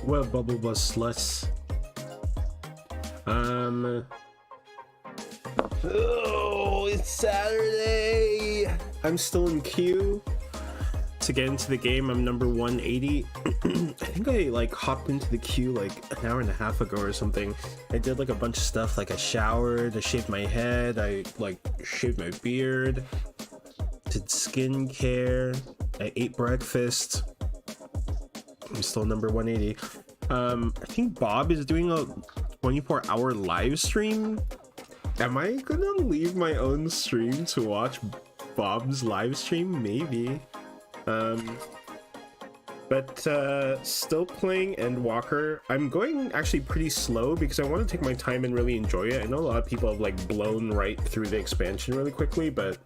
What bubble bus sluts? Oh, it's Saturday. I'm still in queue to get into the game. I'm number 180. I think I like hopped into the queue like an hour and a half ago or something. I did like a bunch of stuff, like I showered, I shaved my head, I like shaved my beard, did skincare, I ate breakfast. I'm still number 180. I think Bob is doing a 24-hour live stream. Am I gonna leave my own stream to watch Bob's live stream? Maybe. But still playing Endwalker. I'm going actually pretty slow because I want to take my time and really enjoy it. I know a lot of people have like blown right through the expansion really quickly, but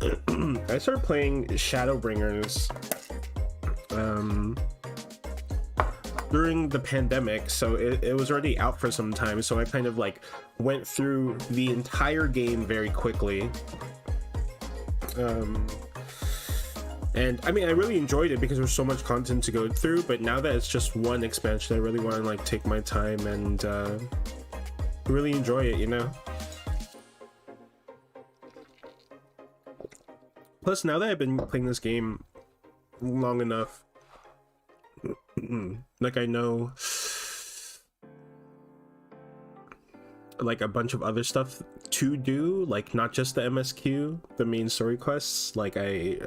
I started playing Shadowbringers during the pandemic, so it was already out for some time, so I kind of like went through the entire game very quickly. And I mean, I really enjoyed it because there's so much content to go through, but now that it's just one expansion, I really want to like take my time and really enjoy it, you know? Plus, now that I've been playing this game long enough, like I know like a bunch of other stuff to do, like not just the MSQ, the main story quests. Like I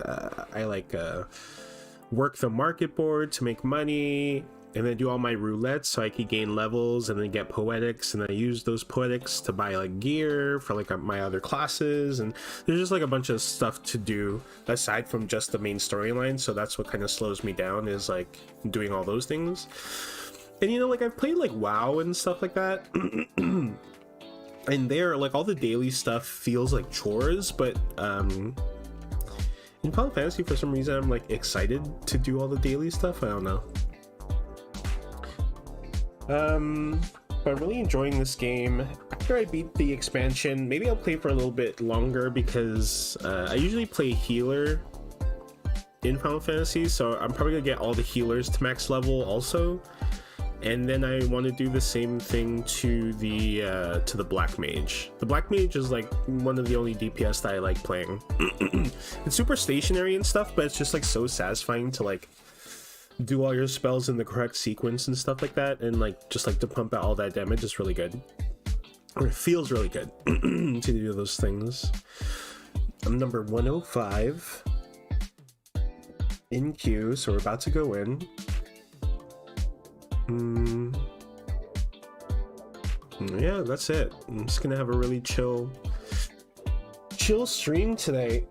work the market board to make money, and then do all my roulettes so I could gain levels and then get poetics, and I use those poetics to buy like gear for like my other classes, and there's just like a bunch of stuff to do aside from just the main storyline. So that's what kind of slows me down, is like doing all those things. And you know, like I've played like WoW and stuff like that and there, like all the daily stuff feels like chores, but in Final Fantasy for some reason I'm like excited to do all the daily stuff. I don't know. But I'm really enjoying this game. After I beat the expansion, maybe I'll play for a little bit longer because I usually play healer in Final Fantasy, so I'm probably gonna get all the healers to max level also. And then I want to do the same thing to the Black Mage. The Black Mage is like one of the only DPS that I like playing. It's super stationary and stuff, but it's just like so satisfying to like do all your spells in the correct sequence and stuff like that, and like just like to pump out all that damage is really good. Or it feels really good to do those things. I'm number 105 in queue, so we're about to go in. Yeah, that's it. I'm just gonna have a really chill stream today.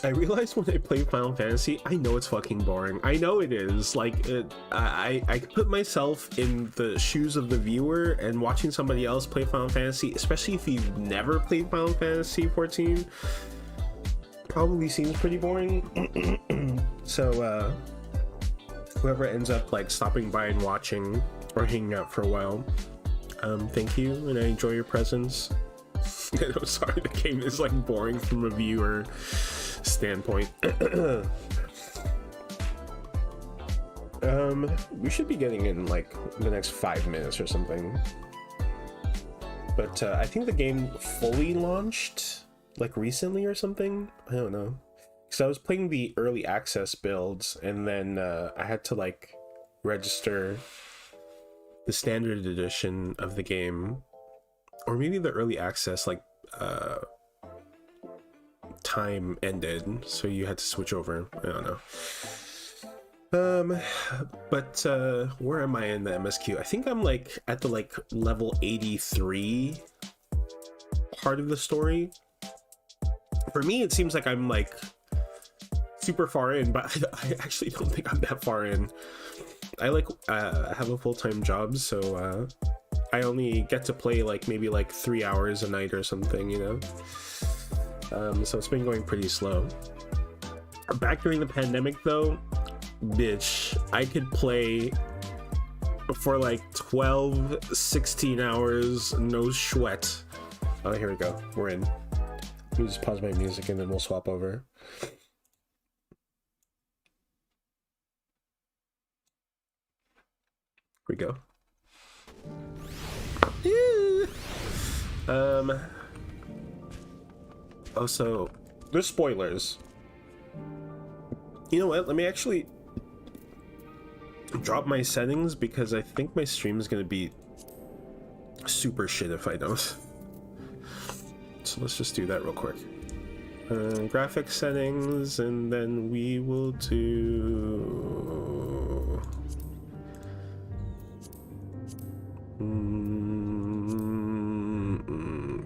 I realized when I play Final Fantasy, I know it's fucking boring. I know it is. Like, I put myself in the shoes of the viewer, and watching somebody else play Final Fantasy, especially if you've never played Final Fantasy 14, probably seems pretty boring. So, whoever ends up like stopping by and watching or hanging out for a while, thank you, and I enjoy your presence. And I'm sorry the game is like boring from a viewer standpoint. We should be getting in like the next 5 minutes or something. But I think the game fully launched like recently or something. I don't know. So I was playing the early access builds, and then I had to like register the standard edition of the game, or maybe the early access like time ended, so you had to switch over. I don't know. But where am I in the MSQ? I think I'm like at the like level 83 part of the story. For me, it seems like I'm like super far in, but I actually don't think I'm that far in. I like have a full-time job, so I only get to play like maybe like 3 hours a night or something, you know. So it's been going pretty slow. Back during the pandemic though, bitch, I could play for like 12-16 hours, no sweat. Oh, here we go, we're in. Let me just pause my music and then we'll swap over. we go. Also, there's spoilers. You know what? Let me actually drop my settings because I think my stream is gonna be super shit if I don't. So let's just do that real quick. Graphic settings, and then we will do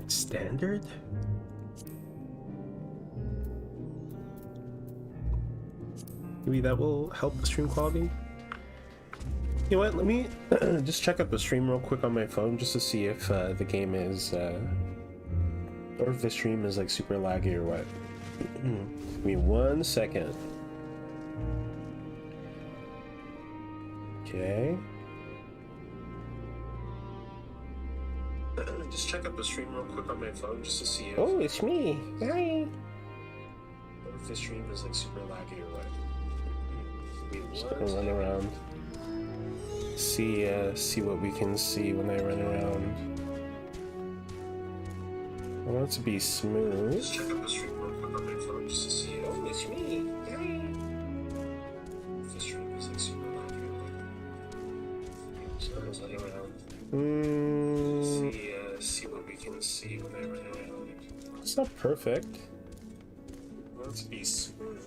standard. Maybe that will help the stream quality. You know what? Let me just check out the stream real quick on my phone just to see if the game is, or if the stream is like super laggy or what. Give me 1 second. Okay. Just check out the stream real quick on my phone just to see if. Oh, it's me. Hi. Or if the stream is like super laggy or what. Just gonna run around. See what we can see when I run around. I want it to be smooth. Just check out the stream real quick on my phone just to see it. Oh, it's me. If the stream is like super laggy or what. So I'm just running around. See what we can see when I run around. It's not perfect. I want it to be smooth.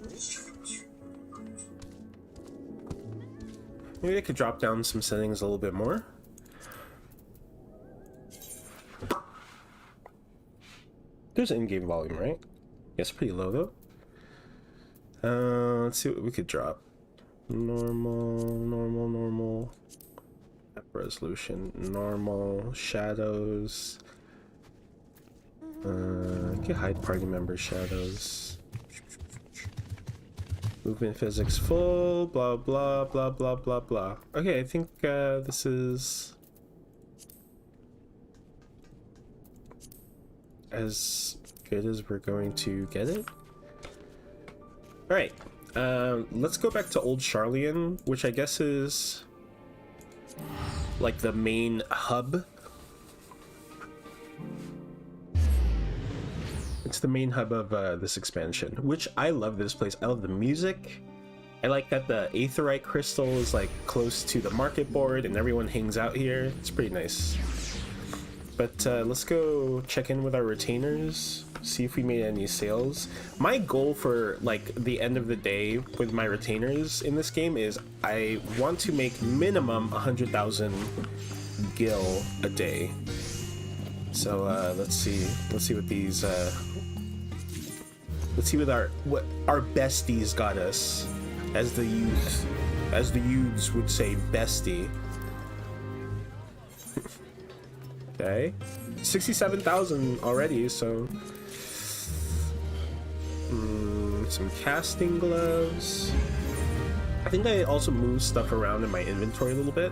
Maybe I could drop down some settings a little bit more. There's in-game volume, right? Yes, pretty low though. Let's see what we could drop. Normal. App resolution, normal, shadows. Get hide party member shadows. Movement physics full, blah blah blah blah blah blah. Okay, I think this is as good as we're going to get it. Alright, let's go back to Old Charlian, which I guess is like the main hub. It's the main hub of this expansion, which I love this place. I love the music. I like that the aetheryte crystal is like close to the market board and everyone hangs out here. It's pretty nice. But let's go check in with our retainers, see if we made any sales. My goal for like the end of the day with my retainers in this game is I want to make minimum 100,000 gil a day. So let's see what these let's see what our besties got us, as the youths would say, bestie. Okay, 67,000 already. So some casting gloves. I think I also moved stuff around in my inventory a little bit.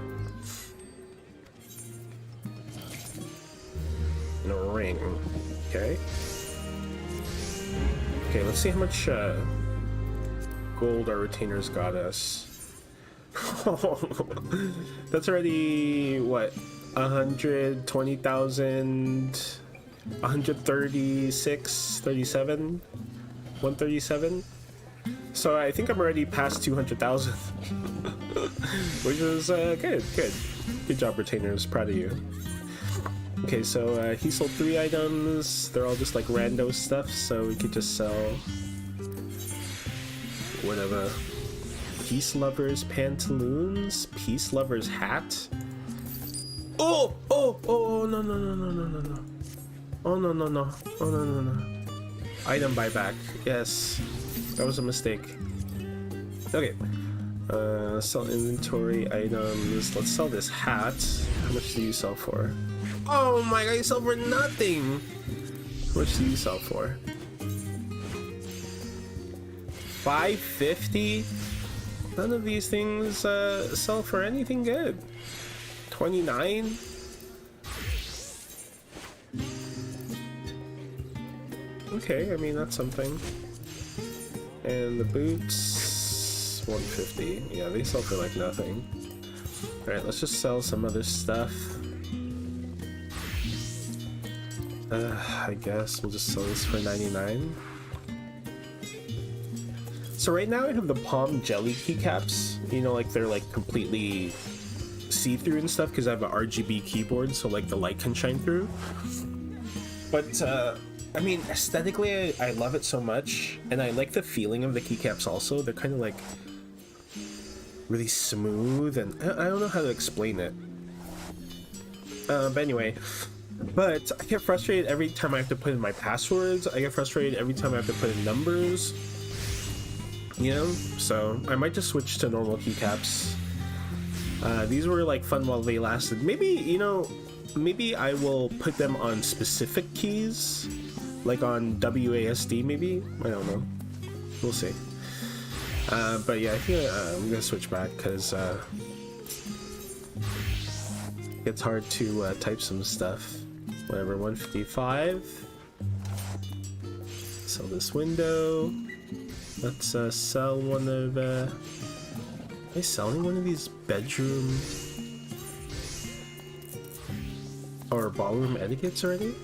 And a ring. Okay. Okay, let's see how much gold our retainers got us. That's already what, 120,000, 136, 37, 137. So I think I'm already past 200,000, which is good. Good job, retainers. Proud of you. Okay, so he sold 3 items. They're all just like rando stuff, so we could just sell whatever. Peace Lover's pantaloons, Peace Lover's hat. Oh, no. Oh, no. Item buyback. Yes, that was a mistake. Okay. Sell inventory items. Let's sell this hat. How much do you sell for? Oh my god, you sell for nothing! How much do you sell for? 550? None of these things sell for anything good. 29? Okay, I mean, that's something. And the boots, 150. Yeah, they sell for like nothing. Alright, let's just sell some other stuff. I guess we'll just sell this for 99. So right now I have the palm jelly keycaps. You know, like they're like completely see-through and stuff because I have an RGB keyboard, so like the light can shine through. But I mean, aesthetically I love it so much, and I like the feeling of the keycaps also. They're kind of like really smooth, and I don't know how to explain it. But anyway, but I get frustrated every time I have to put in my passwords. I get frustrated every time I have to put in numbers. You know, so I might just switch to normal keycaps. These were like fun while they lasted. Maybe, you know, maybe I will put them on specific keys, like on WASD maybe. I don't know. We'll see. But yeah, I think I'm gonna switch back because it's hard to type some stuff. Whatever, 155. Sell this window. Let's sell one of. Am I selling one of these bedroom or ballroom etiquettes already?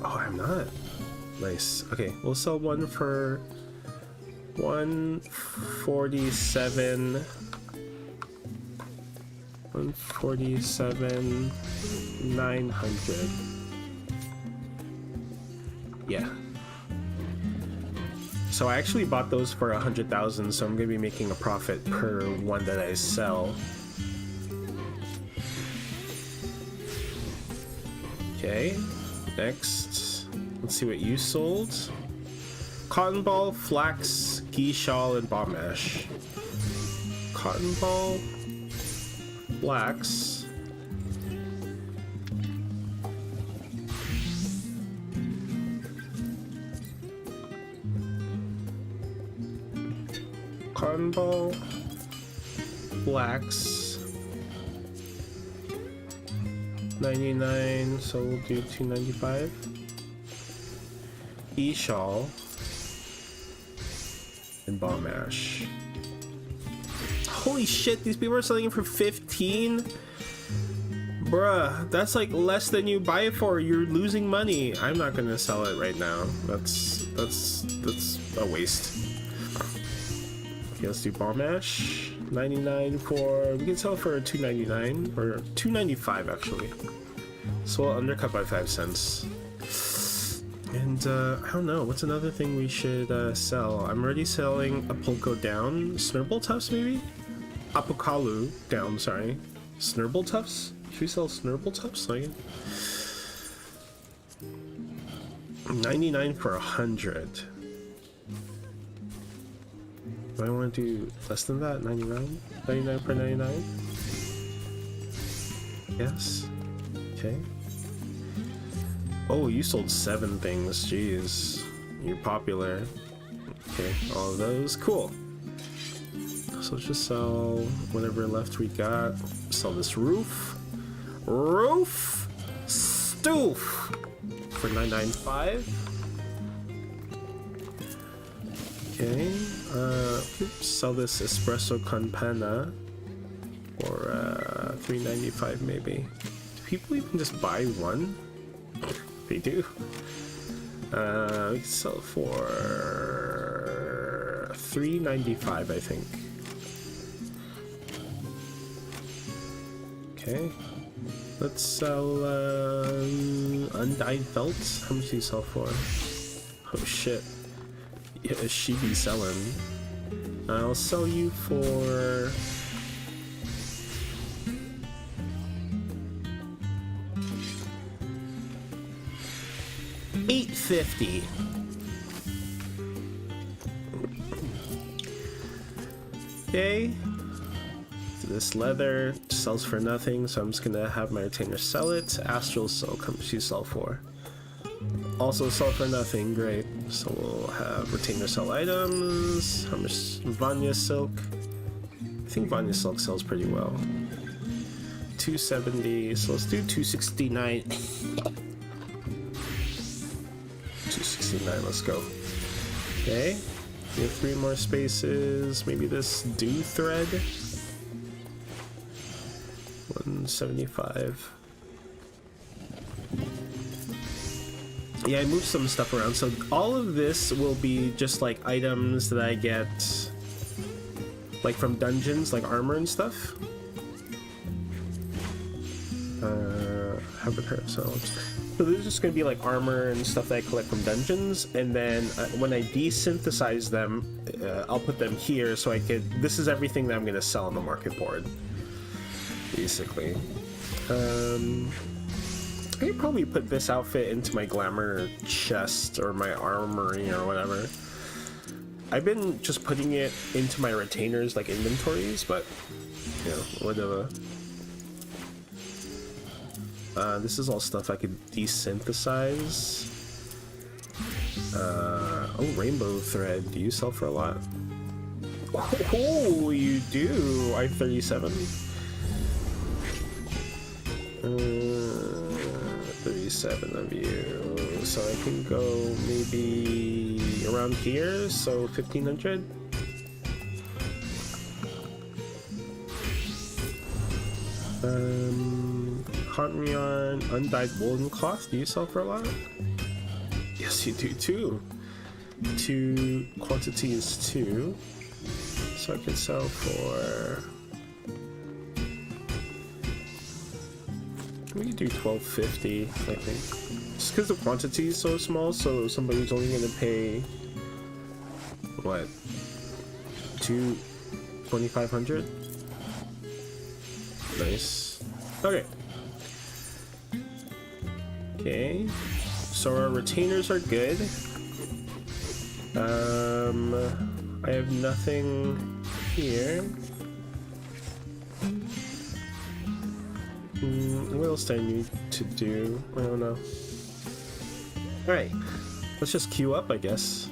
Oh, I'm not. Nice. Okay, we'll sell one for 147. 147 900. Yeah. So I actually bought those for 100,000, so I'm gonna be making a profit per one that I sell. Okay, next, let's see what you sold. Cotton ball, flax, ghee shawl, and bomb ash. Cotton ball, flax. Cotton ball, flax, 99, so we'll do 295. E-shawl and bomb ash. Holy shit, these people are selling it for 15? Bruh, that's like less than you buy it for. You're losing money. I'm not gonna sell it right now. That's a waste. Okay, let's do bomb ash. 99 for, we can sell it for 299 or 295 actually. So we'll undercut by 5 cents. And I don't know, what's another thing we should sell? I'm already selling Apolko down. Snurble Tufts maybe? Apokalu down, sorry. Snurble Tufts? Should we sell Snurble Tufts? Like 99 for 100. Do I want to do less than that? 99? 99 for 99? Yes. Okay. Oh, you sold 7 things. Jeez. You're popular. Okay, all of those. Cool. So let's just sell whatever left we got. Sell this roof. Roof! Stoof! For 995. Okay. Sell this espresso con panna for 395 maybe. Do people even just buy one? They do. We can sell it for 395 I think. Okay. Let's sell undyed felt. How much do you sell for? Oh shit. Yeah, she be selling. I'll sell you for $850. Okay. This leather sells for nothing, so I'm just gonna have my retainer sell it. Astral silk, how much do you sell for? Also sell for nothing, great. So we'll have retainer sell items. How much? Vanya silk. I think Vanya silk sells pretty well. 270, so let's do 269. 269, let's go. Okay. We have 3 more spaces. Maybe this dew thread. 175. Yeah, I moved some stuff around. So all of this will be just like items that I get like from dungeons, like armor and stuff. Haven't heard ourselves. So this is just going to be like armor and stuff that I collect from dungeons, and then when I desynthesize them, I'll put them here so I could. This is everything that I'm going to sell on the market board, basically. I could probably put this outfit into my glamour chest or my armory or whatever. I've been just putting it into my retainers like inventories, but you know, whatever. This is all stuff I could desynthesize. Oh, rainbow thread. Do you sell for a lot? Oh, you do. I have 37. 37 of you. So I can go maybe around here. So 1500. Cotton yarn, undyed woolen cloth. Do you sell for a lot? Yes, you do too. 2 quantity is 2, so I can sell for. We can do 1250, I think. Just because the quantity is so small, so somebody's only going to pay what? 2,500. Nice. Okay. Okay, so our retainers are good. I have nothing here. What else do I need to do? I don't know. Alright, let's just queue up, I guess.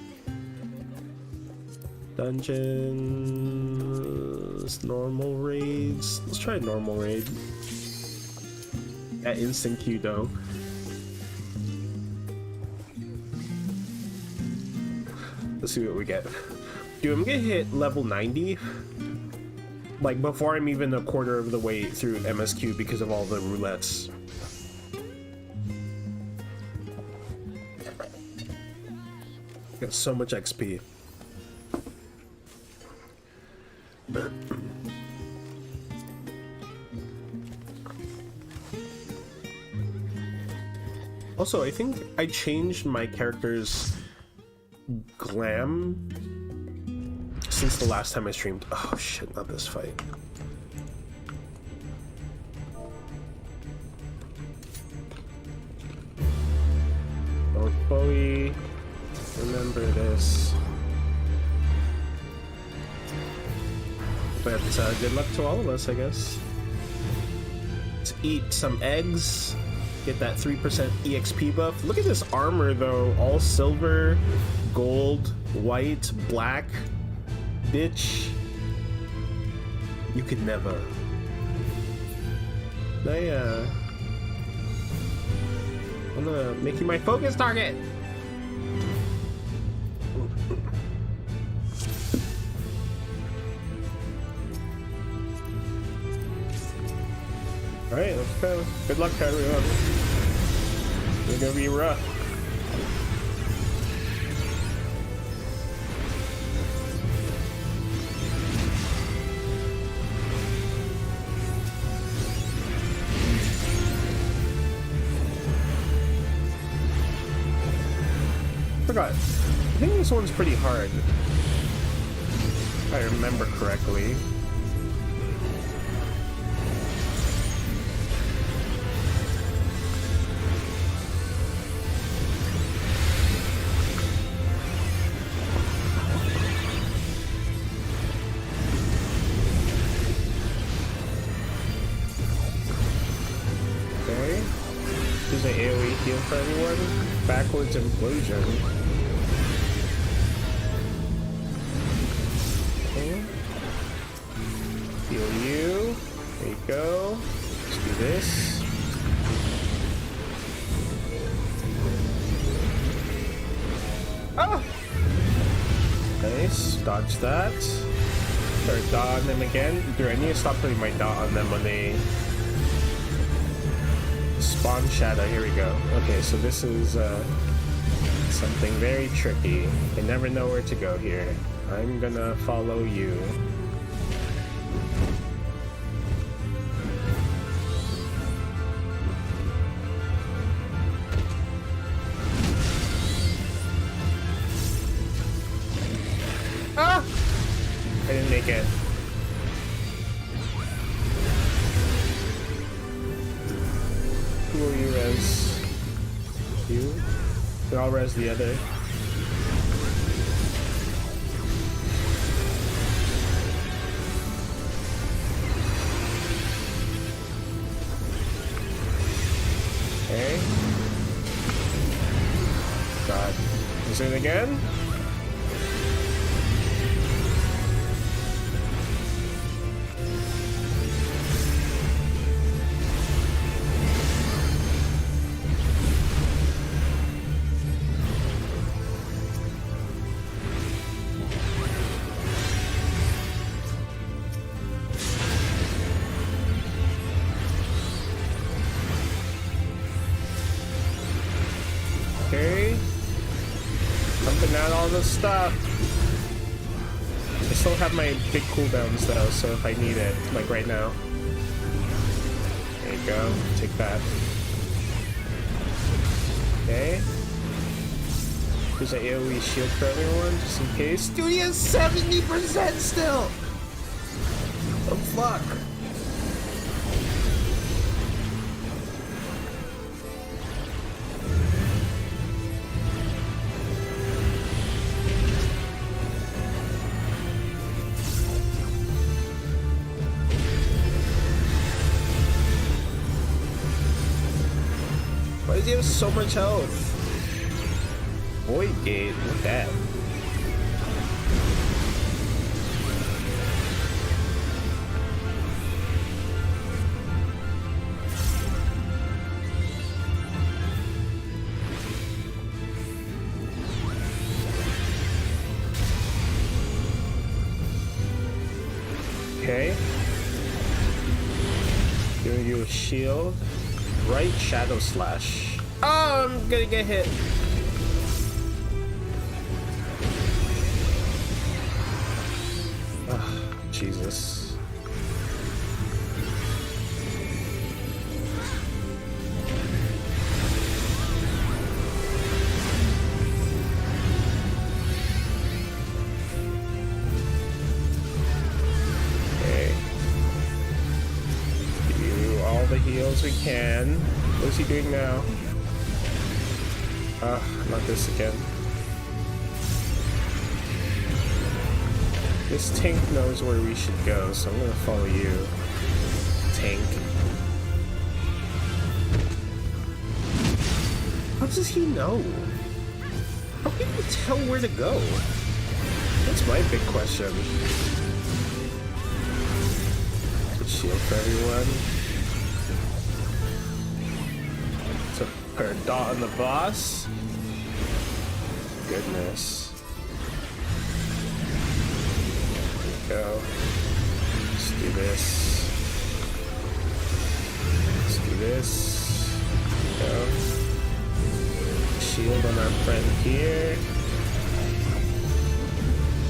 Dungeons, normal raids. Let's try a normal raid. At instant queue though. Let's see what we get. Dude, I'm gonna hit level 90 like before I'm even a quarter of the way through MSQ because of all the roulettes. Got so much XP. Also, I think I changed my character's glam since the last time I streamed. Oh shit, not this fight. Oh, Bowie, remember this. But good luck to all of us, I guess. Let's eat some eggs. Get that 3% EXP buff. Look at this armor though, all silver, gold, white, black. Bitch, you could never. I'm gonna make you my focus target. Alright, let's go. Good luck to everyone. It's gonna be rough. Forgot. I think this one's pretty hard. If I remember correctly. Okay. There's an AoE heal for everyone. Backwards implosion. Okay. Heal you. There you go. Let's do this. Ah! Okay. Nice. Dodge that. Or dot on them again. Dude, I need to stop putting my dot on them when they spawn shadow. Here we go. Okay, so this is something very tricky. I never know where to go here. I'm gonna follow you. Ah! I didn't make it. Who will you res? You? Then I'll res the other. Okay. God. Is it again? Okay. Pumping out all this stuff. I still have my big cooldowns though, so if I need it, like right now. There you go. Take that. Okay. There's an AoE shield for everyone, just in case. Dude, he has 70% still! Oh fuck. Why does he have so much health? Void Gate, look at that. Okay. Giving you a shield. Right Shadow Slash. Oh, I'm gonna get hit. Oh, Jesus. Okay. Do all the heals we can. What is he doing now? Not this again. This tank knows where we should go, so I'm gonna follow you. Tank. How does he know? How can you tell where to go? That's my big question. Good shield for everyone. So put a dot on the boss. Goodness. There we go. Let's do this. Let's do this. There we go. Shield on our friend here.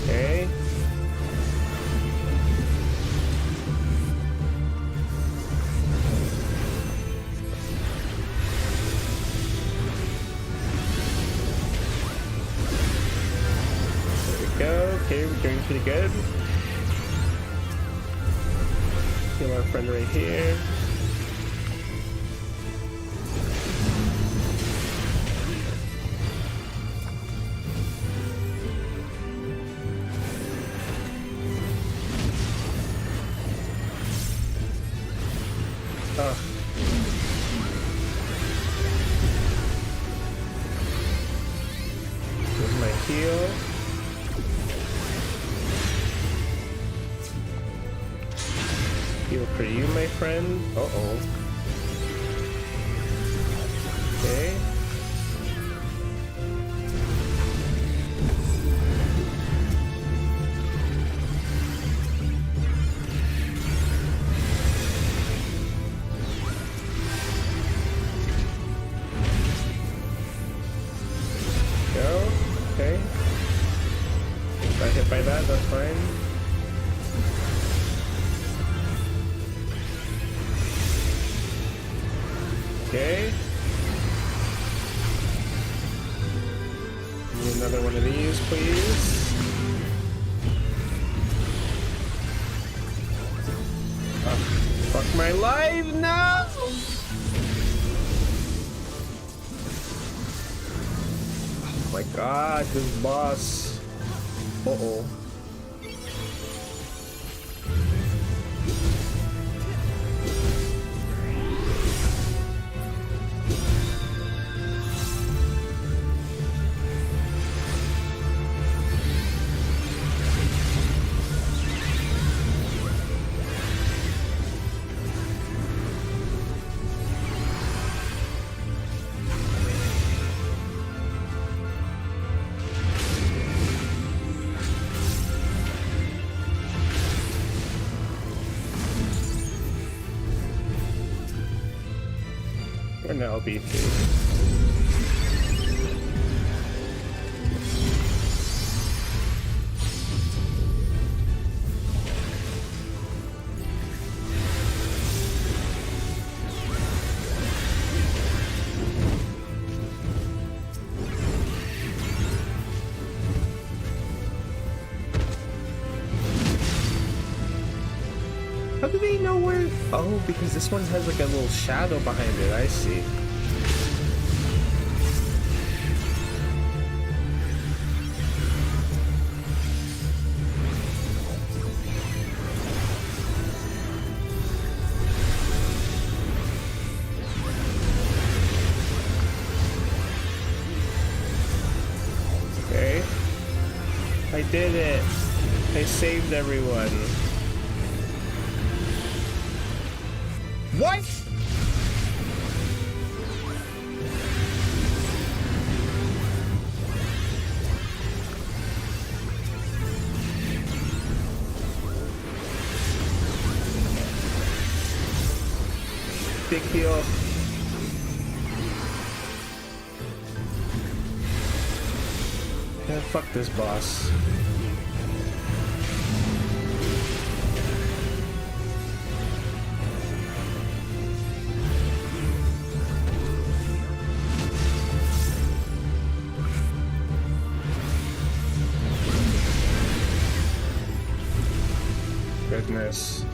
Okay. Okay, we're doing pretty good. Kill our friend right here. Oh. Here's my heal. Heal for you, my friend. Uh-oh. Okay. that's fine. Okay. Need another one of these, please. Fuck my life, no! Oh my god, this boss. Uh-oh. Or now LB2. How do they know where? Oh, because this one has like a little shadow behind it. I see. Okay. I did it. I saved everyone. What? Big deal. Yeah, fuck this boss. Goodness.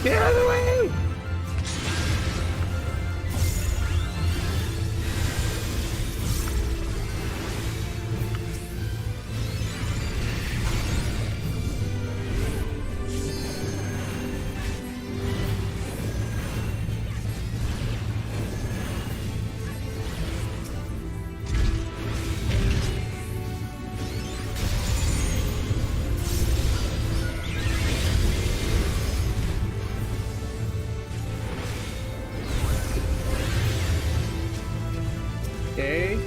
Get out of the way! Okay.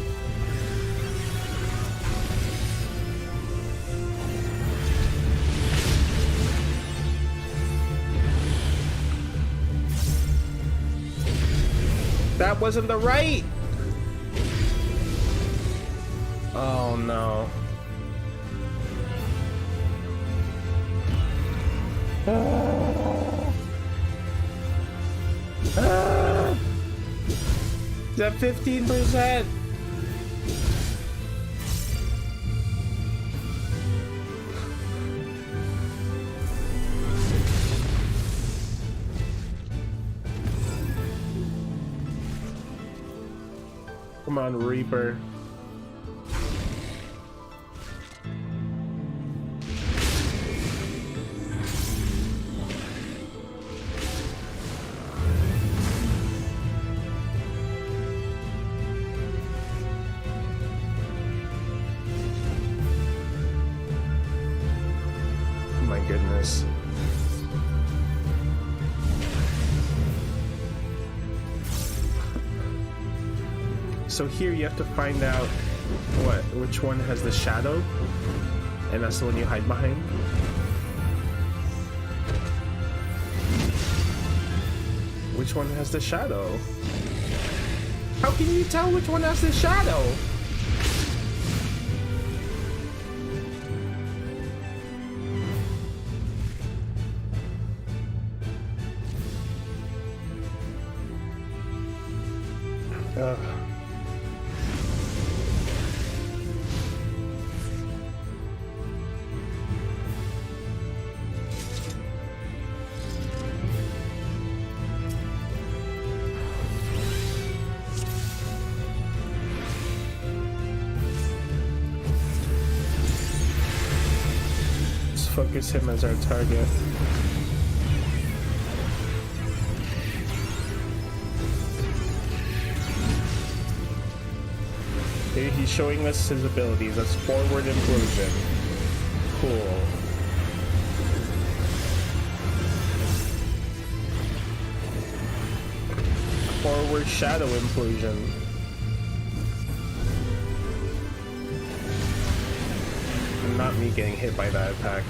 That wasn't the right. Oh no. That 15%. Come on, Reaper. My goodness. So here you have to find out which one has the shadow, and that's the one you hide behind. Which one has the shadow? How can you tell which one has the shadow? Ugh. Let's focus him as our target. Okay, he's showing us his abilities. That's forward implosion. Cool. Forward shadow implosion. Not me getting hit by that attack.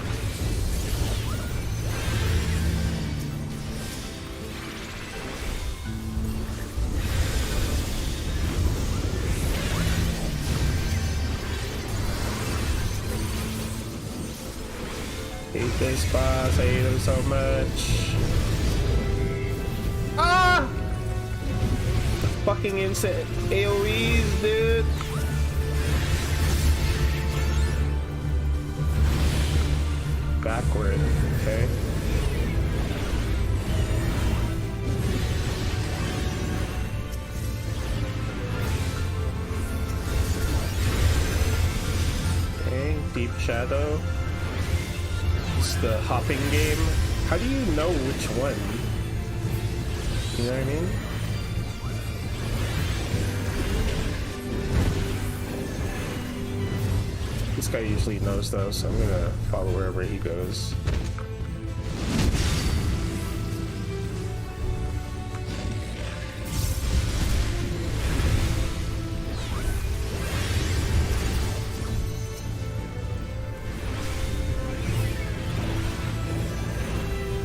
Hate this boss, I hate him so much. Ah! The fucking instant AoEs, dude. Backward, okay. Okay, deep shadow. It's the hopping game. How do you know which one? You know what I mean? This guy usually knows though, so I'm gonna follow wherever he goes.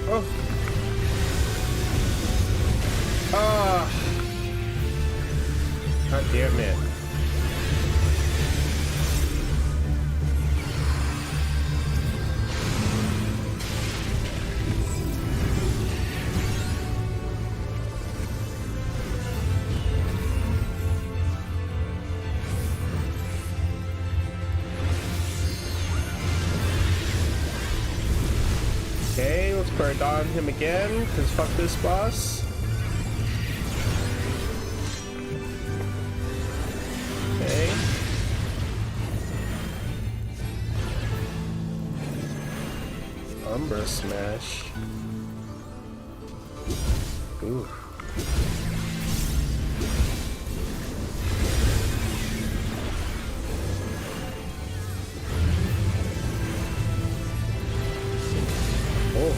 Oh! Ah! God damn it. Okay, let's guard on him again, because fuck this boss. Okay. Umbra Smash. Ooh. Oh.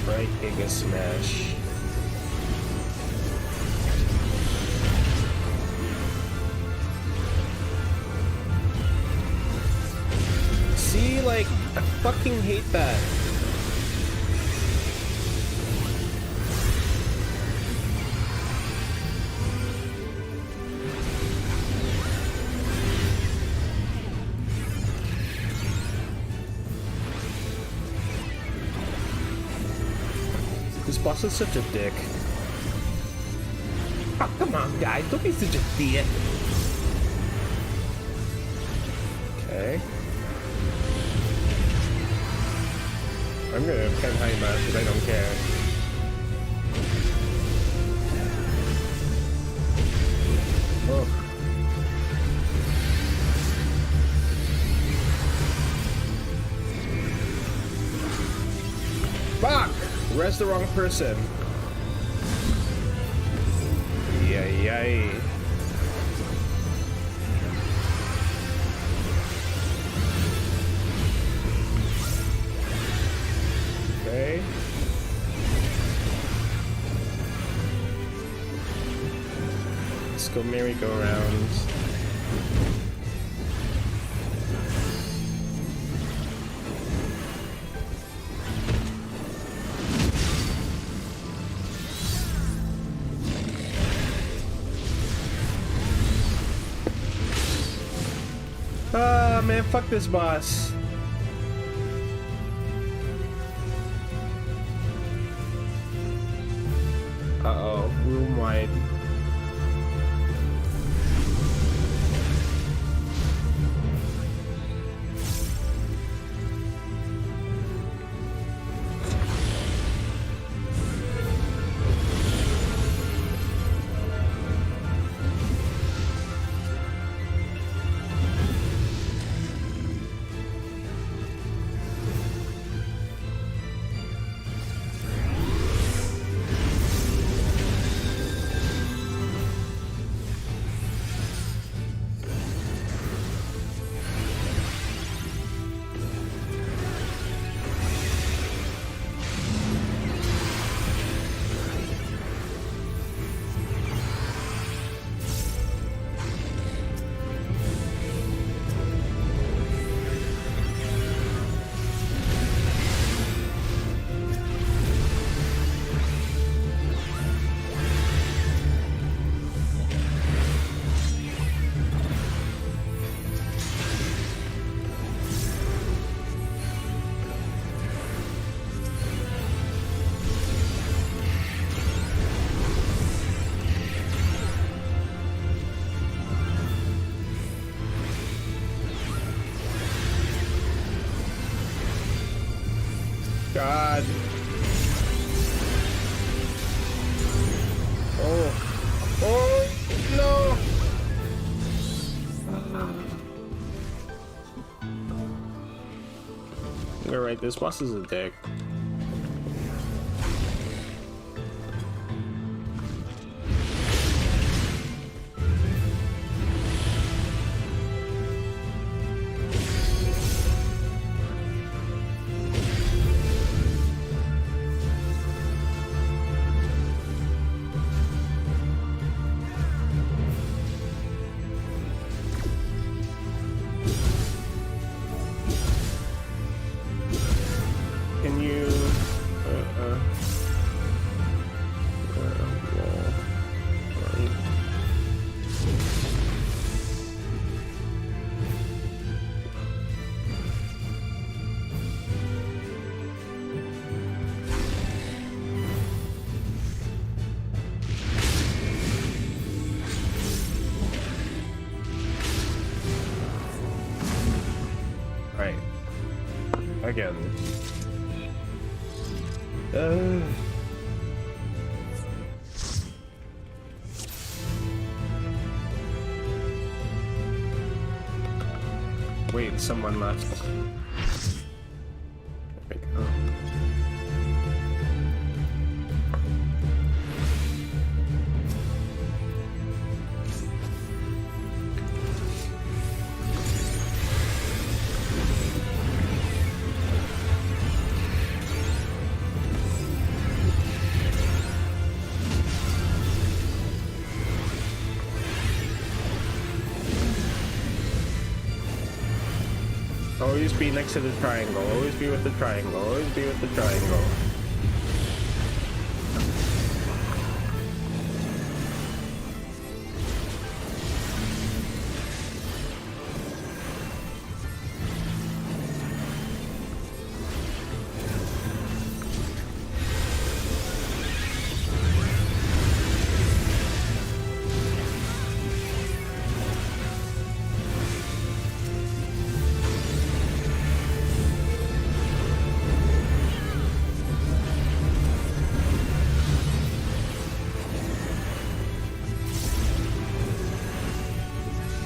Right, Giga Smash. See, like, I fucking hate that. This boss is such a dick. Oh, come on, guys, don't be such a dick. Okay. I'm gonna pen high mash because I don't care. Oh. Fuck! Res the wrong person. Yay, yay. Okay. Let's go merry-go-round. Ah, man, fuck this boss. Uh-oh, room wide. God. Oh. Oh, no. You're right, this boss is a dick. Can you right. Again. Wait, someone left. There we go. Always be next to the triangle. Always be with the triangle. Always be with the triangle.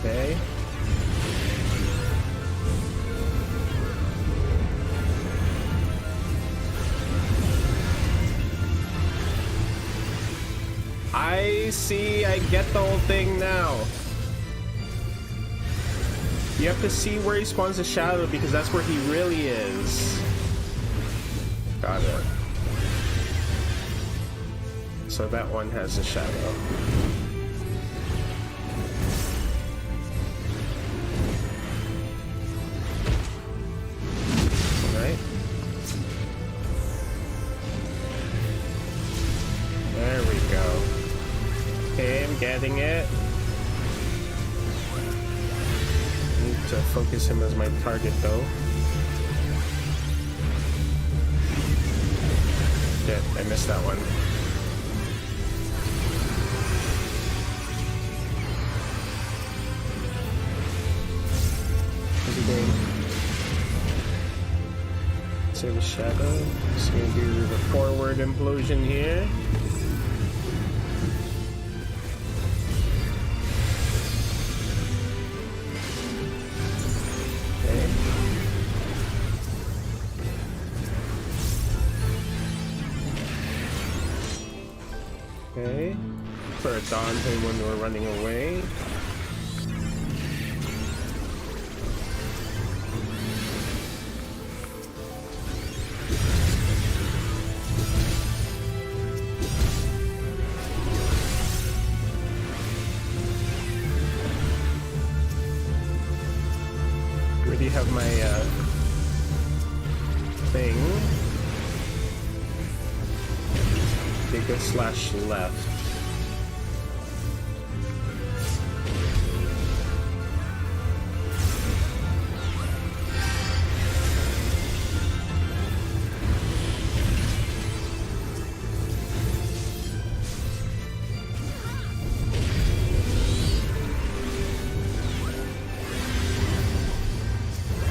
Okay. I see, I get the whole thing now. You have to see where he spawns a shadow because that's where he really is. Got it. So that one has a shadow. Alright. There we go. Okay, I'm getting it. Need to focus him as my target though. Shit, I missed that one. Where's he going? Save a shadow. Just gonna do the forward implosion here. Okay, for a dawn him when we're running away. Already have my thing. Take a slash left.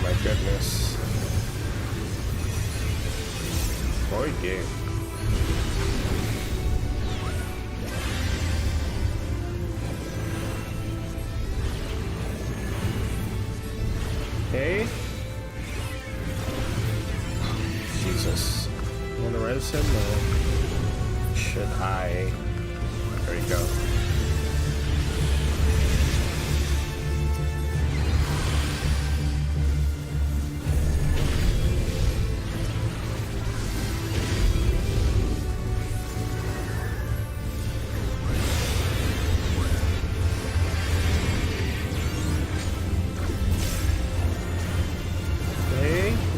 My goodness. Boy, game. Okay. Jesus. You wanna res him or should I? There you go.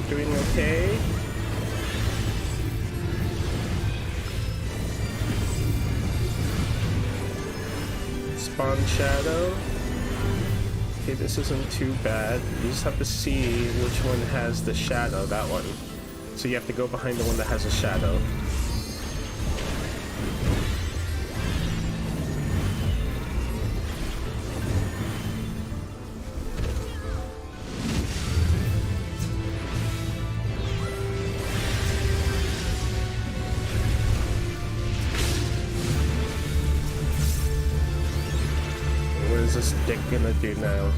Doing okay. Spawn shadow. Okay, this isn't too bad. You just have to see which one has the shadow, that one. So you have to go behind the one that has a shadow. What is this dick gonna do now?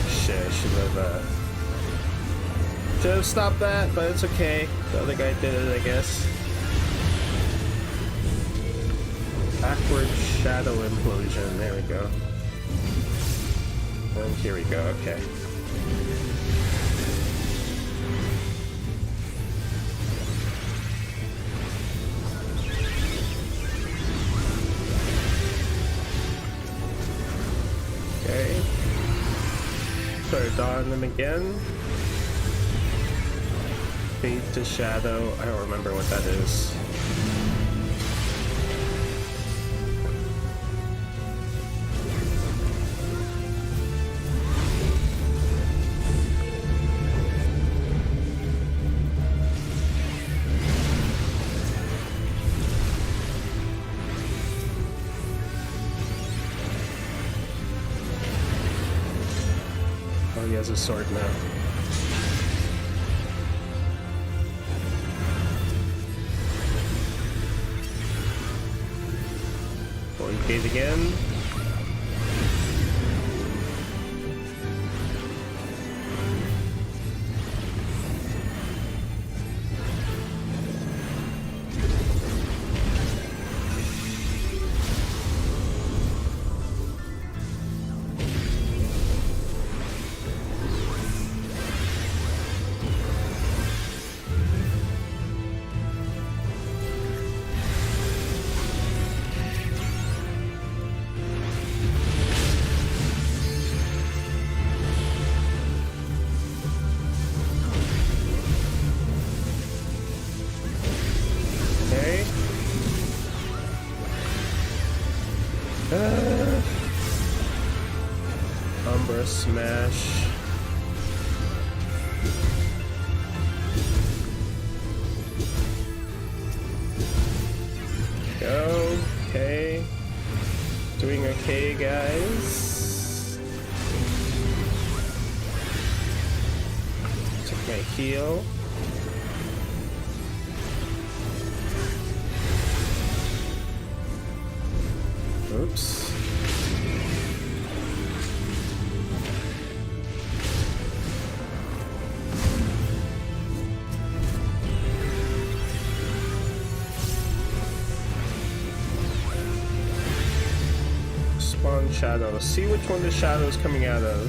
Shit, I should have stopped that, but it's okay. The other guy did it, I guess. Backward shadow implosion. There we go. And here we go. Okay. Okay. Start dodging them again. Fade to shadow. I don't remember what that is. Oh, he has a sword now. Gate again. Aura Smash. Go. Okay. Doing okay, guys. Took my heal. Oops. Spawn shadow. See which one the shadow is coming out of.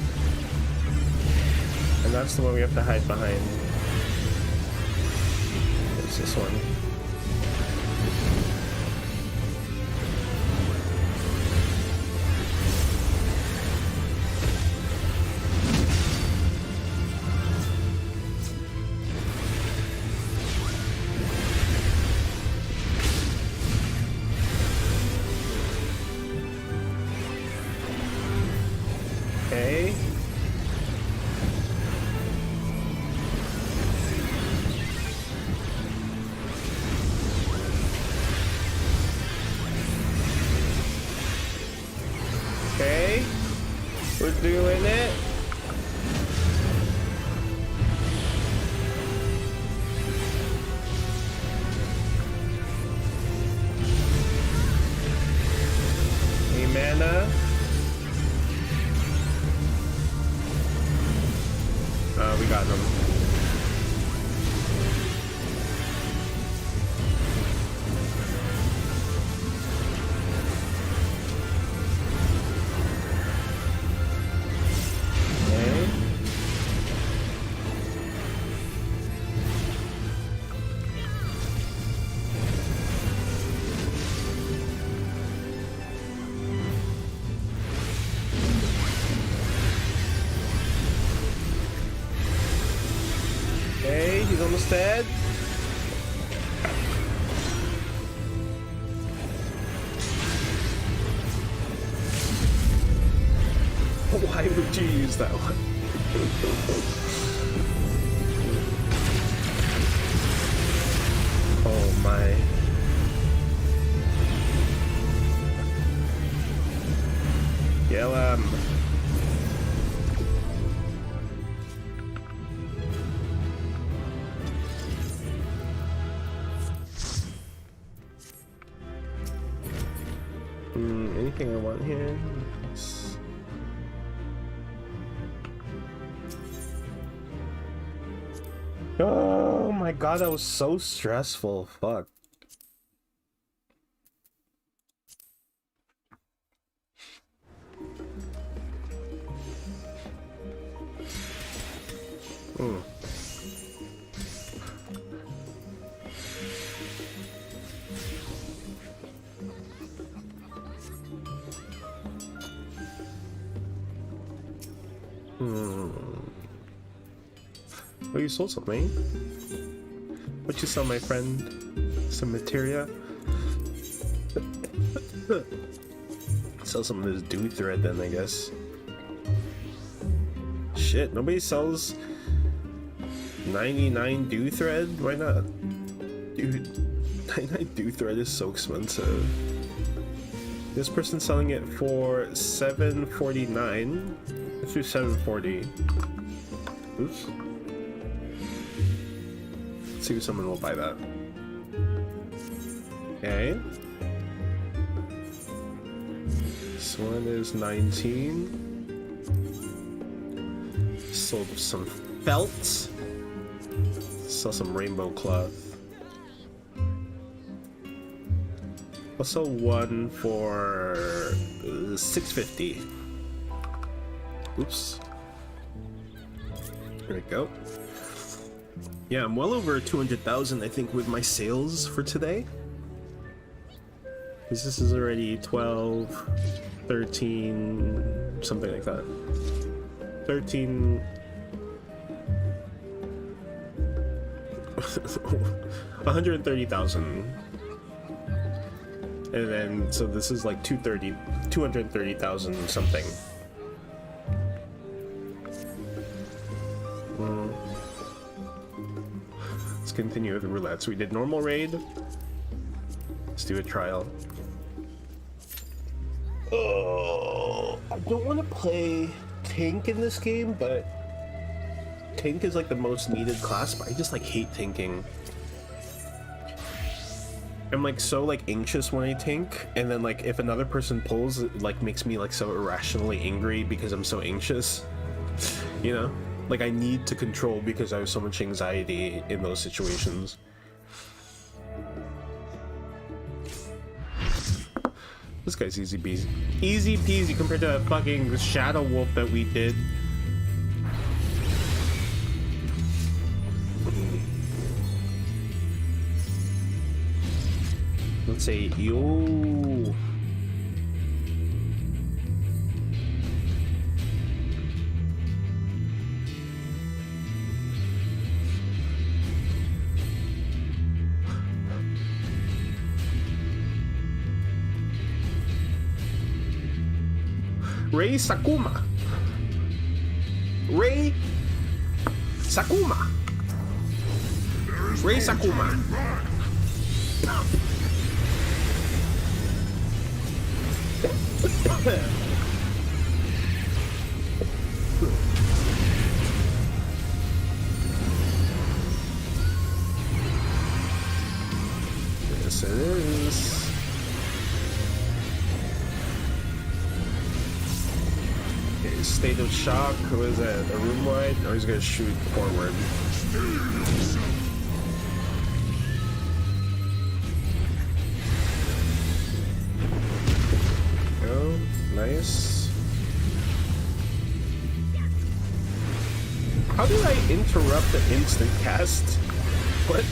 And that's the one we have to hide behind. It's this one. Okay. Okay. We're doing it. Hey, mana. We got them. Okay. Okay, he's almost dead. Why would you use that one? Oh my. Kill him. Anything I want here? Oh my god, that was so stressful. Fuck. Oh, you sold something. What you sell, my friend? Some materia? Sell some of this dew thread then, I guess. Shit, nobody sells 99 dew thread? Why not? Dude, 99 dew thread is so expensive. This person's selling it for $7.49. Let's do $7.40. Oops. Let's see if someone will buy that. Okay. This one is 19. Sold some felt. Sell some rainbow cloth. Also one for $6.50. Oops. There we go. Yeah, I'm well over 200,000, I think, with my sales for today. Because this is already 12, 13, something like that. 13... 130,000. And then, so this is like 230,000 something. let's continue with the roulette. So we did normal raid. Let's do a trial. Oh, I don't want to play tank in this game, but tank is like the most needed class, but I just like hate tanking. I'm like so like anxious when I tank, and then like if another person pulls, it like makes me like so irrationally angry because I'm so anxious, you know? Like I need to control because I have so much anxiety in those situations. This guy's easy peasy. Easy peasy compared to that fucking Shadow Wolf that we did. Let's say, yo. Rei Sakuma. Rei Sakuma. Rei Sakuma. Yes, it is. Okay, state of shock. What is that? A room wide? Or he's gonna shoot forward. Oh, nice. How did I interrupt the instant cast? What?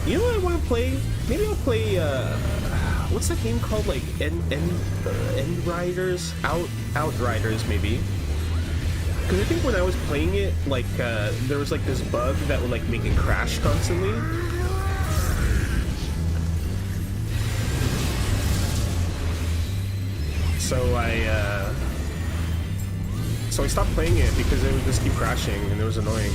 You know what I want to play? Maybe I'll play, what's that game called? Like, End Riders? Outriders, maybe? Because I think when I was playing it, like, there was, like, this bug that would, like, make it crash constantly. So I stopped playing it because it would just keep crashing and it was annoying.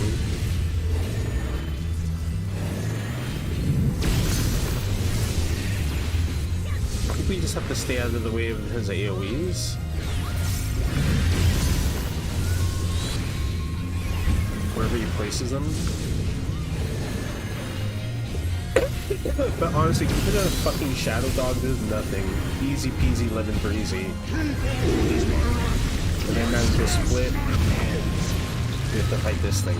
I think we just have to stay out of the way of his AoEs. Wherever he places them. But honestly, compared to a fucking Shadow Dog, there's nothing. Easy peasy lemon breezy. And then as we split, we have to fight this thing.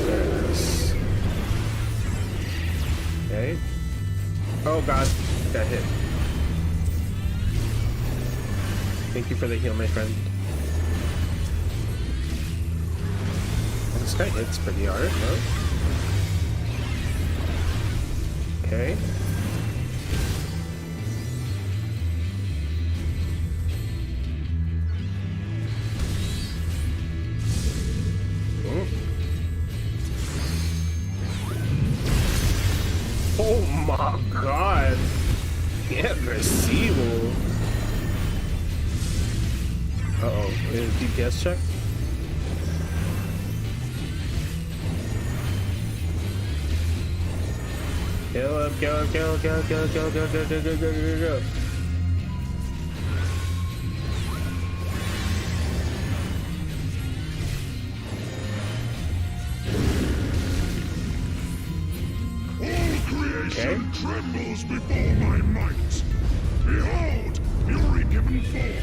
There it is. Okay. Oh god, got hit. Thank you for the heal, my friend. This guy hits pretty hard, no? Okay. Oh my god! Irreversible! Uh-oh, DPS check? Kill him, kill him, kill him, kill him, kill him, kill him, kill him, kill him, kill him, kill him, kill him. Okay. Trembles before my might. Behold, fury given fall.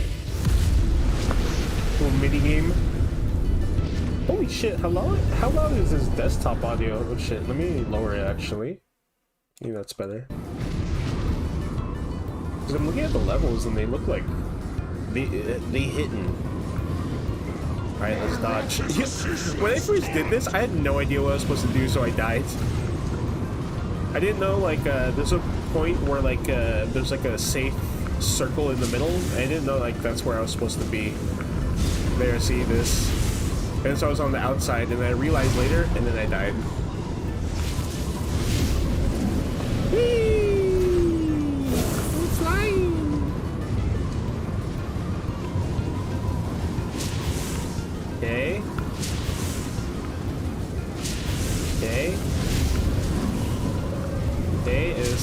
Little mini game. Holy shit! How loud is this desktop audio? Oh shit! Let me lower it actually. I think that's better. Because I'm looking at the levels and they look like they hitting. All right, let's dodge. When I first did this, I had no idea what I was supposed to do, so I died. I didn't know, like, there's a point where, like, there's, like, a safe circle in the middle. I didn't know, like, that's where I was supposed to be. There, see this? And so I was on the outside, and then I realized later, and then I died. Whee! I'm flying! Okay.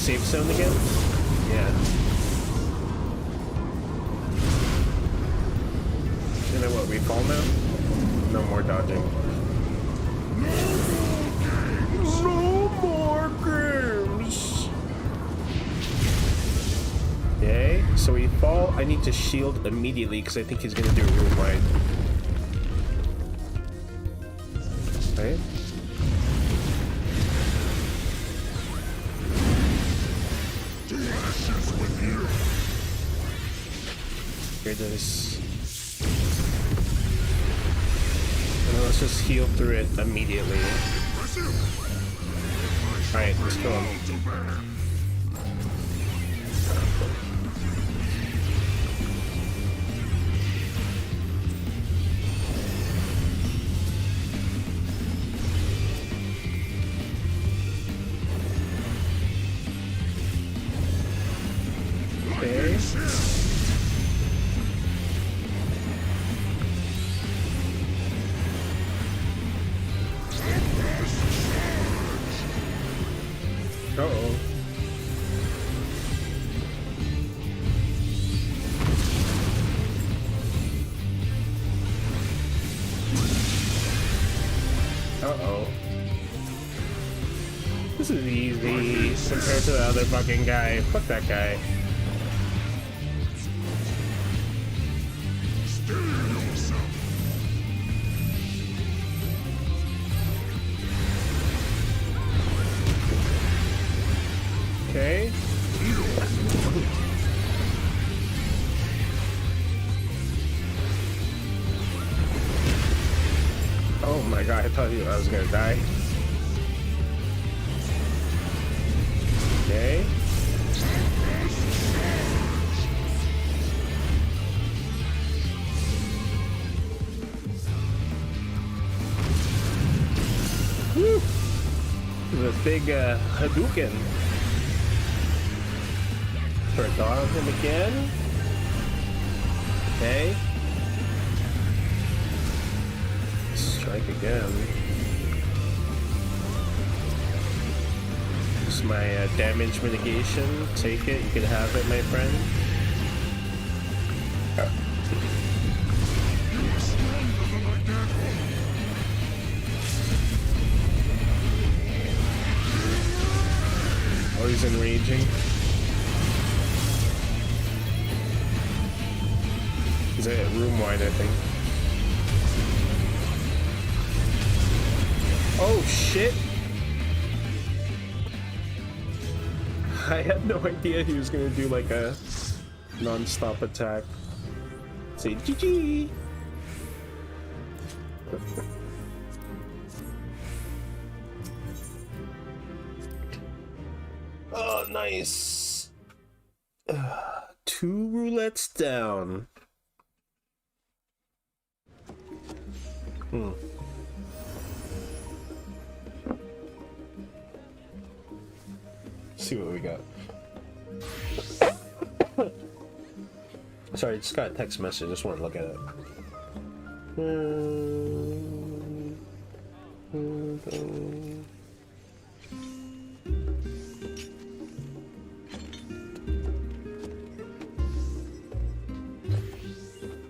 safe zone again? Yeah. And then what, we fall now? No more dodging. No more games! Okay, so we fall. I need to shield immediately because I think he's gonna do a room wide. Right? Here it is. And then let's just heal through it immediately. Alright, let's kill him. Okay. Uh-oh. Uh-oh. This is easy compared to the other fucking guy. Fuck that guy. Okay. Oh my god, I thought I was gonna die. Okay. Woo! The big Hadouken. Turret on him again. Okay. Strike again. This is my damage mitigation. Take it. You can have it, my friend. Oh, he's enraging. He's at room wide, I think. Oh shit! I had no idea he was gonna do like a non-stop attack. Say GG! Oh, nice! 2 roulettes down. See what we got. Sorry, just got a text message. Just want to look at it.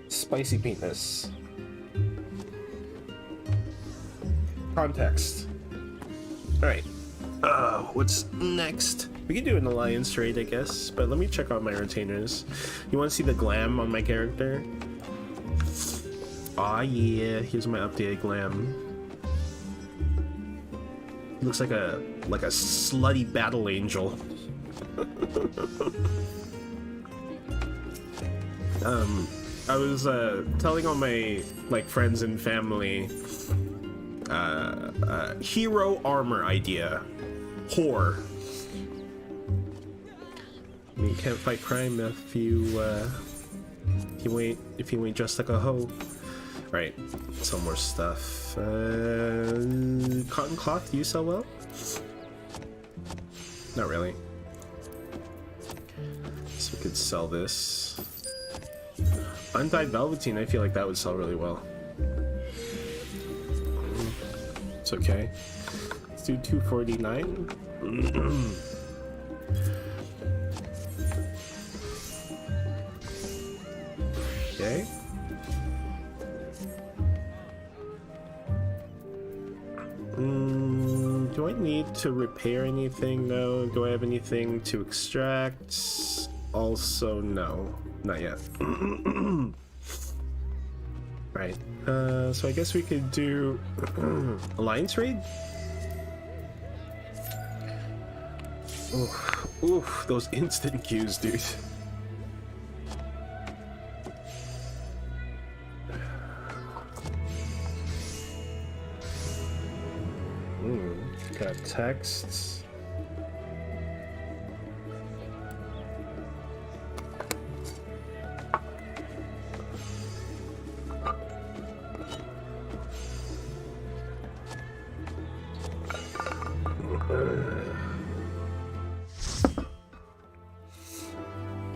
Spicy penis. Context. Alright. What's next? We can do an alliance raid, I guess, but let me check out my retainers. You want to see the glam on my character? Aw, yeah. Here's my updated glam. Looks like a slutty battle angel. I was telling all my friends and family hero armor idea. Whore. I mean, you can't fight crime if you ain't dressed like a hoe. Right. Some more stuff. Cotton cloth, do you sell well? Not really. So we could sell this. Undyed velveteen, I feel like that would sell really well. It's okay. Let's do 249. Okay. Do I need to repair anything though? Do I have anything to extract? Also, no. Not yet. Right. So I guess we could do Alliance Raid? Oof, those instant queues, dude. Got texts.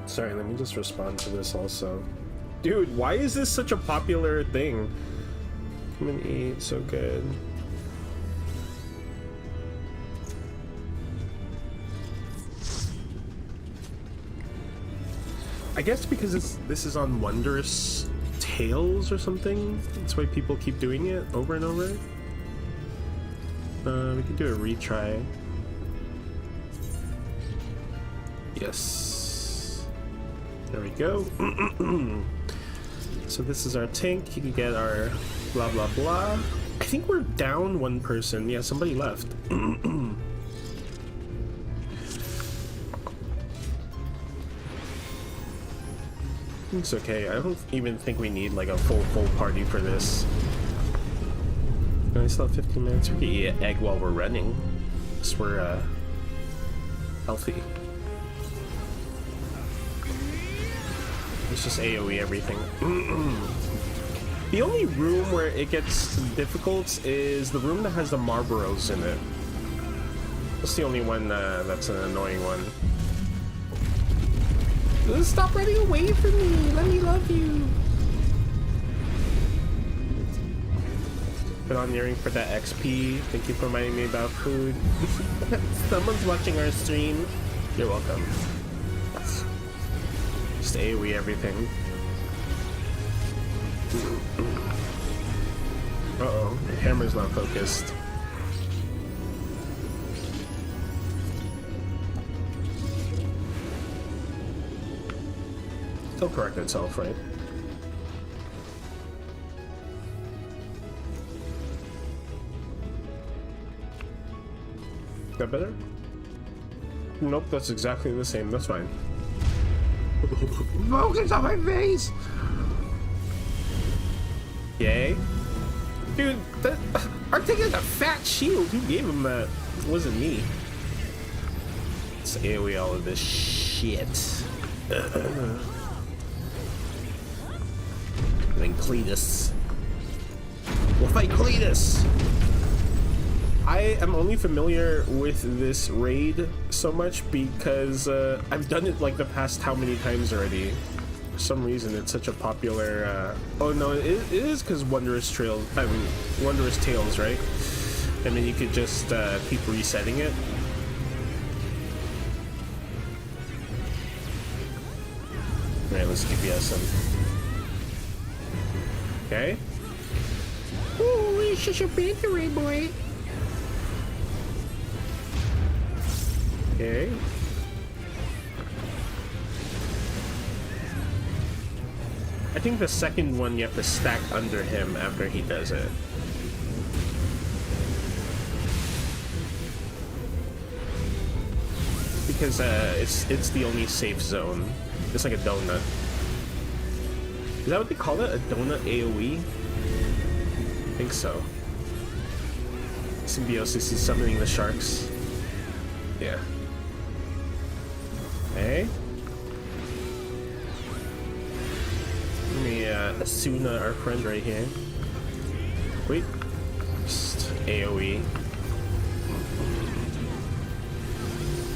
Sorry, let me just respond to this also. Dude, why is this such a popular thing? Come and eat, so good. I guess because this is on Wondrous Tales or something. That's why people keep doing it over and over. We can do a retry. Yes. There we go. So this is our tank. You can get our blah blah blah. I think we're down one person. Yeah, somebody left. It's okay. I don't even think we need like a full party for this. I still have 15 minutes. We can eat an egg while we're running. So we're healthy. Let's just AoE everything. The only room where it gets difficult is the room that has the Marlboros in it. That's the only one that's an annoying one. Stop running away from me! Let me love you! Put on the earring for that XP. Thank you for reminding me about food. Someone's watching our stream. You're welcome. Just AoE everything. Uh-oh, the camera's not focused. It'll correct itself, right? Is that better? Nope, that's exactly the same. That's fine. Focus on my face! Yay. Dude, that Arctic has a fat shield. Who gave him that? It wasn't me. Let's AoE all of this shit. Then Cletus. We'll fight Cletus! I am only familiar with this raid so much because I've done it like the past how many times already. For some reason it's such a popular oh no, it is because Wondrous Tales, right? And then you could just keep resetting it. Alright, let's DPS some. Okay. Ooh, it's just a victory, boy. Okay. I think the second one you have to stack under him after he does it. Because it's the only safe zone. It's like a donut. Is that what they call it? A donut AoE? I think so. Symbiosis is summoning the sharks. Yeah. Hey. Let me Asuna, our friend right here. Wait. Just AoE.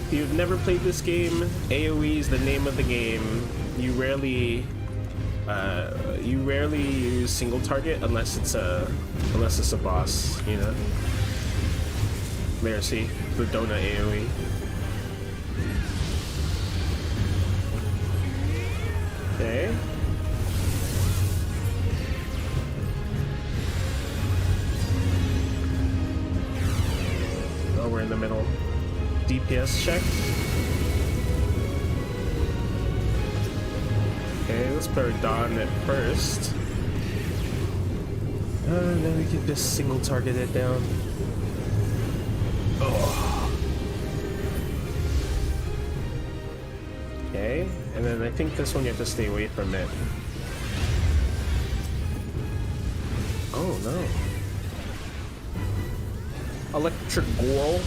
If you've never played this game, AoE is the name of the game. You rarely use single target unless it's a boss, you know. There, see the donut AoE. Okay. Oh, we're in the middle. DPS check. Okay, let's put our Dawn at first. Then we can just single target it down. Oh. Okay, and then I think this one you have to stay away from it. Oh no. Electric Whirl.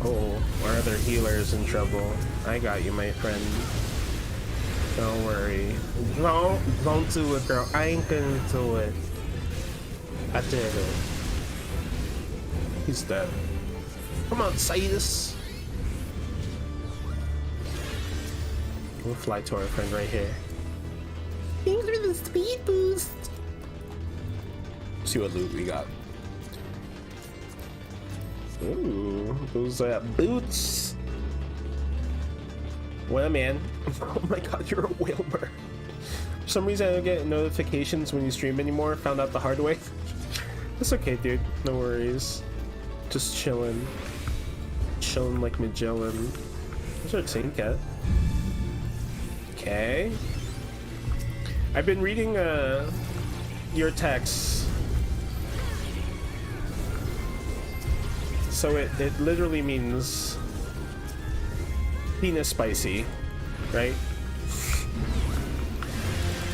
Oh, our other healer is in trouble. I got you, my friend. Don't worry. Don't do it, girl. I ain't gonna do it. I did it. He's dead. Come on, Sidus. We'll fly to our friend right here. Thanks for the speed boost. See what loot we got. Ooh, those boots. Well, man. Oh my god, you're a whalebird. For some reason, I don't get notifications when you stream anymore. Found out the hard way. It's okay, dude. No worries. Just chilling. Chilling like Magellan. There's our Saint Cat. Okay. I've been reading your texts. So it literally means penis spicy, right?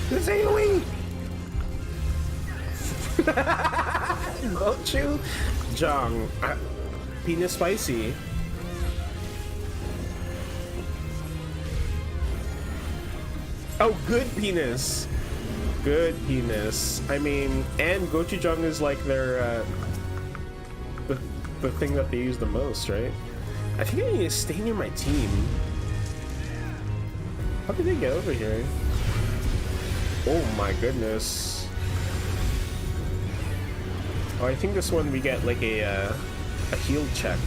This ain't we. Don't you, Jong? Penis spicy. Oh, good penis. Good penis. I mean, and gochujang is like their the thing that they use the most, right? I think I need to stay near my team. How did they get over here? Oh my goodness. Oh, I think this one we get like a heal check.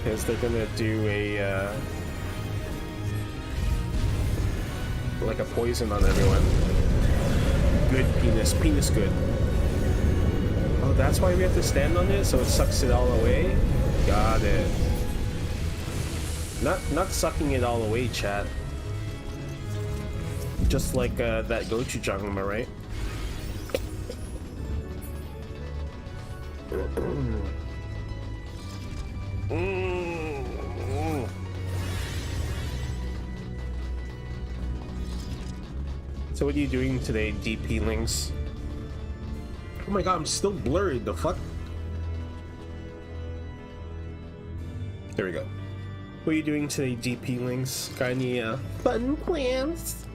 Because they're gonna do a like a poison on everyone. Good penis. Penis good. Oh, that's why we have to stand on it, so it sucks it all away? Got it. Not sucking it all away, chat. Just like that gochujang, am I right? So what are you doing today, DP Links? Oh my god, I'm still blurred, the fuck? There we go. What are you doing today, DP Links? Got any fun plans?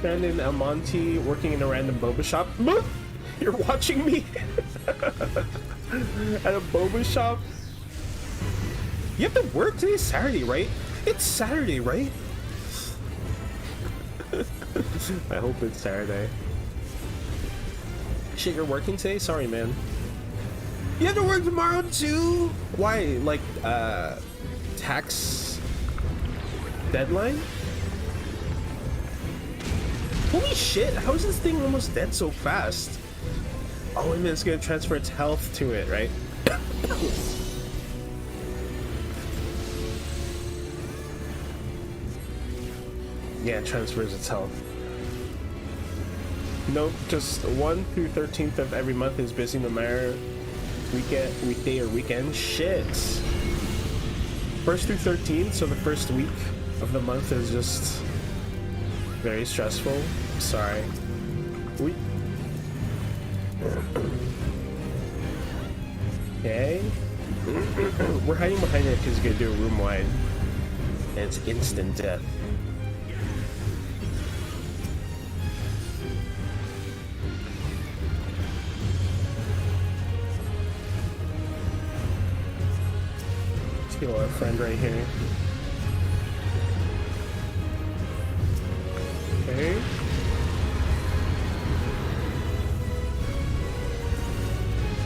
Brandon Almonte working in a random boba shop. You're watching me at a boba shop? You have to work today? Saturday, right? It's Saturday, right? I hope it's Saturday. Shit, you're working today? Sorry, man. You have to work tomorrow too? Why? Like, tax deadline? Holy shit, how is this thing almost dead so fast? Oh, and then it's gonna transfer its health to it, right? Yeah, it transfers its health. Nope, just 1 through 13th of every month is busy no matter weekday or weekend. Shit. 1st through 13th, so the first week of the month is just very stressful. Sorry. Okay. We're hiding behind it because you're gonna do a room wide. And it's instant death. heal our friend right here. Okay.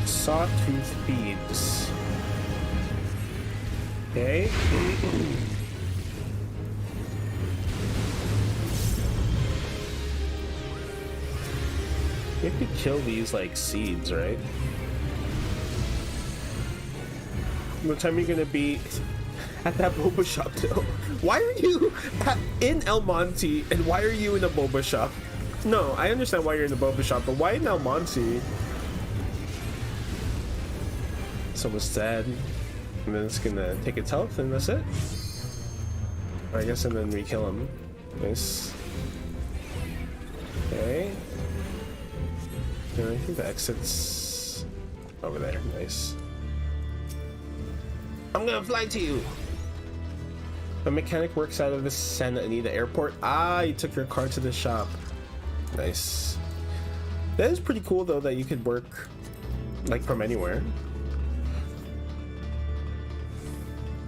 Sawtooth beads. Okay. We have to kill these like seeds, right? What time are you gonna be at that boba shop though? Why are you in El Monte and why are you in a boba shop? No, I understand why you're in the boba shop, but why in El Monte? Someone's dead. And then it's gonna take its health and that's it. I guess, and then we kill him. Nice. Okay. I think the exit's over there. Nice. I'm gonna fly to you. The mechanic works out of the Santa Anita airport. Ah, you took your car to the shop. Nice. That is pretty cool though that you could work like from anywhere.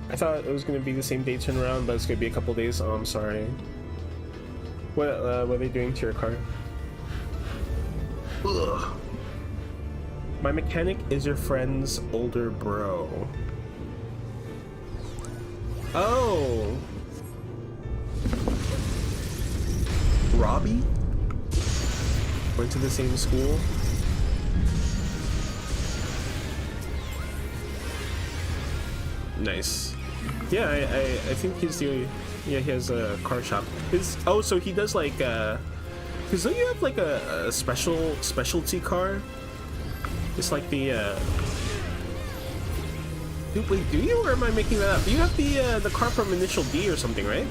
I thought it was gonna be the same day turnaround, but it's gonna be a couple days. Oh, I'm sorry. What are they doing to your car? Ugh. My mechanic is your friend's older bro. Oh. Robbie? Went to the same school? Nice. Yeah, I think he's the... Yeah, he has a car shop. Oh, so he does like... Because don't you have like a specialty car? It's like the... Wait, do you, or am I making that up? You have the car from Initial D or something, right?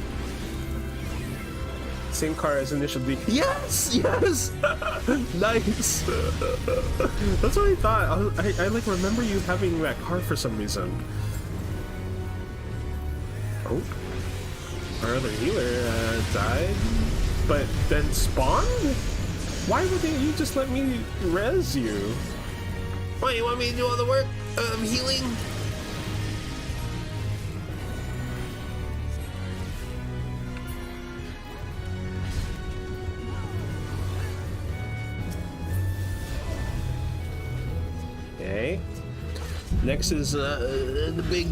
Same car as Initial D. Yes! Yes! Nice! That's what I thought. I like remember you having that car for some reason. Oh. Our other healer died, but then spawned? Why wouldn't you just let me res you? Why, you want me to do all the work of healing? Okay. Next is the big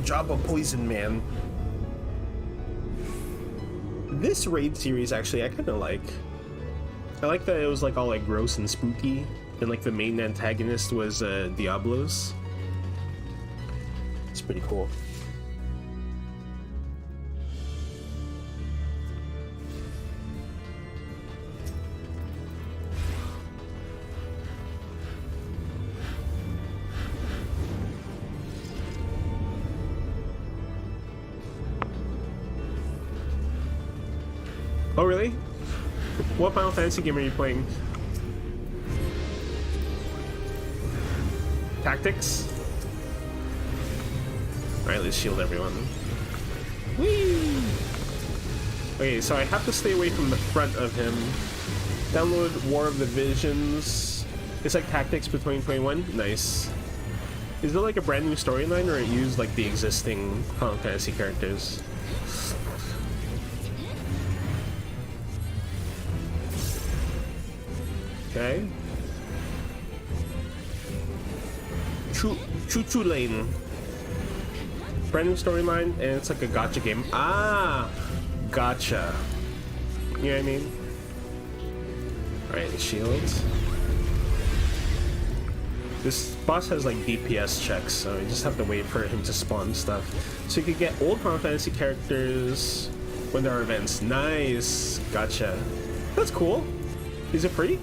job of Poison Man. This raid series actually I kind of like. I like that it was like all like gross and spooky, and like the main antagonist was Diablos. It's pretty cool. Oh really? What Final Fantasy game are you playing? Tactics? Alright, let's shield everyone. Whee! Okay, so I have to stay away from the front of him. Download War of the Visions. It's like Tactics between 21. Nice. Is it like a brand new storyline, or it used like the existing Final Fantasy characters? Okay. Choo Lane. Brand new storyline, and it's like a gacha game. Ah! Gotcha. You know what I mean? Alright, shields. This boss has like DPS checks, so you just have to wait for him to spawn stuff. So you could get old Final Fantasy characters when there are events. Nice! Gotcha. That's cool. Is it free?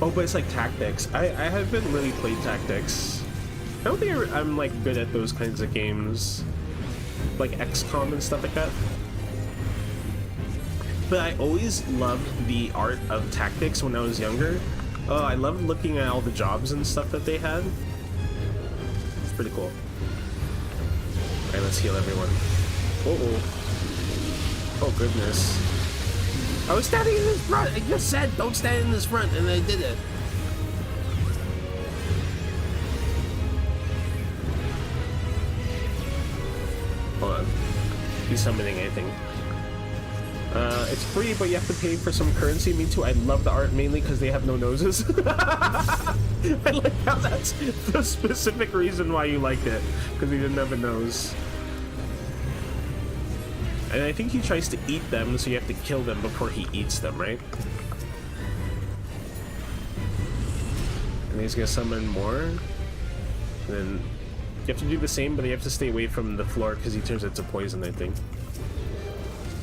Oh, but it's like Tactics. I haven't really played Tactics. I don't think I'm like good at those kinds of games. Like XCOM and stuff like that. But I always loved the art of Tactics when I was younger. Oh, I loved looking at all the jobs and stuff that they had. It's pretty cool. Alright, let's heal everyone. Uh-oh. Oh, goodness. I was standing in this front! I just said, don't stand in this front, and I did it. be summoning anything. It's free, but you have to pay for some currency. Me too. I love the art mainly because they have no noses. I like how that's the specific reason why you liked it, because he didn't have a nose. And I think he tries to eat them, so you have to kill them before he eats them, right? And he's gonna summon more. And then you have to do the same, but you have to stay away from the floor because he turns it to poison, I think.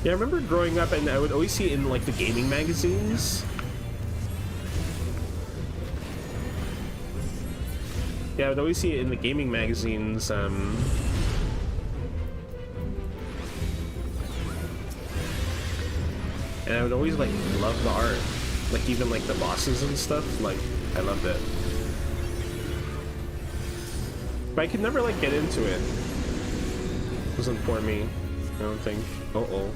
Yeah, I remember growing up and I would always see it in like the gaming magazines. Yeah, I would always see it in the gaming magazines. And I would always like love the art. Like even like the bosses and stuff, like I loved it. But I could never like get into it. It wasn't for me, I don't think. Uh-oh.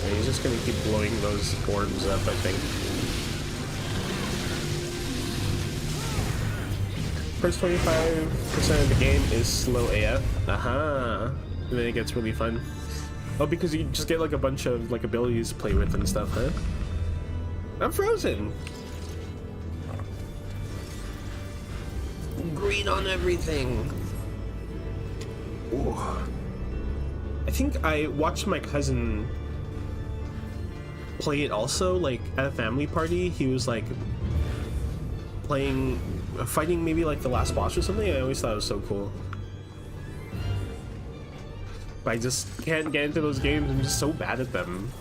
And he's just gonna keep blowing those orbs up, I think. First 25% of the game is slow AF. Aha! And then it gets really fun. Oh, because you just get like a bunch of like abilities to play with and stuff, huh? I'm frozen! Green on everything! Ooh. I think I watched my cousin play it also, like at a family party. He was like fighting maybe like the last boss or something. I always thought it was so cool. But I just can't get into those games. I'm just so bad at them.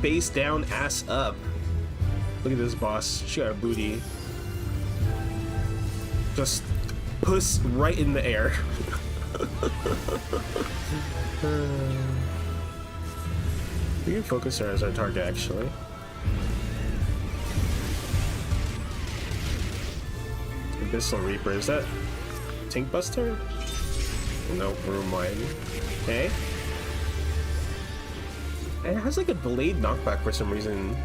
Face down, ass up. Look at this boss. She got a booty. Just puss right in the air. We can focus her as our target, actually. Abyssal Reaper, is that Tank Buster? No, room wide. Okay. And it has like a delayed knockback for some reason.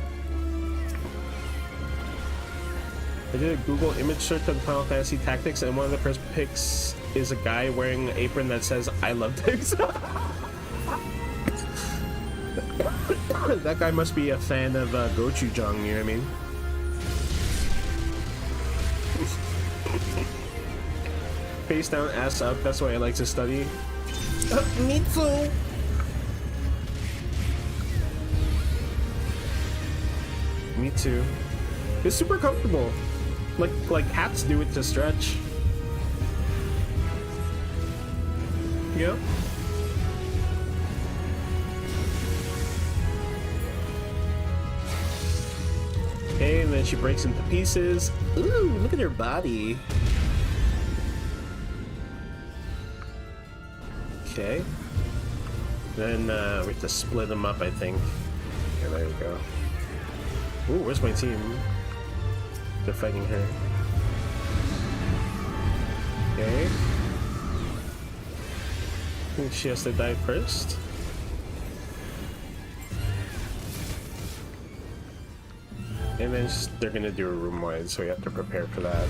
I did a Google image search on Final Fantasy Tactics, and one of the first pics is a guy wearing an apron that says, "I love Tiggs." That guy must be a fan of gochujang, you know what I mean? Face down, ass up, that's why I like to study. Me too! Me too. It's super comfortable. Like hats do it to stretch. Yeah. Okay, and then she breaks into pieces. Ooh, look at her body. Okay. Then we have to split them up, I think. Okay, there we go. Ooh, where's my team? They're fighting her. Okay. I think she has to die first. And then they're gonna do a room wide, so we have to prepare for that.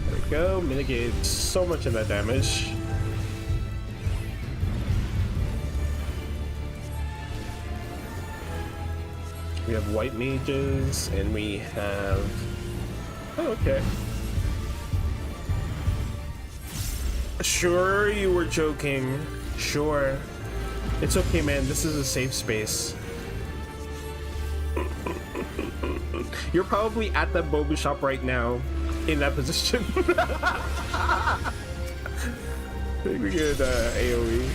There we go, mitigate so much of that damage. We have white mages, and we have... Oh, okay. Sure, you were joking. Sure. It's okay, man. This is a safe space. You're probably at that boba shop right now, in that position. I think we get AoE.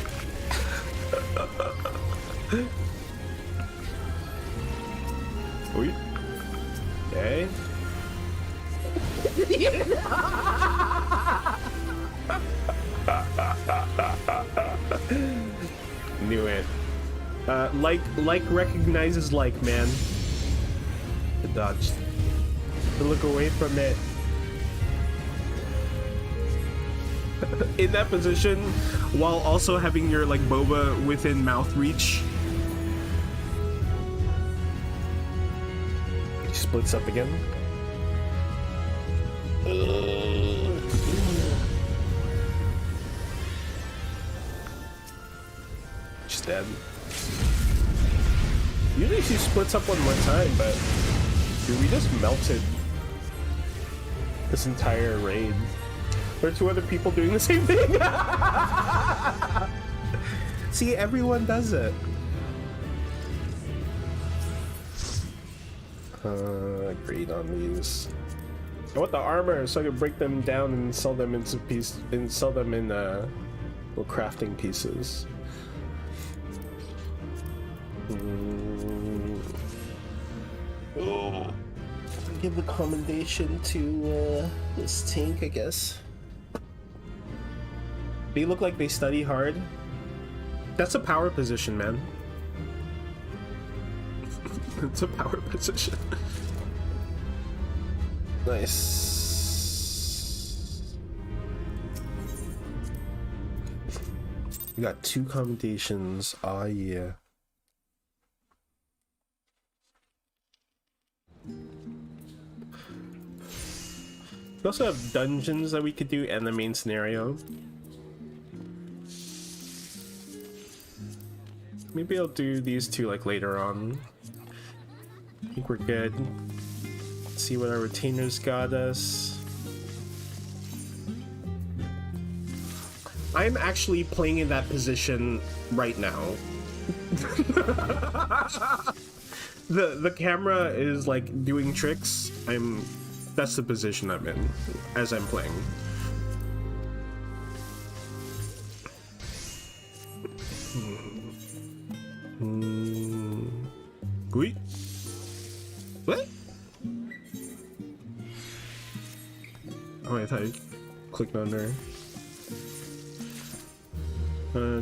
Wait. Okay. Knew it. Like recognizes like, man. The dodge. To look away from it. in that position while also having your like boba within mouth reach. He splits up again. Just dead. Usually she splits up one more time, but dude, we just melted this entire raid. There are two other people doing the same thing. See, everyone does it. Agreed on these. I want the armor so I can break them down and sell them into pieces and sell them in little crafting pieces. Oh. Give the commendation to this tank, I guess. They look like they study hard. That's a power position, man. It's a power position. Nice. We got 2 commendations. Aw, yeah. We also have dungeons that we could do and the main scenario. Maybe I'll do these 2 like later on. I think we're good. Let's see what our retainers got us. I'm actually playing in that position right now. The camera is like doing tricks. That's the position I'm in as I'm playing. Wait. What? Oh, I thought I clicked under.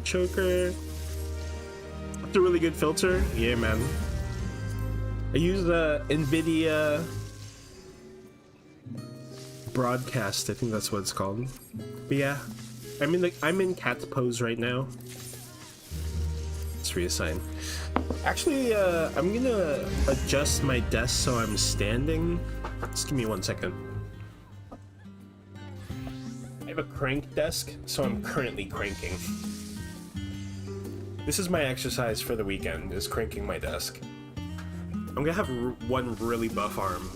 Choker. It's a really good filter. Yeah, man. I use the NVIDIA broadcast. I think that's what it's called. But yeah, I'm in cat's pose right now. Let's reassign. Actually, I'm gonna adjust my desk so I'm standing. Just give me 1 second. I have a crank desk, so I'm currently cranking. This is my exercise for the weekend, is cranking my desk. I'm gonna have one really buff arm.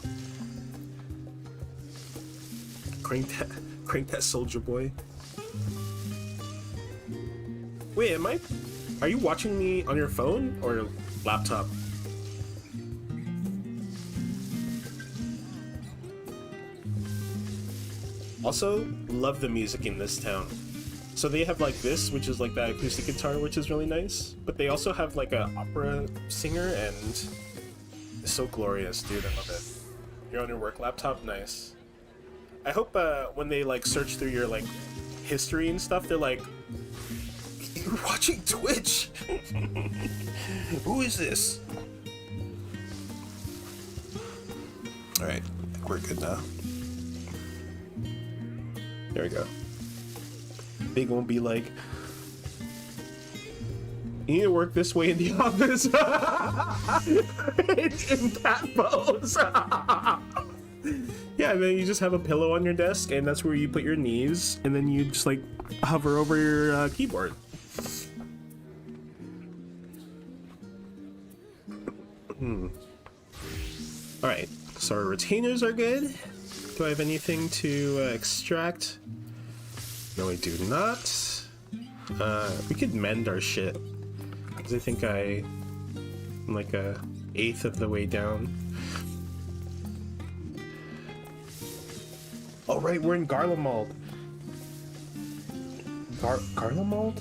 Crank that soldier boy. Wait, are you watching me on your phone or laptop? Also, love the music in this town. So they have like this, which is like that acoustic guitar, which is really nice. But they also have like an opera singer, and it's so glorious, dude. I love it. You're on your work laptop, nice. I hope when they like search through your like history and stuff, they're like, "You're watching Twitch? Who is this?" All right, I think we're good now. There we go. They gonna be like, "You need to work this way in the office." In cat pose. Yeah, and then you just have a pillow on your desk, and that's where you put your knees, and then you just like hover over your keyboard. All right, so our retainers are good. Do I have anything to extract? No, we do not. We could mend our shit, because I think I'm like 1/8 of the way down. Oh right, we're in Garlemald. Garlemald?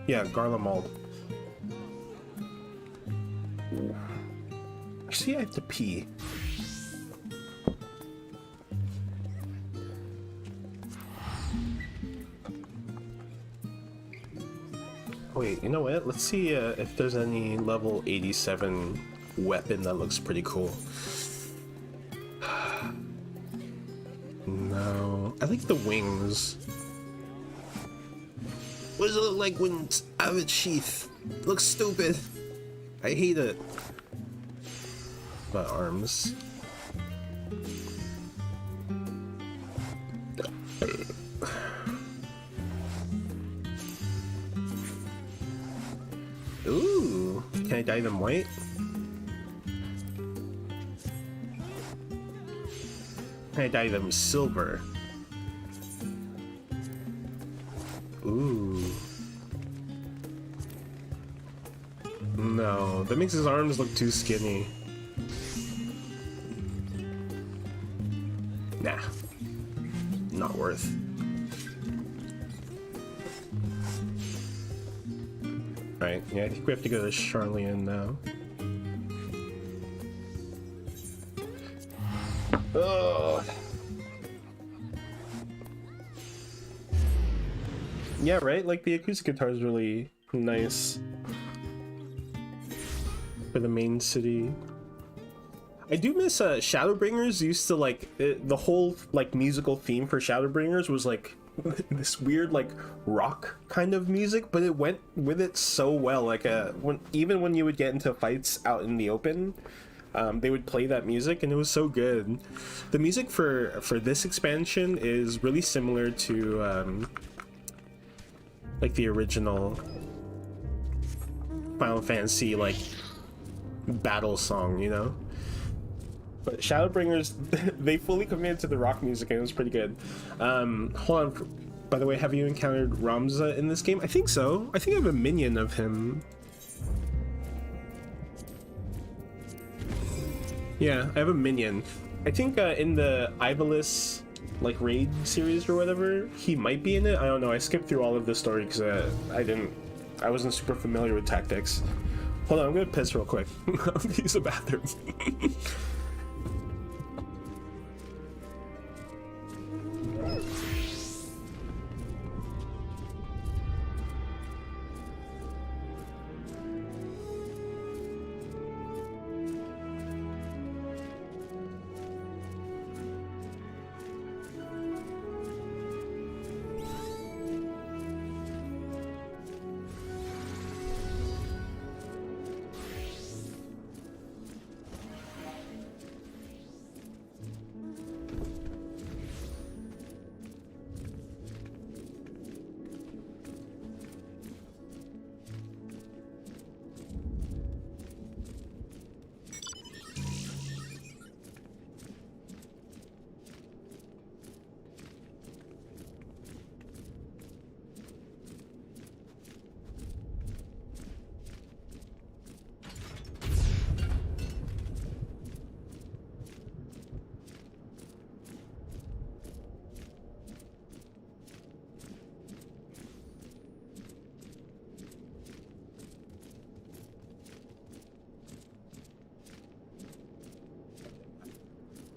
Yeah, Garlemald. Actually, I have to pee. Wait, you know what? Let's see if there's any level 87 weapon that looks pretty cool. no. I like the wings. What does it look like when it's out of its sheath? It looks stupid. I hate it. My arms. Ooh, can I dye them white? Can I dye them silver? Ooh. No, that makes his arms look too skinny. Nah. Not worth. Right, yeah, I think we have to go to Charlian now. Ugh. Yeah, right? Like, the acoustic guitar is really nice for the main city. I do miss Shadowbringers. Used to like the whole like musical theme for Shadowbringers was like this weird like rock kind of music, but it went with it so well. Like even when you would get into fights out in the open, they would play that music, and it was so good. The music for this expansion is really similar to like the original Final Fantasy like battle song, you know. But Shadowbringers, they fully committed to the rock music, and it was pretty good. Hold on. By the way, have you encountered Ramza in this game? I think so. I think I have a minion of him. Yeah, I have a minion. I think in the Ivalice like raid series or whatever, he might be in it. I don't know. I skipped through all of the story because I wasn't super familiar with tactics. Hold on, I'm gonna piss real quick. I'm gonna use the bathroom.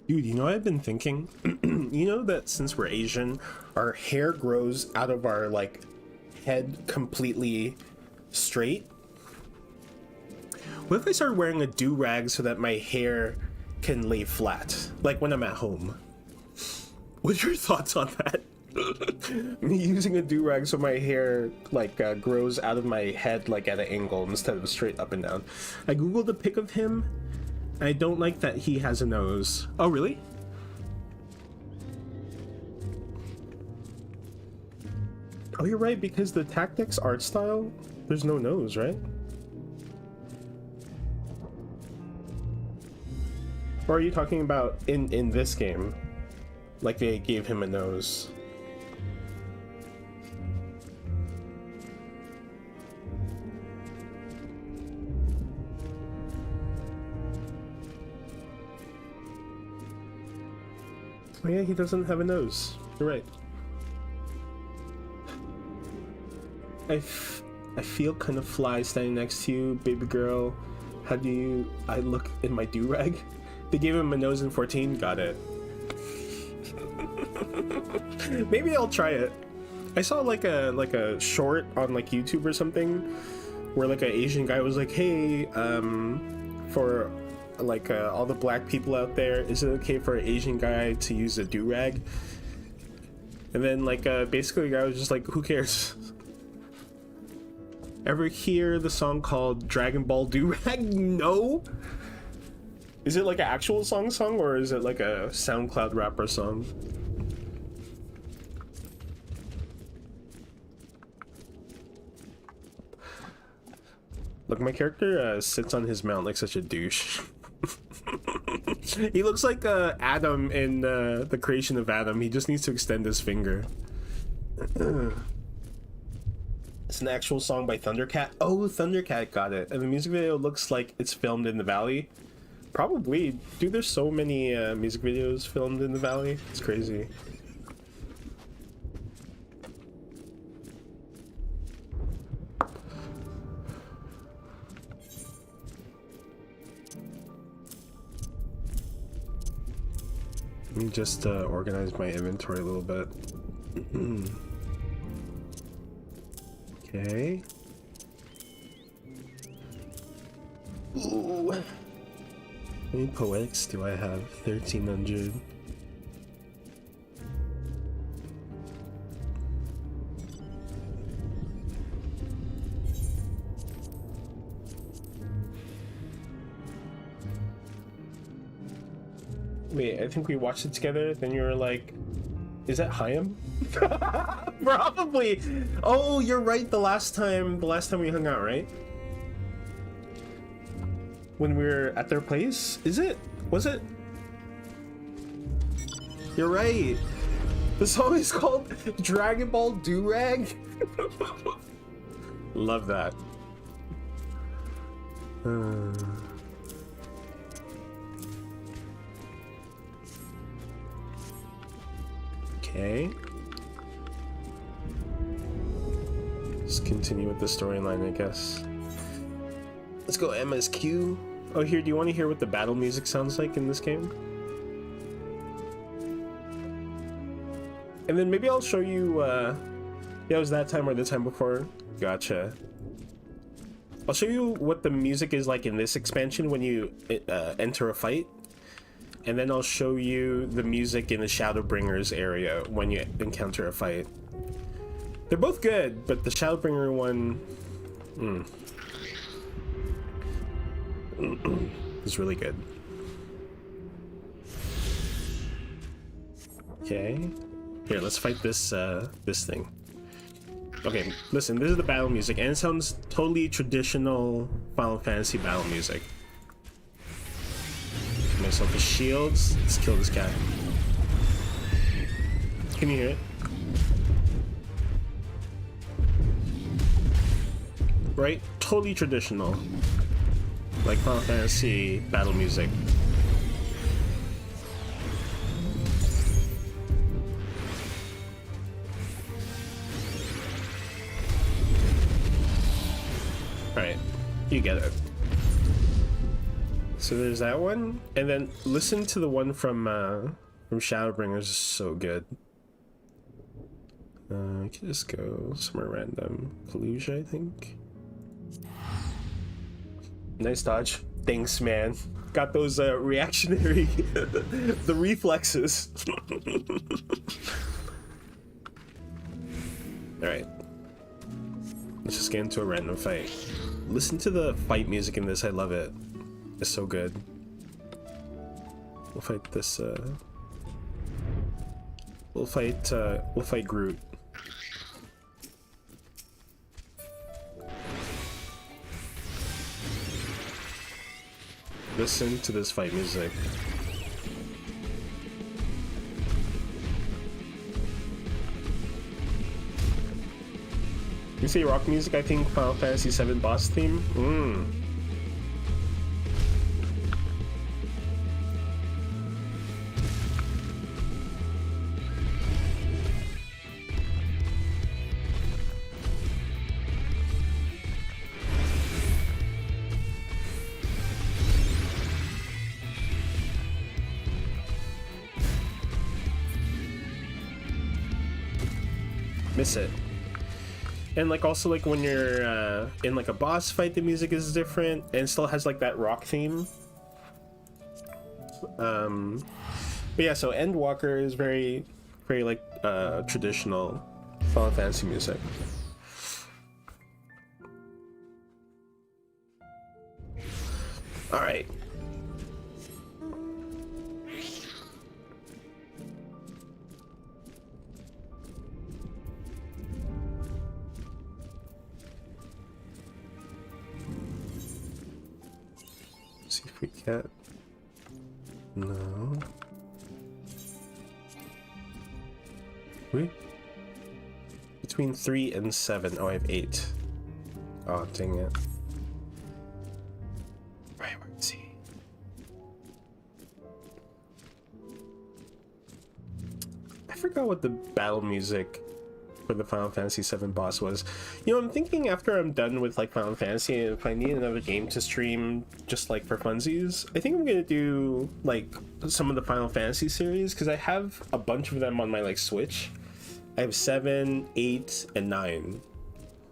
Dude, you know what I've been thinking? You know that since we're Asian, our hair grows out of our, like, head completely straight? What if I started wearing a do-rag so that my hair can lay flat? Like when I'm at home. What's your thoughts on that? Me using a do-rag so my hair, like, grows out of my head, like, at an angle instead of straight up and down. I googled a pic of him. I don't like that he has a nose. Oh, really? Oh, you're right, because the Tactics art style, there's no nose, right? Or are you talking about in this game? Like they gave him a nose? Oh yeah, he doesn't have a nose. You're right. I feel kind of fly standing next to you, baby girl. How do I look in my do-rag? They gave him a nose in 14? Got it. Maybe I'll try it. I saw like a short on like YouTube or something where like an Asian guy was like, hey, for like all the black people out there, is it okay for an Asian guy to use a do-rag? And then like basically the guy was just like, who cares? Ever hear the song called Dragon Ball Durag? No. Is it like an actual song or is it like a SoundCloud rapper song? Look, my character sits on his mount like such a douche. He looks like Adam in the creation of Adam. He just needs to extend his finger. It's an actual song by Thundercat. Oh, Thundercat, got it. And the music video looks like it's filmed in the valley. Probably. Dude, there's so many music videos filmed in the valley. It's crazy. Let me just organize my inventory a little bit. Okay. Ooh. How many poetics do I have? 1,300. Wait, I think we watched it together, then you were like, is that Chaim? Probably. Oh, you're right, the last time we hung out, right? When we were at their place? Is it? Was it? You're right. The song is called Dragon Ball Durag. Love that. Okay. Let's continue with the storyline, I guess. Let's go MSQ. Oh, here, do you want to hear what the battle music sounds like in this game? And then maybe I'll show you, yeah, it was that time or the time before? Gotcha. I'll show you what the music is like in this expansion when you enter a fight. And then I'll show you the music in the Shadowbringers area when you encounter a fight. They're both good, but the Shadowbringer one is really good. Okay. Here, let's fight this this thing. Okay, listen, this is the battle music, and it sounds totally traditional Final Fantasy battle music. Get myself a shield. Let's kill this guy. Can you hear it? Right? Totally traditional. Like Final Fantasy battle music. Alright, you get it. So there's that one, and then listen to the one from Shadowbringers. Is so good. I can just go somewhere random. Fallujah, I think. Nice dodge. Thanks, man. Got those reactionary, the reflexes. All right. Let's just get into a random fight. Listen to the fight music in this. I love it. It's so good. We'll fight this. We'll fight Groot. Listen to this fight music. You say rock music? I think Final Fantasy VII boss theme. Miss it. And like also like when you're in like a boss fight, the music is different and still has like that rock theme. But yeah, so Endwalker is very very like traditional Final Fantasy music. All right. See if we get. No. Wait. Between 3 and 7. Oh, I have 8. Oh, dang it. Right, let's see. I forgot what the battle music for the Final Fantasy VII boss was. You know, I'm thinking after I'm done with like Final Fantasy, if I need another game to stream just like for funsies, I think I'm gonna do like some of the Final Fantasy series, because I have a bunch of them on my like Switch. I have 7, 8, and 9.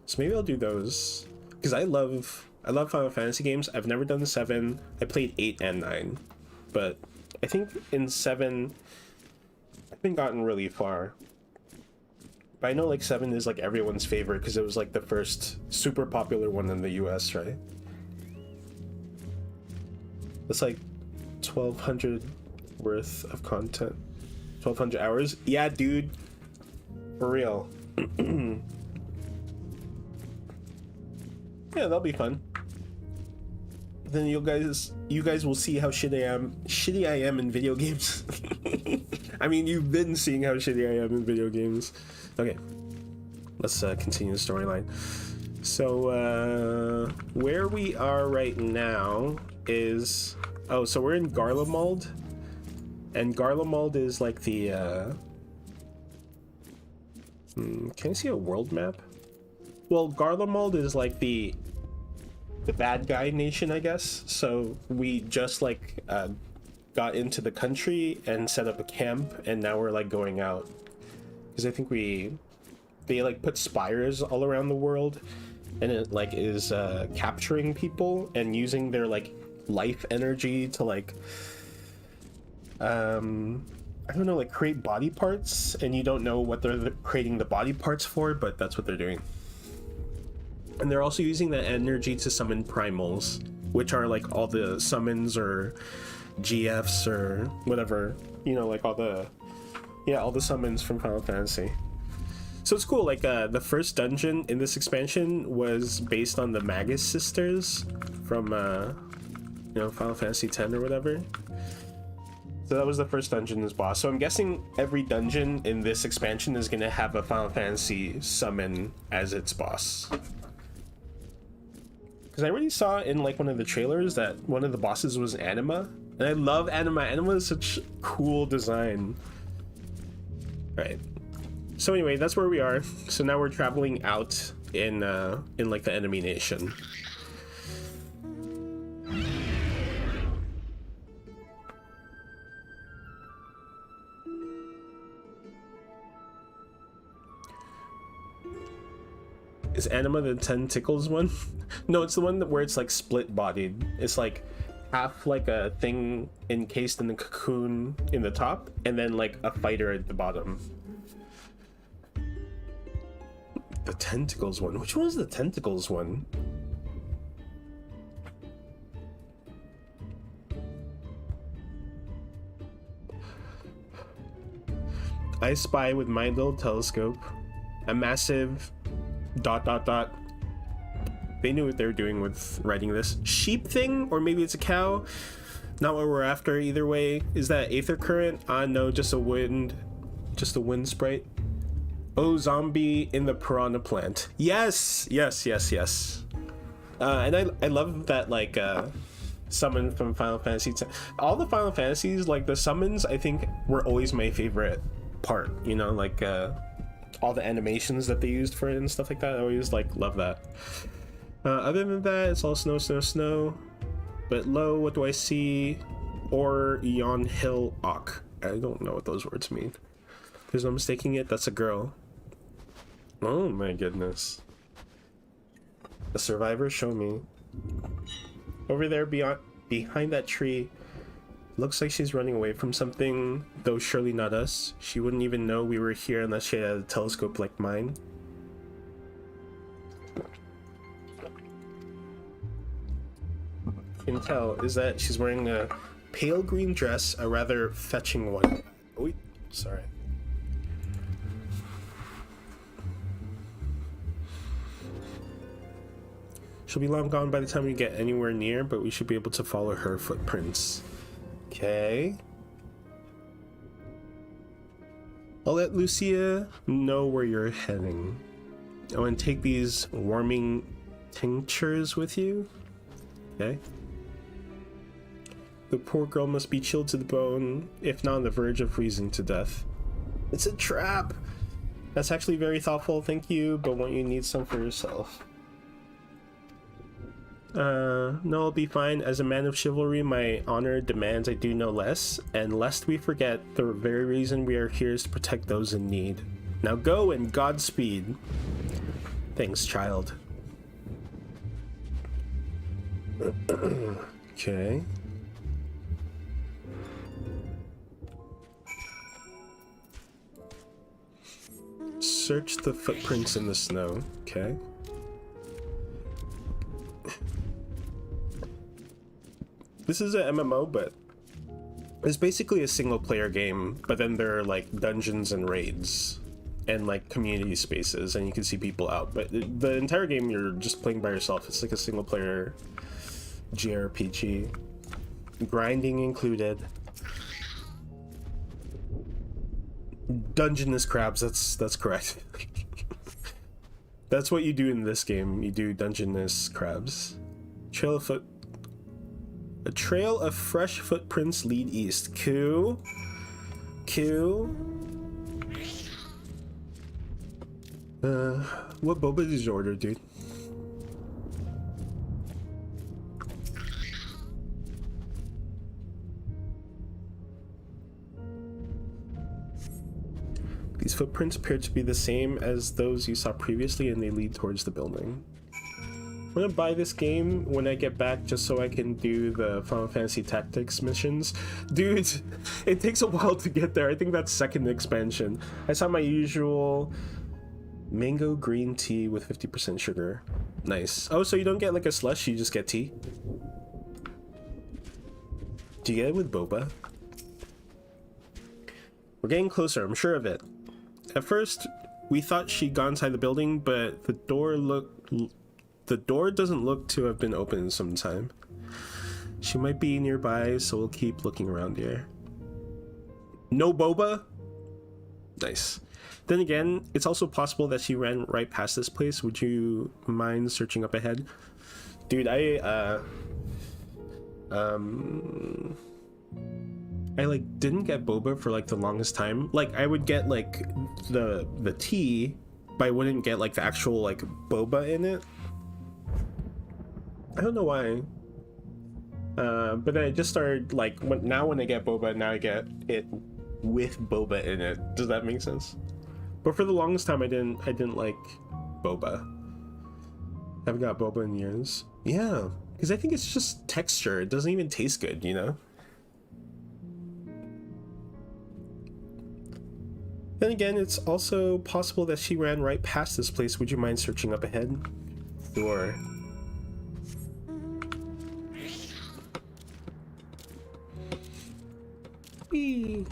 So maybe I'll do those, because I love Final Fantasy games. I've never done 7. I played 8 and 9, but I think in 7 I've been gotten really far. But I know like 7 is like everyone's favorite because it was like the first super popular one in the US, right? It's like 1,200 worth of content. 1,200 hours? Yeah, dude. For real. Yeah, that'll be fun. Then you guys will see how shitty I am in video games. I mean, you've been seeing how shitty I am in video games. Okay, let's continue the storyline. So where we are right now is, oh, so we're in Garlemald, and Garlemald is like the can I see a world map? Well, Garlemald is like the bad guy nation, I guess. So we just like got into the country and set up a camp, and now we're like going out, because I think they like put spires all around the world, and it like is capturing people and using their like life energy to like I don't know, like create body parts, and you don't know what they're creating the body parts for, but that's what they're doing. And they're also using that energy to summon primals, which are like all the summons or GFs or whatever, you know, like all the summons from Final Fantasy. So it's cool. Like the first dungeon in this expansion was based on the Magus sisters from you know, Final Fantasy X or whatever. So that was the first dungeon as boss. So I'm guessing every dungeon in this expansion is gonna have a Final Fantasy summon as its boss. Because I already saw in like one of the trailers that one of the bosses was Anima, and I love Anima. Anima is such cool design. Right. So anyway, that's where we are. So now we're traveling out in like the enemy nation. Is Anima the tentacles one? No, it's the one where it's like split bodied. It's like half like a thing encased in the cocoon in the top, and then like a fighter at the bottom. The tentacles one? Which one is the tentacles one? I spy with my little telescope a massive ... They knew what they were doing with writing this. Sheep thing? Or maybe it's a cow? Not what we're after either way. Is that Aether Current? No, just a wind sprite. Oh, zombie in the piranha plant. Yes! And I love that, like, summon from Final Fantasy X. All the Final Fantasies, like, the summons, I think, were always my favorite part. You know, like, all the animations that they used for it and stuff like that. I always, like, love that. Other than that, it's all snow. But low, what do I see? Or Yon Hill Ock. I don't know what those words mean. There's no mistaking it. That's a girl. Oh my goodness. The survivor, show me. Over there behind that tree, Looks like she's running away from something, though surely not us. She wouldn't even know we were here unless she had a telescope like mine. Can tell is that she's wearing a pale green dress, a rather fetching one. Oh, sorry. She'll be long gone by the time we get anywhere near, but we should be able to follow her footprints. Okay. I'll let Lucia know where you're heading. Oh, and take these warming tinctures with you. Okay. The poor girl must be chilled to the bone, if not on the verge of freezing to death. It's a trap! That's actually very thoughtful, thank you, but won't you need some for yourself? No, I'll be fine. As a man of chivalry, my honor demands I do no less, and lest we forget, the very reason we are here is to protect those in need. Now go and Godspeed. Thanks, child. Okay. Search the footprints in the snow. Okay. This is a MMO, but it's basically a single player game, but then there are like dungeons and raids and like community spaces, and you can see people out, but the entire game you're just playing by yourself. It's like a single player JRPG, grinding included. Dungeness crabs, that's correct. That's what you do in this game. You do Dungeness crabs. A trail of fresh footprints lead east. Cool. What boba did you order, dude? These footprints appear to be the same as those you saw previously, and they lead towards the building. I'm gonna buy this game when I get back just so I can do the Final Fantasy Tactics missions. Dude, it takes a while to get there. I think that's second expansion. I saw my usual mango green tea with 50% sugar. Nice. Oh, so you don't get like a slush, you just get tea? Do you get it with boba? We're getting closer, I'm sure of it. At first, we thought she'd gone inside the building, but the door doesn't look to have been open in some time. She might be nearby, so we'll keep looking around here. No boba? Nice. Then again, it's also possible that she ran right past this place. Would you mind searching up ahead? Dude, I like didn't get boba for like the longest time. Like I would get like the tea, but I wouldn't get like the actual like boba in it. I don't know why. But then I just started like now when I get boba, now I get it with boba in it. Does that make sense? But for the longest time I didn't like boba. I haven't got boba in years. Yeah, because I think it's just texture. It doesn't even taste good, you know? Then again, it's also possible that she ran right past this place. Would you mind searching up ahead? Sure. Whee.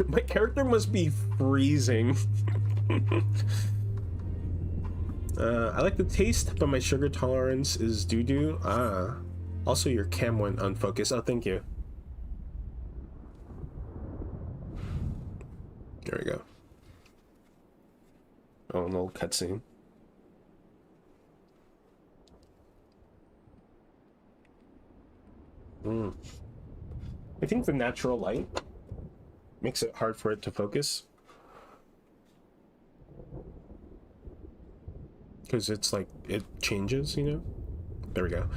My character must be freezing. I like the taste, but my sugar tolerance is doo-doo. Ah. Also, your cam went unfocused. Oh, thank you. There we go. Oh, an old cutscene. I think the natural light makes it hard for it to focus. Because it's like, it changes, you know? There we go.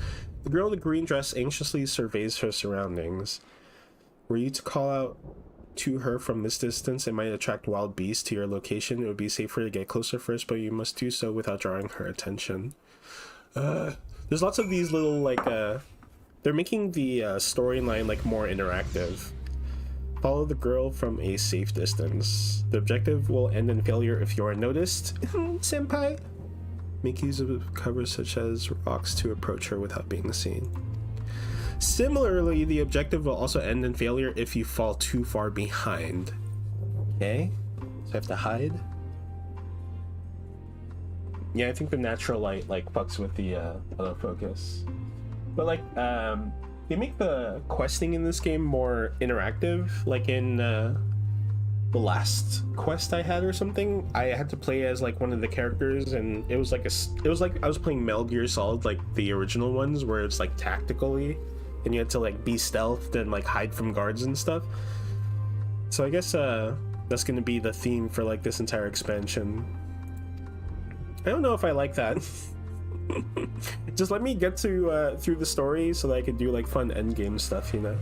The girl in the green dress anxiously surveys her surroundings. Were you to call out to her from this distance, it might attract wild beasts to your location. It would be safer to get closer first, but you must do so without drawing her attention. There's lots of these little, like, They're making the storyline like more interactive. Follow the girl from a safe distance. The objective will end in failure if you are noticed. Senpai. Make use of covers such as rocks to approach her without being seen. Similarly, the objective will also end in failure if you fall too far behind. Okay, so I have to hide. Yeah, I think the natural light like fucks with the autofocus. But like, they make the questing in this game more interactive. Like in the last quest I had or something, I had to play as like one of the characters, and it was like I was playing Metal Gear Solid, like the original ones, where it's like tactically, and you had to like be stealthed and like hide from guards and stuff. So I guess that's gonna be the theme for like this entire expansion. I don't know if I like that. Just let me get to through the story so that I could do like fun endgame stuff, you know.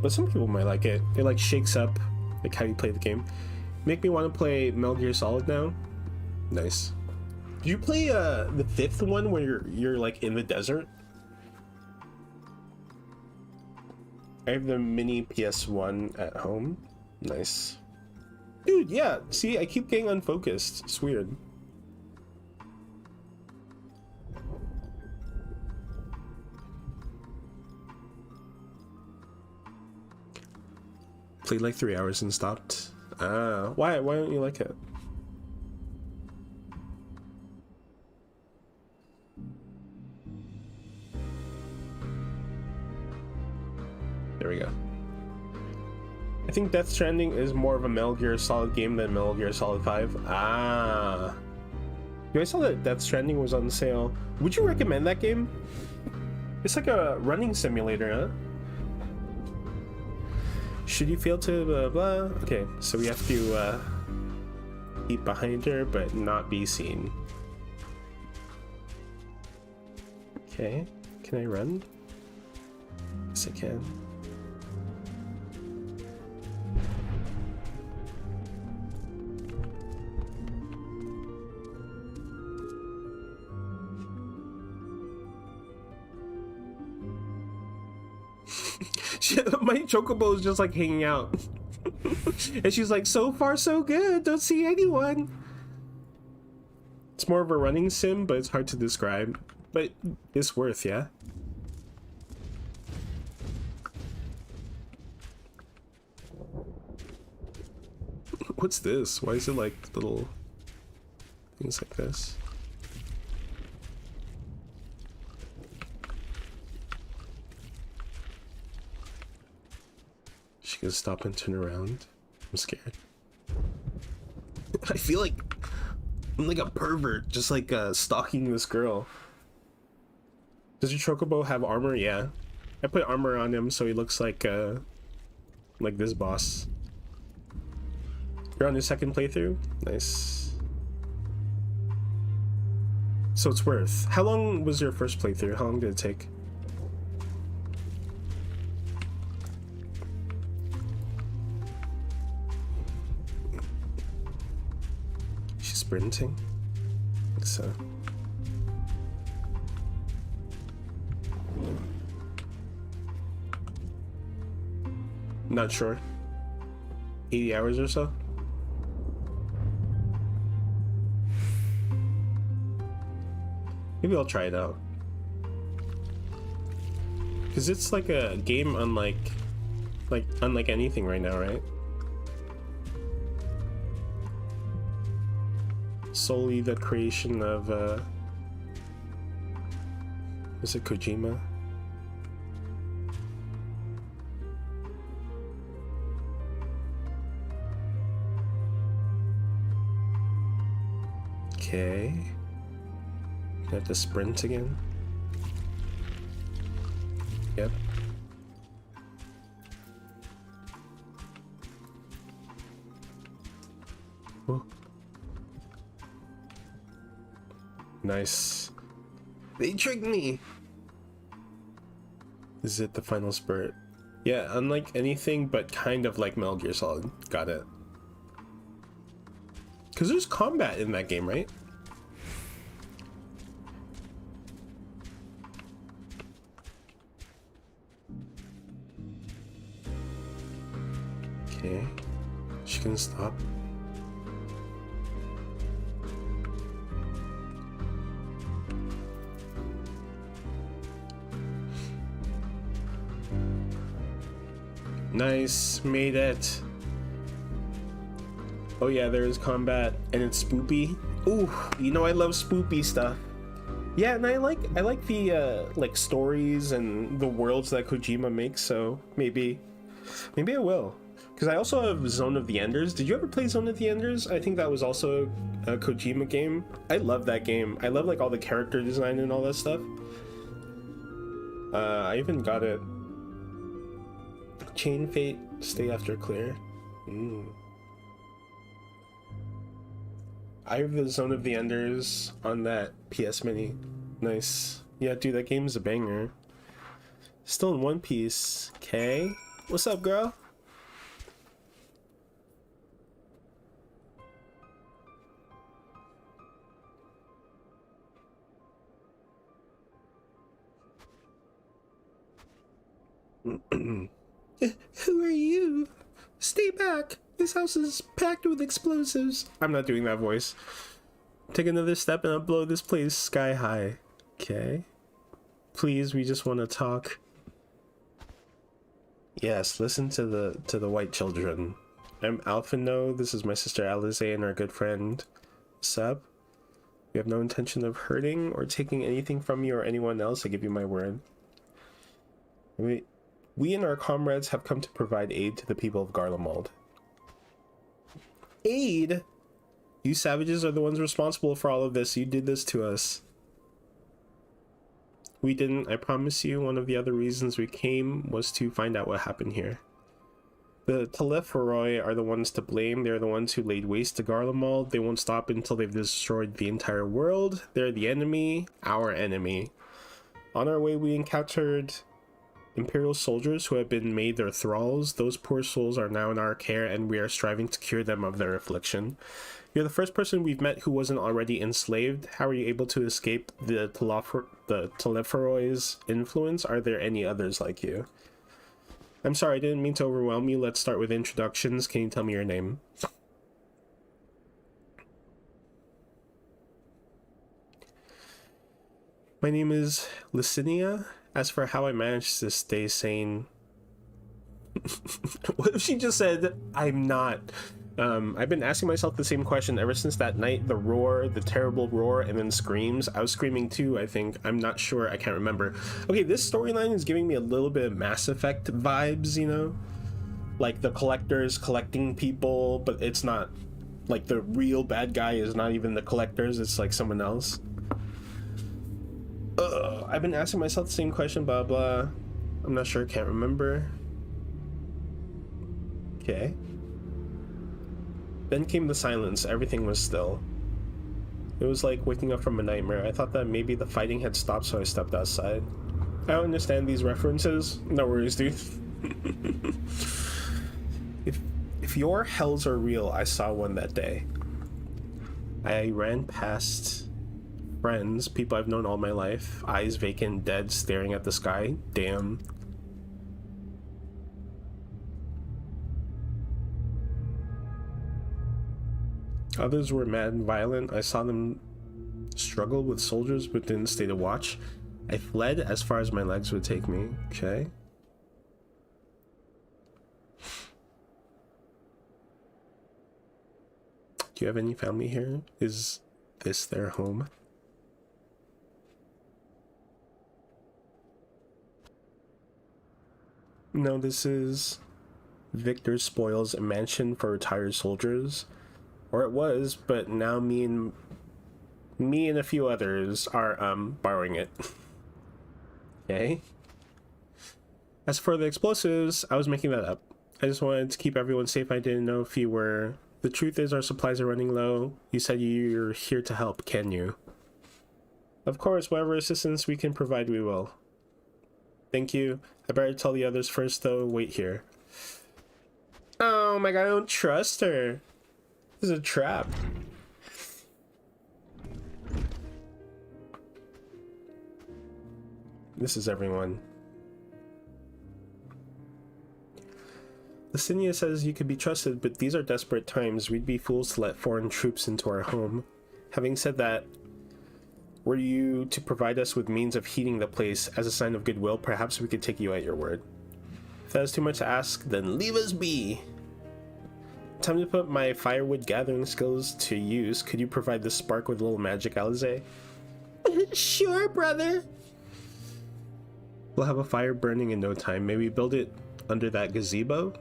But some people might like it. It like shakes up like how you play the game. Make me want to play Metal Gear Solid now. Nice. Do you play the 5th one where you're like in the desert? I have the mini PS1 at home. Nice. Dude, yeah. See, I keep getting unfocused. It's weird. Played like 3 hours and stopped. Why don't you like it? There we go. I think Death Stranding is more of a Metal Gear Solid game than Metal Gear Solid 5. Ah. I saw that Death Stranding was on sale. Would you recommend that game? It's like a running simulator, huh? Should you fail to blah blah? Okay, so we have to keep behind her but not be seen. Okay, can I run? Yes, I can. My chocobo is just like hanging out. And she's like, so far so good, don't see anyone. It's more of a running sim, but it's hard to describe. But it's worth, yeah. What's this? Why is it like little things like this? She can stop and turn around. I'm scared. I feel like I'm like a pervert, just like stalking this girl. Does your chocobo have armor? Yeah, I put armor on him so he looks like this boss. You're on your second playthrough? Nice. So it's worth. How long was your first playthrough? How long did it take? She's sprinting. So. Not sure. 80 hours or so? Maybe I'll try it out. Because it's like a game unlike anything right now, right? Solely the creation of is it Kojima? Okay. I have to sprint again. Yep. Oh. Nice. They tricked me. Is it the final spurt? Yeah, unlike anything but kind of like Metal Gear Solid. Got it. Because there's combat in that game, right? Okay. She can stop. Nice, made it. Oh yeah, there is combat and it's spoopy. Ooh, you know I love spoopy stuff. Yeah, and I like the like stories and the worlds that Kojima makes, so maybe I will. Because I also have Zone of the Enders. Did you ever play Zone of the Enders? I think that was also a Kojima game. I love that game. I love like all the character design and all that stuff. I even got it. Chain Fate, stay after clear. I have the Zone of the Enders on that PS Mini. Nice. Yeah, dude, that game's a banger. Still in one piece. Okay. What's up, girl? Who are you? Stay back. This house is packed with explosives. I'm not doing that voice. Take another step and I'll blow this place sky high. Okay. Please, we just want to talk. Yes, listen to the white children. I'm Alphino. This is my sister Alize and our good friend Seb. We have no intention of hurting or taking anything from you or anyone else. I give you my word. We and our comrades have come to provide aid to the people of Garlemald. Aid? You savages are the ones responsible for all of this. You did this to us. We didn't, I promise you. One of the other reasons we came was to find out what happened here. The Telepharoi are the ones to blame. They're the ones who laid waste to Garlemald. They won't stop until they've destroyed the entire world. They're the enemy, our enemy. On our way, we encountered Imperial soldiers who have been made their thralls. Those poor souls are now in our care, and we are striving to cure them of their affliction. You're the first person we've met who wasn't already enslaved. How are you able to escape the Telepharoi's influence? Are there any others like you? I'm sorry, I didn't mean to overwhelm you. Let's start with introductions. Can you tell me your name? My name is Licinia. As for how I managed to stay sane... What if she just said, I'm not? I've been asking myself the same question ever since that night. The roar, the terrible roar, and then screams. I was screaming too, I think. I'm not sure. I can't remember. Okay, this storyline is giving me a little bit of Mass Effect vibes, you know? Like the collectors collecting people, but it's not... Like the real bad guy is not even the collectors, it's like someone else. I've been asking myself the same question, blah blah. I'm not sure, can't remember. Okay. Then came the silence, everything was still. It was like waking up from a nightmare. I thought that maybe the fighting had stopped, so I stepped outside. I don't understand these references. No worries, dude. If your hells are real, I saw one that day. I ran past friends, people I've known all my life, eyes vacant, dead, staring at the sky. Damn. Others were mad and violent. I saw them struggle with soldiers but didn't stay to watch. I fled as far as my legs would take me. Okay. Do you have any family here? Is this their home? No, this is Victor Spoils, a mansion for retired soldiers. Or it was, but now me and a few others are borrowing it. Okay. As for the explosives, I was making that up. I just wanted to keep everyone safe. I didn't know if you were. The truth is our supplies are running low. You said you're here to help, can you? Of course, whatever assistance we can provide, we will. Thank you. I better tell the others first, though. Wait here. Oh my god, I don't trust her. This is a trap. This is everyone. Licinia says you could be trusted, but these are desperate times. We'd be fools to let foreign troops into our home. Having said that, were you to provide us with means of heating the place as a sign of goodwill, perhaps we could take you at your word. If that is too much to ask, then leave us be. Time to put my firewood gathering skills to use. Could you provide the spark with a little magic, Alize? Sure, brother. We'll have a fire burning in no time. Maybe build it under that gazebo?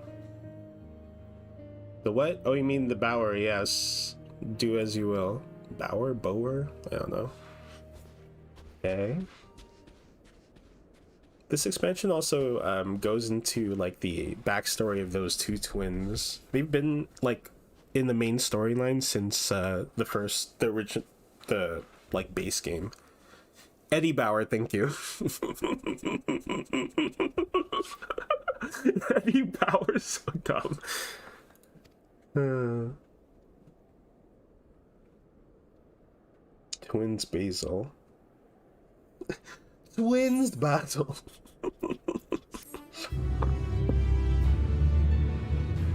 The what? Oh, you mean the bower, yes. Do as you will. Bower? Bower? I don't know. Okay. This expansion also goes into like the backstory of those two twins. They've been like in the main storyline since the original, the like base game. Eddie Bauer, thank you. Eddie Bauer's so dumb. Twins Basil. Twins battle.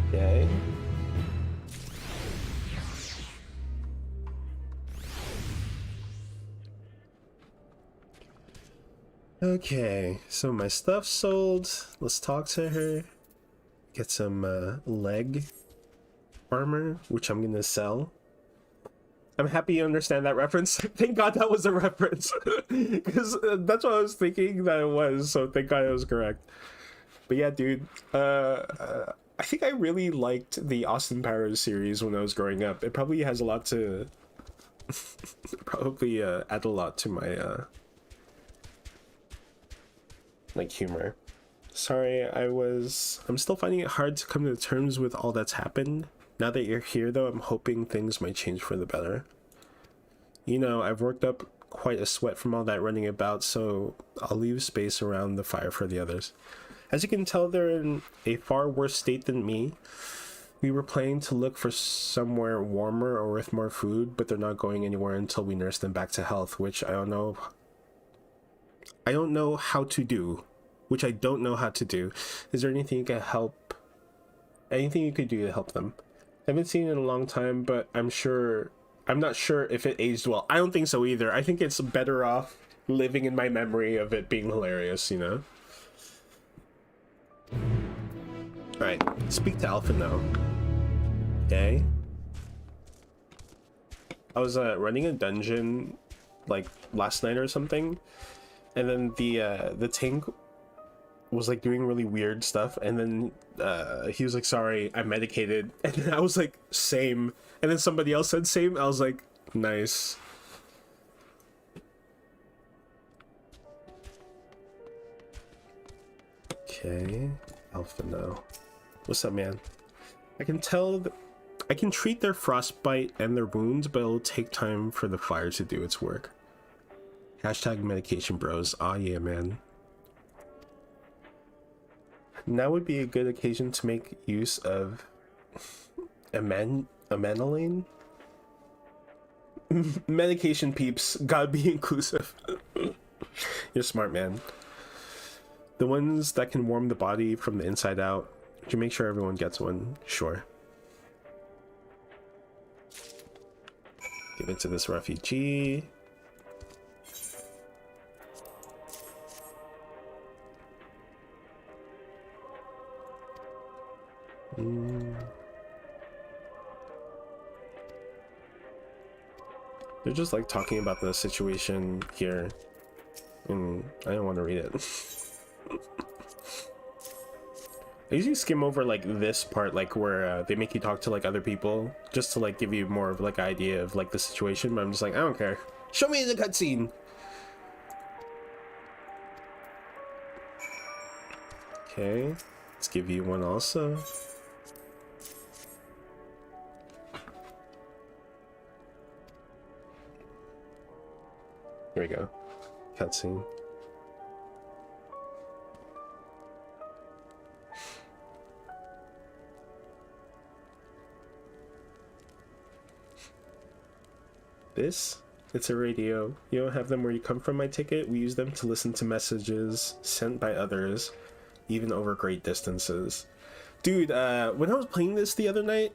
Okay. Okay, so my stuff sold. Let's talk to her. Get some leg armor, which I'm gonna sell. I'm happy you understand that reference. Thank God that was a reference. Because that's what I was thinking that it was, so thank God it was correct. But yeah, dude, I think I really liked the Austin Powers series when I was growing up. It probably has a lot to... probably add a lot to my, like, humor. Sorry, I'm still finding it hard to come to terms with all that's happened. Now that you're here, though, I'm hoping things might change for the better. You know, I've worked up quite a sweat from all that running about, so I'll leave space around the fire for the others. As you can tell, they're in a far worse state than me. We were planning to look for somewhere warmer or with more food, but they're not going anywhere until we nurse them back to health, which I don't know how to do. Is there anything you can help? Anything you could do to help them? I haven't seen it in a long time, but I'm not sure if it aged well. I don't think so either. I think it's better off living in my memory of it being hilarious, you know? Alright, speak to Alpha now. Okay. I was running a dungeon like last night or something, and then the tank was like doing really weird stuff, and then he was like, sorry, I'm medicated, and then I was like, same, and then somebody else said same. I was like, nice. Okay, Alpha now. What's up, man? I can treat their frostbite and their wounds, but it'll take time for the fire to do its work. Hashtag medication bros. Aw, yeah, man. Now would be a good occasion to make use of amenolane? Medication peeps, gotta be inclusive. You're smart, man. The ones that can warm the body from the inside out. Would you make sure everyone gets one? Sure. Give it to this refugee. They're just like talking about the situation here, and I don't want to read it. I usually skim over like this part, like where they make you talk to like other people, just to like give you more of like idea of like the situation, but I'm just like, I don't care. Show me the cutscene. Okay, let's give you one also. Here we go. Cutscene. This? It's a radio. You don't have them where you come from, I take it? We use them to listen to messages sent by others, even over great distances. Dude, when I was playing this the other night,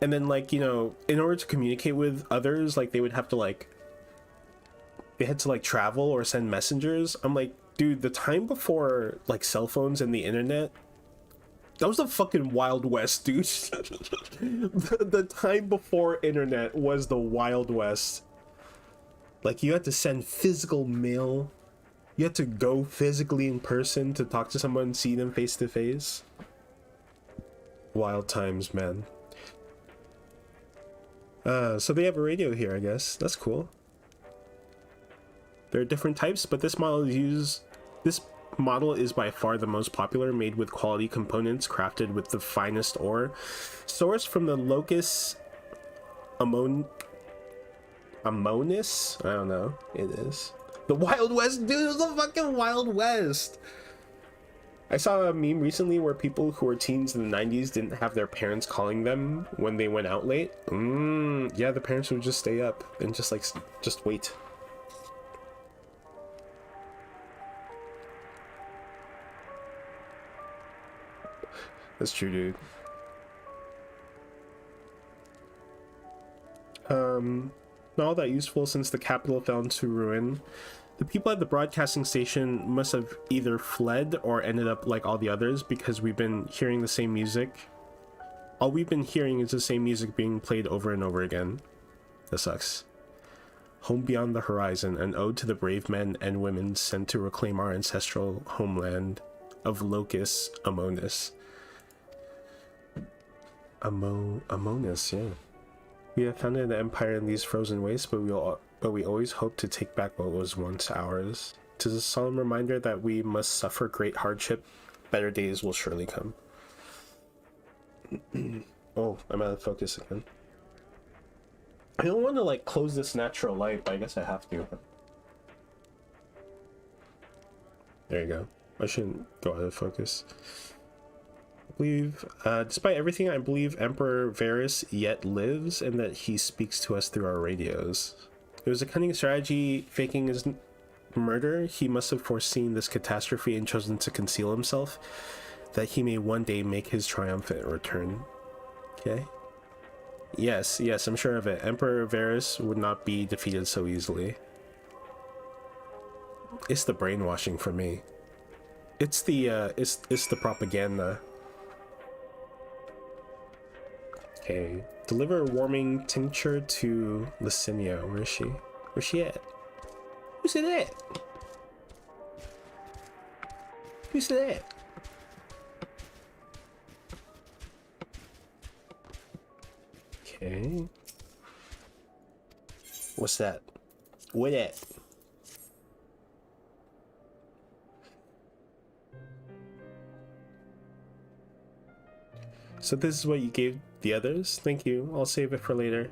and then like, you know, in order to communicate with others, like they would have to like, they had to like travel or send messengers. I'm like, dude, the time before like cell phones and the internet, that was the fucking Wild West, dude. The time before internet was the Wild West. Like you had to send physical mail. You had to go physically in person to talk to someone, see them face to face. Wild times, man. So they have a radio here, I guess. That's cool. There are different types, but this model is by far the most popular, made with quality components, crafted with the finest ore, sourced from the locus Amonis? I don't know. It is. The Wild West, dude, it was the fucking Wild West. I saw a meme recently where people who were teens in the 90s didn't have their parents calling them when they went out late. Yeah, the parents would just stay up and just wait. That's true, dude. Not all that useful since the capital fell into ruin. The people at the broadcasting station must have either fled or ended up like all the others, because we've been hearing the same music. All we've been hearing is the same music being played over and over again. That sucks. Home beyond the horizon, an ode to the brave men and women sent to reclaim our ancestral homeland of Locus Amonis. Amonis, yeah. We have founded an empire in these frozen wastes, but we always hope to take back what was once ours. 'Tis a solemn reminder that we must suffer great hardship. Better days will surely come. Oh, I'm out of focus again. I don't want to like close this natural light, but I guess I have to. There you go. I shouldn't go out of focus. I believe, despite everything, I believe Emperor Varus yet lives, and that he speaks to us through our radios. It was a cunning strategy, faking his murder. He must have foreseen this catastrophe and chosen to conceal himself, that he may one day make his triumphant return. Okay. Yes, I'm sure of it. Emperor Varus would not be defeated so easily. It's the brainwashing for me. It's the it's the propaganda. Okay, deliver a warming tincture to Licinia. Where is she? Where's she at? Who's it at? Who's it at? Okay. What's that? What at? So this is what you gave the others? Thank you. I'll save it for later.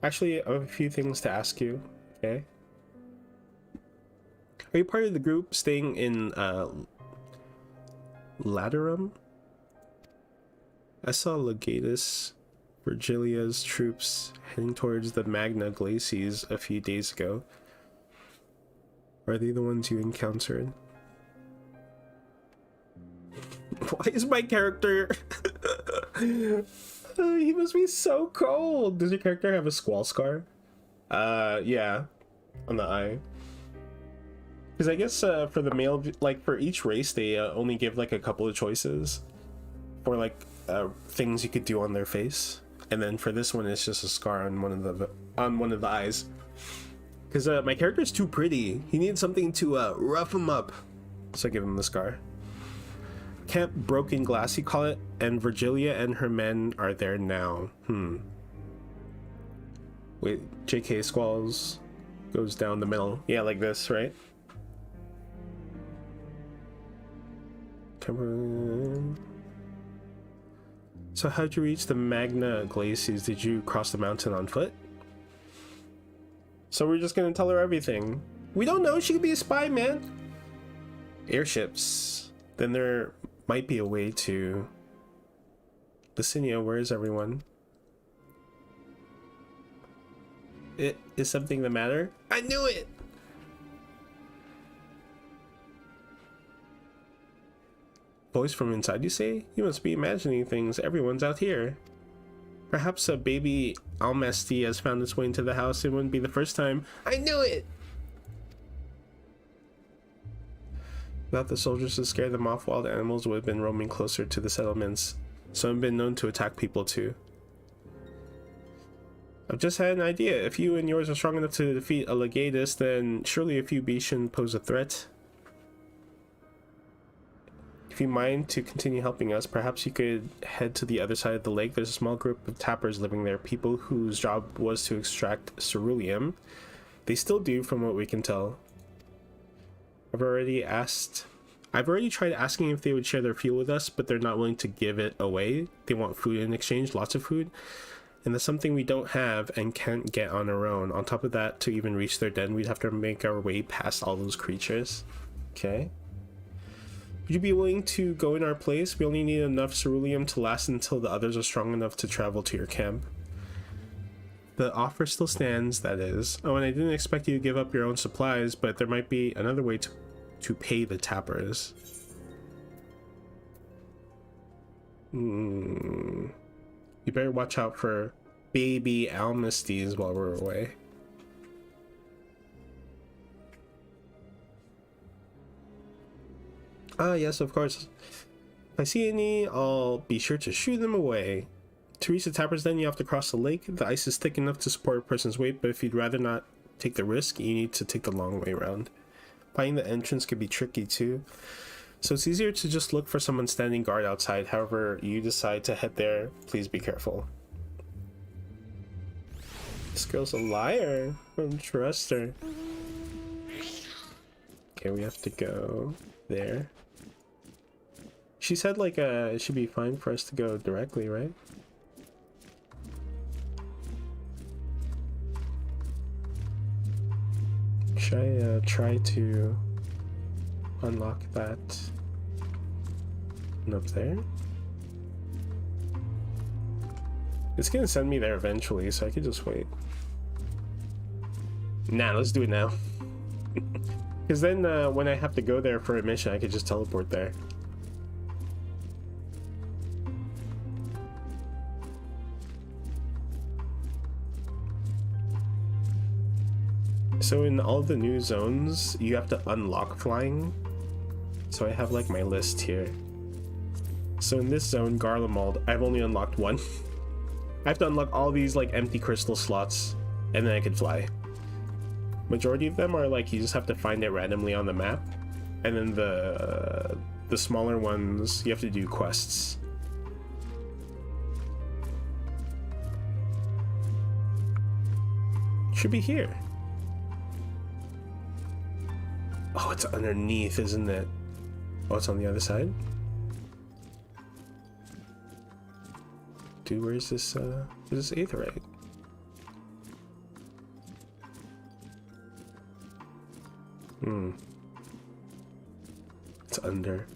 Actually, I have a few things to ask you. Okay. Are you part of the group staying in Laterum? I saw Legatus Virgilia's troops heading towards the Magna Glacies a few days ago. Are they the ones you encountered? Why is my character... he must be so cold. Does your character have a squall scar? Yeah. On the eye. Because I guess for the male, like for each race, they only give like a couple of choices for like things you could do on their face. And then for this one, it's just a scar on one of the eyes. Because my character is too pretty. He needs something to rough him up. So I give him the scar. Camp Broken Glass, you call it, and Virgilia and her men are there now. Wait, JK Squalls goes down the middle. Yeah, like this, right? Come on. So how'd you reach the Magna Glacies? Did you cross the mountain on foot? So we're just gonna tell her everything. We don't know, she could be a spy, man. Airships. Then there might be a way to... Licinia, where is everyone? Is something the matter? I knew it! Voice from inside, you say? You must be imagining things. Everyone's out here. Perhaps a baby Almasty has found its way into the house. It wouldn't be the first time. I knew it! Without the soldiers to scare them off, wild animals would have been roaming closer to the settlements. Some have been known to attack people too. I've just had an idea. If you and yours are strong enough to defeat a Legatus, then surely a few beasts shouldn't pose a threat. If you mind to continue helping us, perhaps you could head to the other side of the lake. There's a small group of tappers living there, people whose job was to extract ceruleum. They still do, from what we can tell. I've already tried asking if they would share their fuel with us, but they're not willing to give it away. They want food in exchange, lots of food. And that's something we don't have and can't get on our own. On top of that, to even reach their den, we'd have to make our way past all those creatures. Okay. Would you be willing to go in our place? We only need enough ceruleum to last until the others are strong enough to travel to your camp. The offer still stands, that is. Oh, and I didn't expect you to give up your own supplies, but there might be another way to pay the tappers. You better watch out for baby Almasties while we're away. Ah, yes, of course. If I see any, I'll be sure to shoo them away. To reach the tappers, then you have to cross the lake. The ice is thick enough to support a person's weight, but if you'd rather not take the risk, you need to take the long way around. Finding the entrance could be tricky too. So it's easier to just look for someone standing guard outside. However you decide to head there, please be careful. This girl's a liar. I don't trust her. Okay, we have to go there. She said like it should be fine for us to go directly, right? Should I try to unlock that one up there? It's gonna send me there eventually, so I could just wait. Nah, let's do it now. Because then when I have to go there for a mission, I could just teleport there. So in all the new zones, you have to unlock flying. So I have like my list here. So in this zone, Garlemald, I've only unlocked one. I have to unlock all these like empty crystal slots, and then I can fly. Majority of them are like you just have to find it randomly on the map, and then the smaller ones you have to do quests. Should be here. Oh, it's underneath, isn't it? Oh, it's on the other side? Dude, where's this aetheryte? It's under.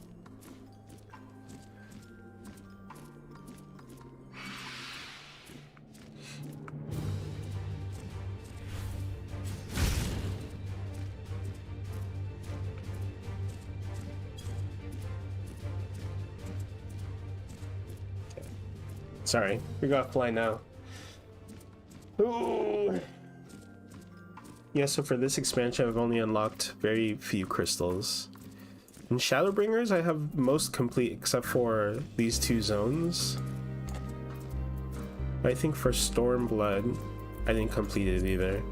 Sorry, we gotta fly now. Ooh. Yeah, so for this expansion, I've only unlocked very few crystals. In Shadowbringers, I have most complete except for these two zones. But I think for Stormblood, I didn't complete it either.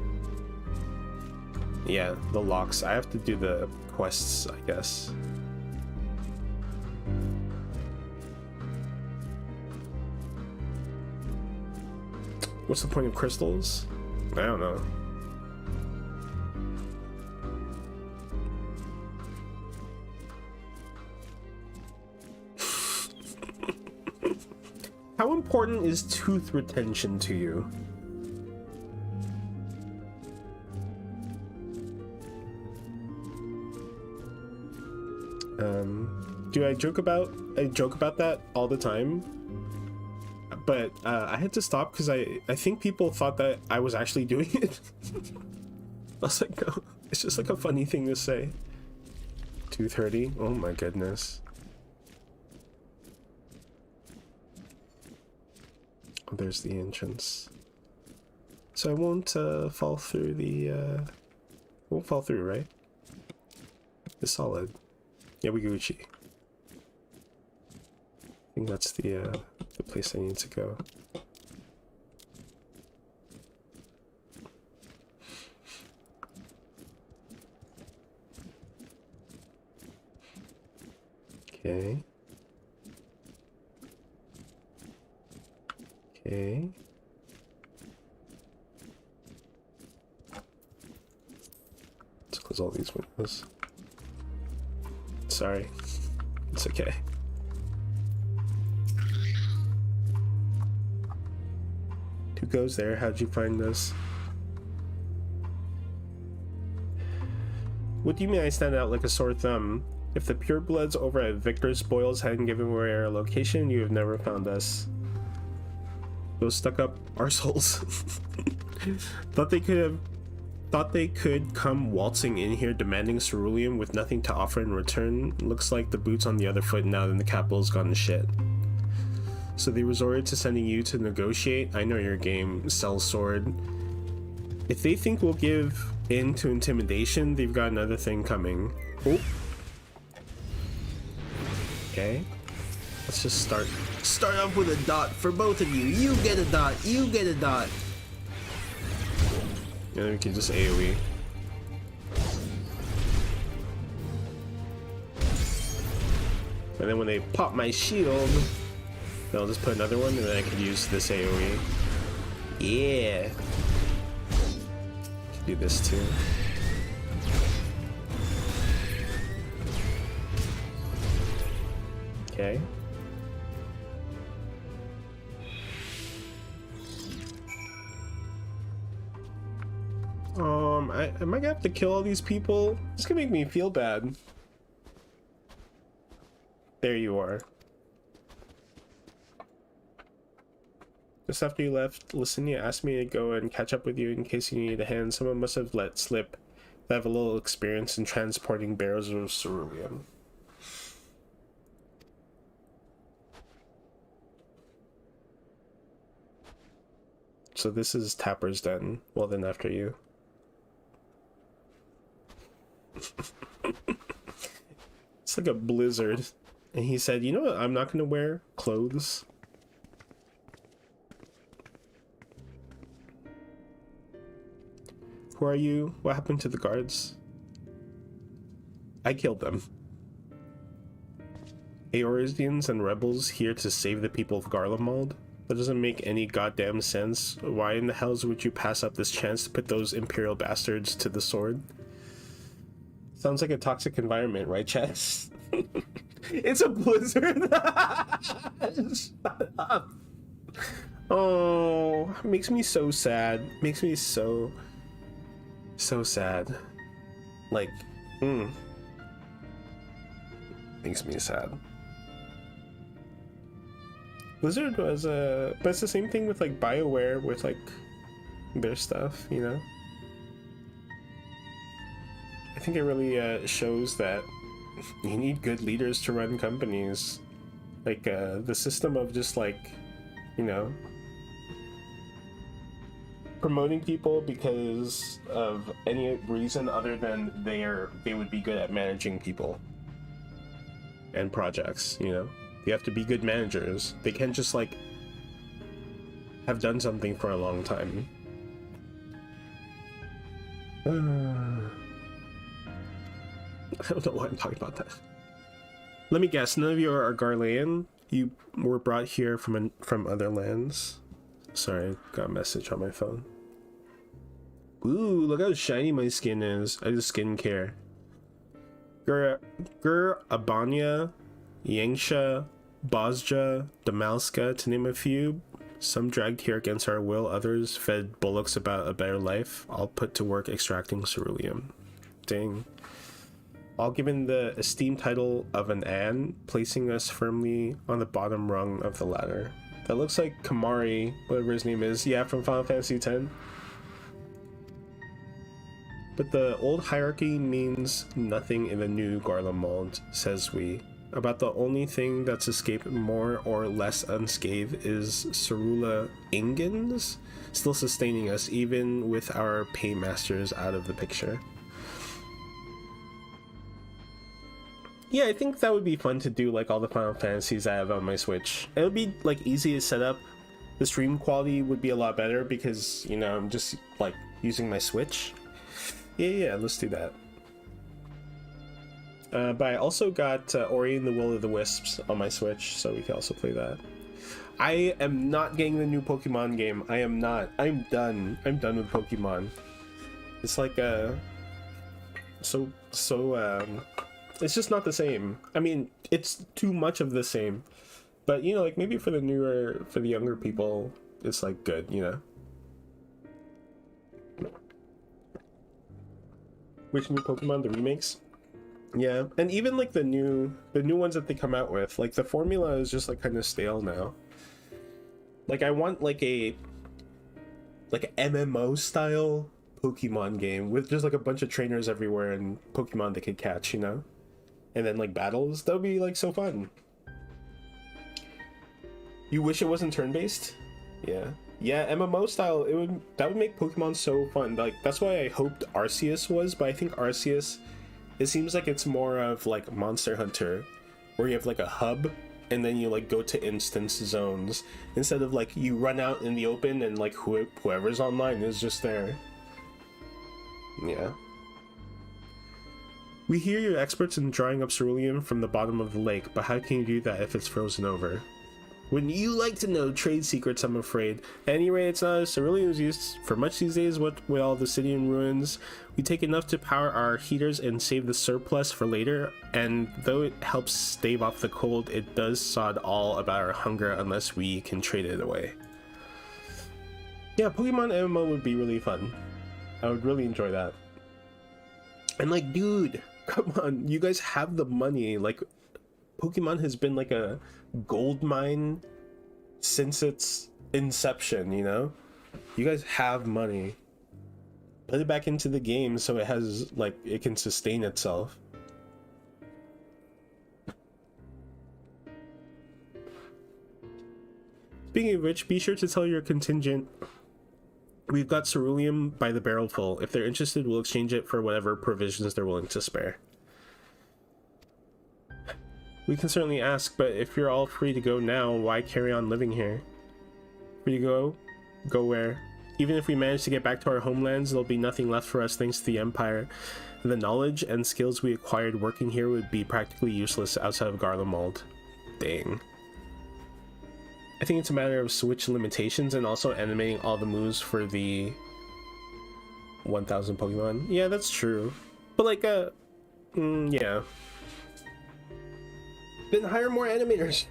Yeah, the locks. I have to do the quests, I guess. What's the point of crystals? I don't know. How important is tooth retention to you? Do I joke about that all the time? But I had to stop because I think people thought that I was actually doing it. I was like, no, it's just like a funny thing to say. 230. Oh my goodness. there's the entrance. So I won't fall through the won't fall through, right? It's solid. Yeah, we Gucci. I think that's the place I need to go. Okay. Okay. Let's close all these windows. Sorry. It's okay. Who goes there? How'd you find this? What do you mean I stand out like a sore thumb? If the purebloods over at Victor's Spoils hadn't given away our location, you have never found us. Those stuck-up arseholes. Thought they could come waltzing in here demanding ceruleum with nothing to offer in return. Looks like the boot's on the other foot now that the capital's gone to shit. So they resorted to sending you to negotiate. I know your game, sell sword. If they think we'll give in to intimidation, they've got another thing coming. Oh. Okay. Let's just start off with a dot for both of you. You get a dot. You get a dot. And then we can just AoE. And then when they pop my shield, then I'll just put another one, and then I can use this AoE. Yeah. Can do this too. Okay. I might have to kill all these people. It's gonna make me feel bad. There you are. Just after you left, Licinia asked me to go and catch up with you in case you needed a hand. Someone must have let slip that I have a little experience in transporting barrels of ceruleum. So this is Tapper's Den. Well then after you. It's like a blizzard. And he said, you know what, I'm not gonna wear clothes. Who are you? What happened to the guards? I killed them. Eorzeans and rebels here to save the people of Garlemald? That doesn't make any goddamn sense. Why in the hells would you pass up this chance to put those Imperial bastards to the sword? Sounds like a toxic environment, right, Chess? It's a blizzard! Shut up! Oh, makes me so sad. Makes me so sad. Like, makes me sad. Blizzard was but it's the same thing with like BioWare with like their stuff, you know? I think it really shows that you need good leaders to run companies. Like the system of just like, you know, promoting people because of any reason other than they would be good at managing people and projects, you know? They have to be good managers. They can't just like have done something for a long time. I don't know why I'm talking about that. Let me guess, none of you are Garlean? You were brought here from other lands? Sorry, got a message on my phone. Ooh, look how shiny my skin is. I do skincare. Gur Abanya, Yangsha, Bosja, Damalska, to name a few. Some dragged here against our will, others fed bullocks about a better life, all put to work extracting ceruleum. Dang. All given the esteemed title of an Anne, placing us firmly on the bottom rung of the ladder. That looks like Kamari, whatever his name is. Yeah, from Final Fantasy X. But the old hierarchy means nothing in the new Garlemald, says we. About the only thing that's escaped more or less unscathed is Cerula Ingens, still sustaining us even with our paymasters out of the picture. Yeah, I think that would be fun to do, like all the Final Fantasies I have on my Switch. It would be like easy to set up. The stream quality would be a lot better because, you know, I'm just like using my Switch. Yeah, let's do that. But I also got Ori and the Will of the Wisps on my Switch, so we can also play that. I am not getting the new Pokemon game. I am not. I'm done. I'm done with Pokemon. It's like it's just not the same. I mean, it's too much of the same. But you know, like maybe for the younger people, it's like good, you know. Which new Pokemon? The remakes? Yeah, and even like the new ones that they come out with, like the formula is just like kind of stale now. Like I want like a MMO style Pokemon game with just like a bunch of trainers everywhere and Pokemon they could catch, you know? And then like battles, that would be like so fun. You wish it wasn't turn-based? Yeah. Yeah, MMO style, that would make Pokemon so fun. Like that's why I hoped Arceus was, but I think Arceus, it seems like it's more of like Monster Hunter, where you have like a hub and then you like go to instance zones instead of like you run out in the open and like whoever's online is just there. Yeah. We hear you're experts in drawing up cerulean from the bottom of the lake, but how can you do that if it's frozen over? Wouldn't you like to know trade secrets, I'm afraid. At any rate, it's not as cerulean is used for much these days. What with all the city in ruins, we take enough to power our heaters and save the surplus for later, and though it helps stave off the cold, it does sod all about our hunger unless we can trade it away. Yeah, Pokemon MMO would be really fun. I would really enjoy that. And like, dude, come on, you guys have the money. Like, Pokemon has been like a gold mine since its inception, you know? You guys have money. Put it back into the game so it has, like, it can sustain itself. Speaking of which, be sure to tell your contingent we've got cerulean by the barrel full. If they're interested, we'll exchange it for whatever provisions they're willing to spare. We can certainly ask, but if you're all free to go now, why carry on living here? Free to go? Go where? Even if we manage to get back to our homelands, there'll be nothing left for us thanks to the Empire. The knowledge and skills we acquired working here would be practically useless outside of Garlemald. Dang. I think it's a matter of Switch limitations and also animating all the moves for the 1000 Pokemon. Yeah, that's true. But like, yeah. Then hire more animators.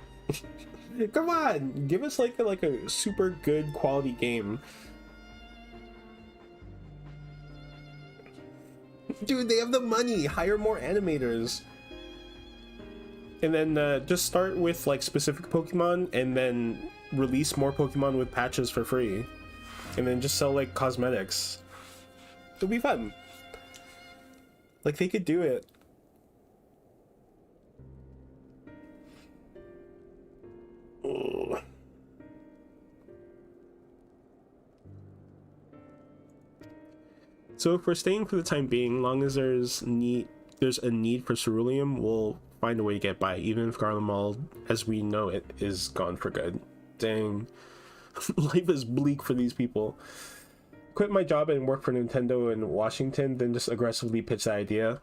Come on, give us like a super good quality game. Dude, they have the money. Hire more animators. And then just start with like specific Pokemon and then release more Pokemon with patches for free. And then just sell like cosmetics. It'll be fun. Like they could do it. So if we're staying for the time being, long as there's a need for cerulean, we'll find a way to get by, even if Garlemald, as we know it, is gone for good. Dang. Life is bleak for these people. Quit my job and work for Nintendo in Washington, then just aggressively pitch that idea.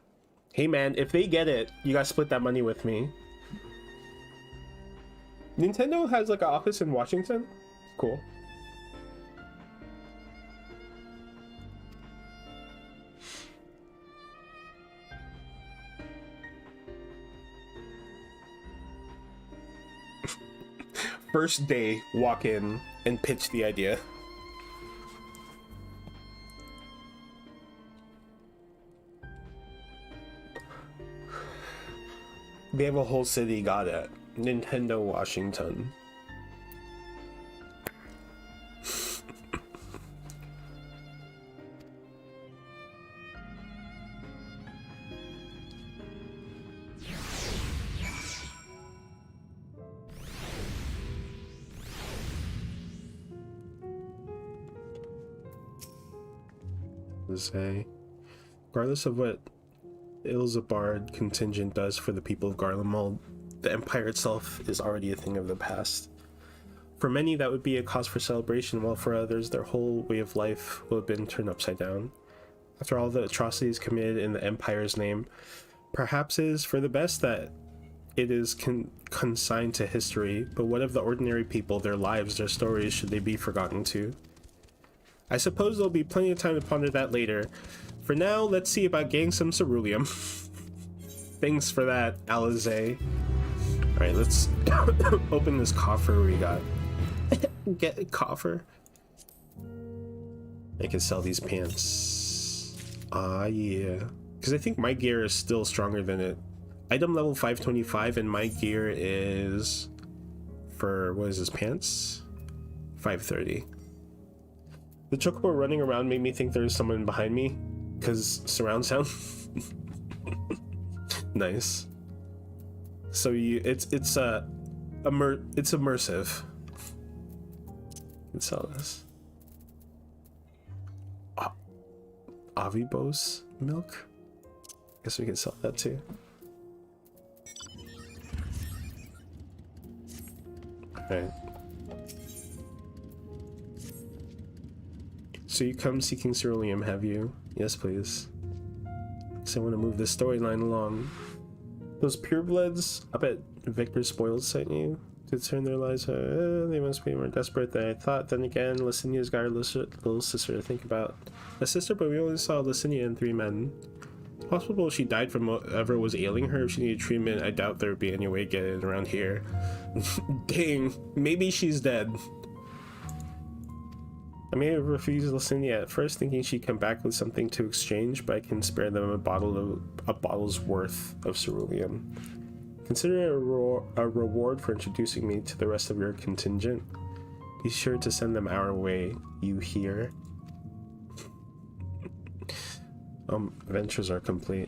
Hey man, if they get it, you gotta split that money with me. Nintendo has like an office in Washington? Cool. First day, walk in and pitch the idea. They have a whole city, got it. Nintendo Washington. Say, regardless of what Ilzabard contingent does for the people of Garlemald, the Empire itself is already a thing of the past. For many, that would be a cause for celebration, while for others, their whole way of life will have been turned upside down. After all the atrocities committed in the Empire's name, perhaps it is for the best that it is consigned to history, but what of the ordinary people, their lives, their stories, should they be forgotten too? I suppose there'll be plenty of time to ponder that later. For now, let's see about getting some ceruleum. Thanks for that, Alize. Alright, let's open this coffer we got. Get a coffer. I can sell these pants. Ah, yeah. Because I think my gear is still stronger than it. Item level 525 and my gear is for, what is this, pants? 530. The chocobo running around made me think there's someone behind me, because surround sound. Nice. So it's immersive. Let's sell this. Avibos milk. Guess we can sell that too. Alright. So you come seeking ceruleum, have you? Yes, please. So I want to move this storyline along. Those purebloods, I bet Victor Spoiled sent you to turn their lives. They must be more desperate than I thought. Then again, Licinia's got her little sister to think about. A sister, but we only saw Licinia and 3 men. It's possible she died from whatever was ailing her. If she needed treatment, I doubt there would be any way to get it around here. Dang, maybe she's dead. I may have refused Licinia at first, thinking she'd come back with something to exchange, but I can spare them a bottle's worth of ceruleum. Consider it a reward for introducing me to the rest of your contingent. Be sure to send them our way, you hear? Adventures are complete.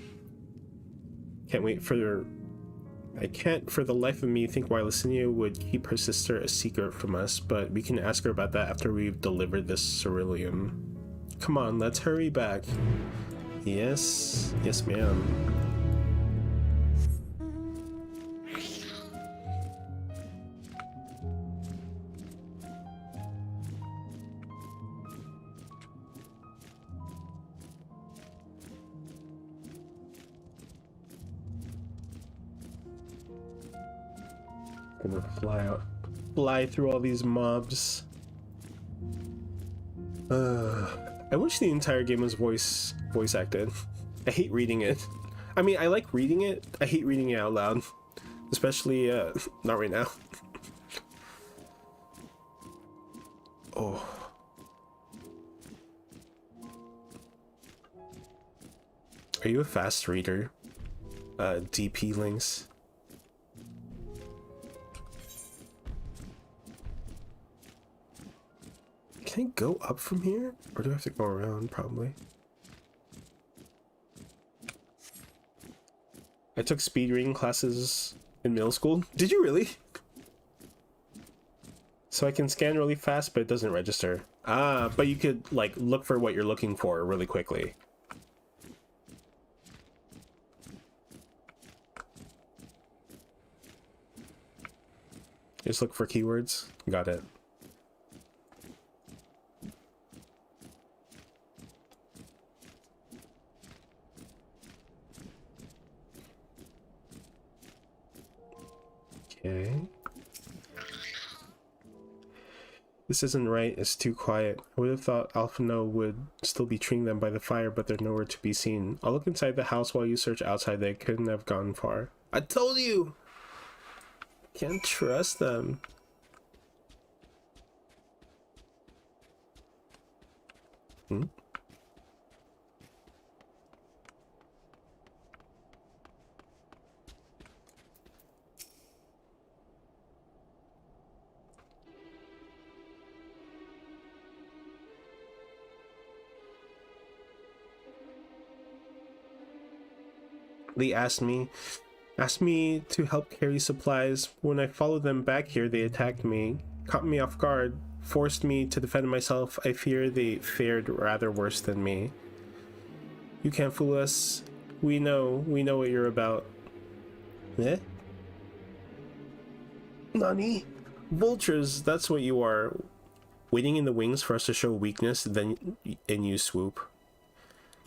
I can't for the life of me think why Licinia would keep her sister a secret from us, but we can ask her about that after we've delivered this ceruleum. Come on, let's hurry back. Yes, yes ma'am. Gonna fly through all these mobs. I wish the entire game was voice acted. I hate reading it. I mean, I like reading it. I hate reading it out loud, especially not right now. Oh. Are you a fast reader? DP links. Can I go up from here? Or do I have to go around, probably? I took speed reading classes in middle school. Did you really? So I can scan really fast, but it doesn't register. Ah, but you could, like, look for what you're looking for really quickly. Just look for keywords. Got it. Okay. This isn't right, it's too quiet. I would have thought Alphino would still be treating them by the fire, but they're nowhere to be seen. I'll look inside the house while you search outside. They couldn't have gone far. I told you! Can't trust them. Hmm? They asked me to help carry supplies. When I followed them back here, they attacked me, caught me off guard, forced me to defend myself. I fear they fared rather worse than me. You can't fool us. We know what you're about. Eh? Nani? Vultures, that's what you are. Waiting in the wings for us to show weakness, and you swoop.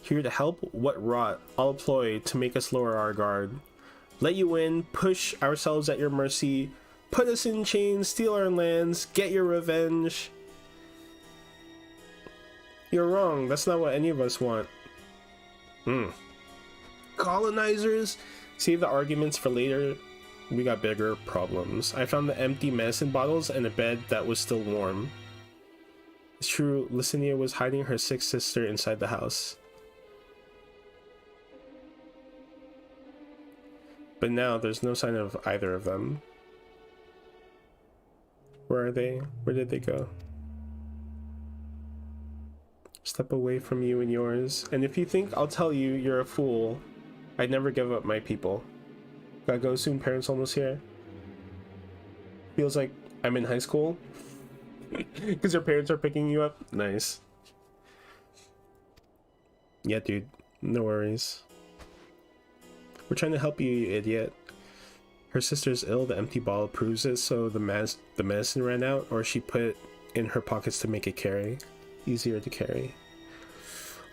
Here to help? What rot? All ploy to make us lower our guard. Let you in, push ourselves at your mercy, put us in chains, steal our lands, get your revenge. You're wrong, that's not what any of us want. Colonizers? Save the arguments for later. We got bigger problems. I found the empty medicine bottles and a bed that was still warm. It's true, Licinia was hiding her sick sister inside the house. But now there's no sign of either of them. Where are they? Where did they go? Step away from you and yours. And if you think I'll tell you, you're a fool. I'd never give up my people. Gotta go soon, parents almost here. Feels like I'm in high school. Because your parents are picking you up. Nice. Yeah, dude. No worries. We're trying to help you, you idiot. Her sister's ill, the empty bottle proves it, so the medicine ran out, or she put it in her pockets to make it carry. Easier to carry.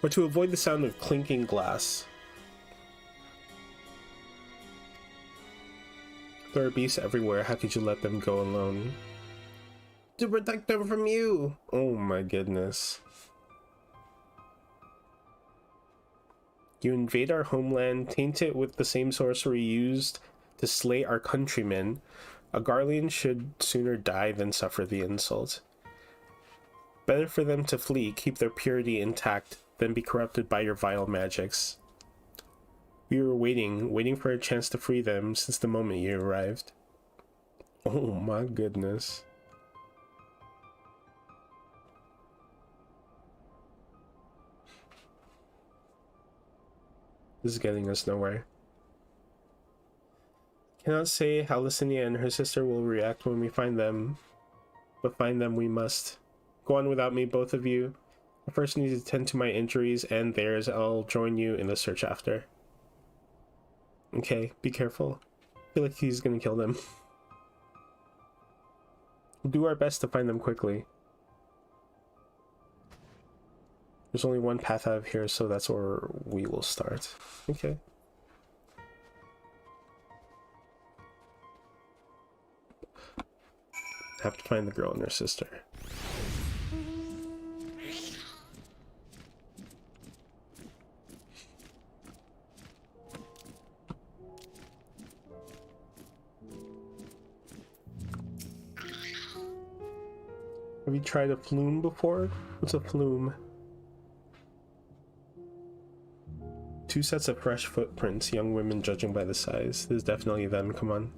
Or to avoid the sound of clinking glass. There are beasts everywhere, how could you let them go alone? To protect them from you! Oh my goodness. You invade our homeland, taint it with the same sorcery used to slay our countrymen. A Garlean should sooner die than suffer the insult. Better for them to flee, keep their purity intact, than be corrupted by your vile magics. We were waiting for a chance to free them since the moment you arrived. Oh my goodness. This is getting us nowhere. Cannot say how Licinia and her sister will react when we find them, but find them we must. Go on without me, both of you. I first need to tend to my injuries and theirs. I'll join you in the search after. Okay, be careful. I feel like he's gonna kill them. We'll do our best to find them quickly. There's only one path out of here, so that's where we will start. Okay. Have to find the girl and her sister. Have you tried a flume before? What's a flume? 2 sets of fresh footprints, young women judging by the size. This is definitely them, come on.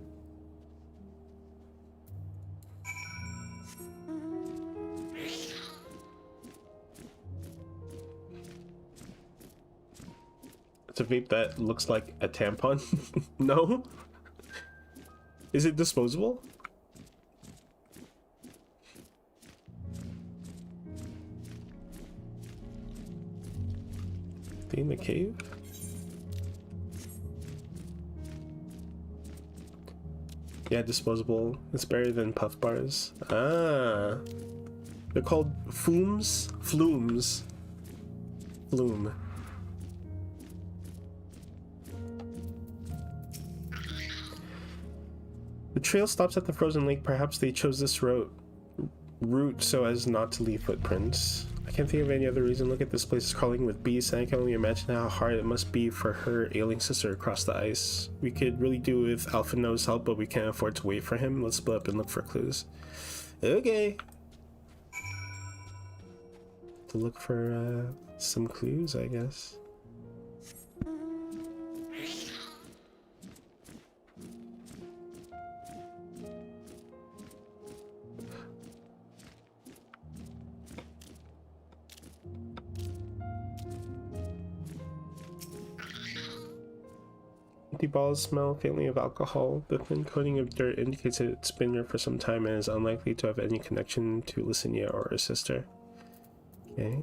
It's a vape that looks like a tampon. No? Is it disposable? They in the cave? Yeah, disposable. It's better than puff bars. Ah. They're called flumes? Flumes. Flume. The trail stops at the frozen lake. Perhaps they chose this route so as not to leave footprints. I can't think of any other reason. Look at this place, is crawling with beasts, and I can only imagine how hard it must be for her ailing sister across the ice. We could really do with Alphino's help, but we can't afford to wait for him. Let's split up and look for clues. Okay. To look for some clues, I guess. Empty balls smell faintly of alcohol. The thin coating of dirt indicates that it's been there for some time and is unlikely to have any connection to Licinia or her sister. Okay.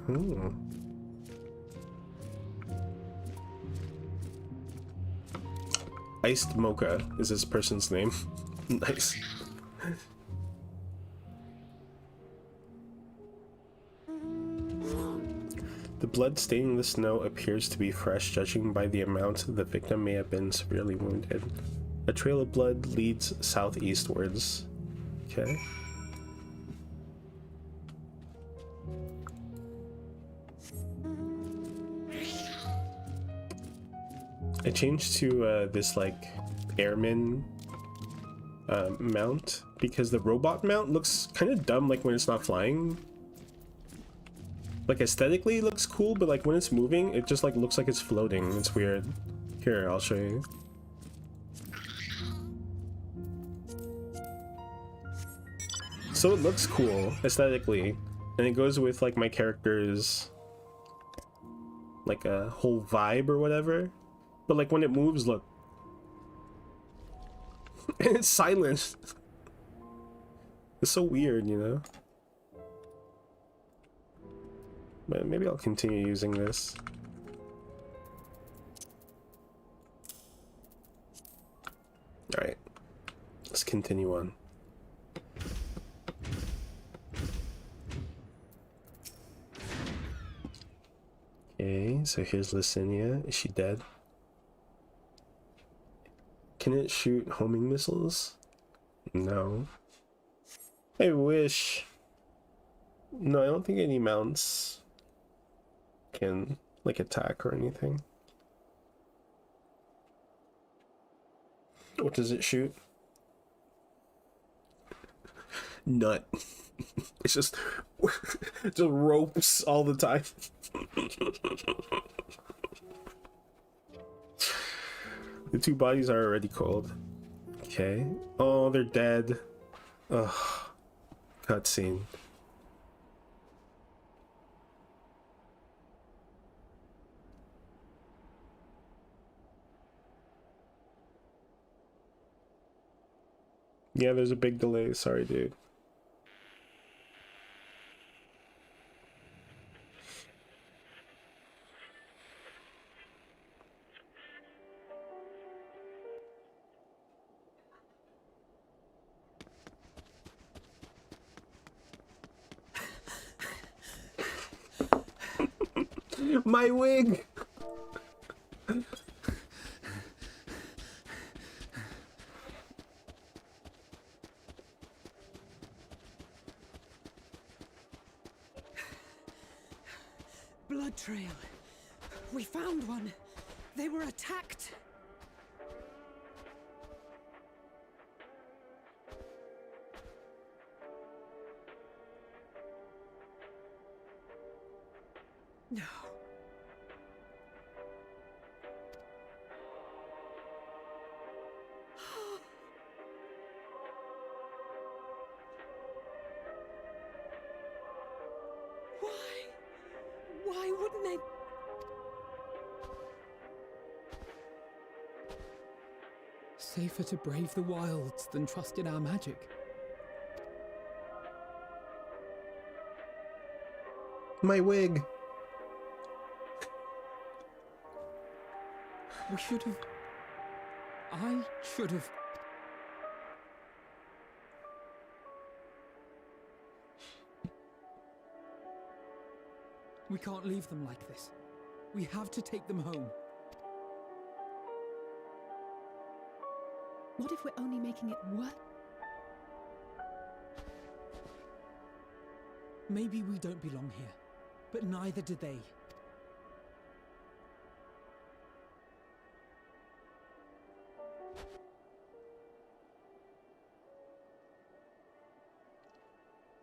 Oh. Iced Mocha is this person's name. Nice. The blood staining the snow appears to be fresh, judging by the amount the victim may have been severely wounded. A trail of blood leads southeastwards. Okay. I changed to this like airman mount because the robot mount looks kind of dumb like when it's not flying. Like aesthetically it looks cool, but like when it's moving it just like looks like it's floating. It's weird. Here, I'll show you. So it looks cool aesthetically, and it goes with like my character's like a whole vibe or whatever. But like when it moves, look. And it's silent. It's so weird, you know? But maybe I'll continue using this. Alright. Let's continue on. Okay, so here's Licinia. Is she dead? Can it shoot homing missiles? No. I wish. No, I don't think any mounts can like attack or anything. What does it shoot? Nut. It's just ropes all the time. The two bodies are already cold. Okay. Oh, they're dead. Ugh. Cutscene. Yeah, there's a big delay. Sorry, dude. My wig! Blood trail. We found one. They were attacked. No. Why wouldn't they? Safer to brave the wilds than trust in our magic. My wig. We should have. I should have. We can't leave them like this. We have to take them home. What if we're only making it worse? Maybe we don't belong here, but neither do they.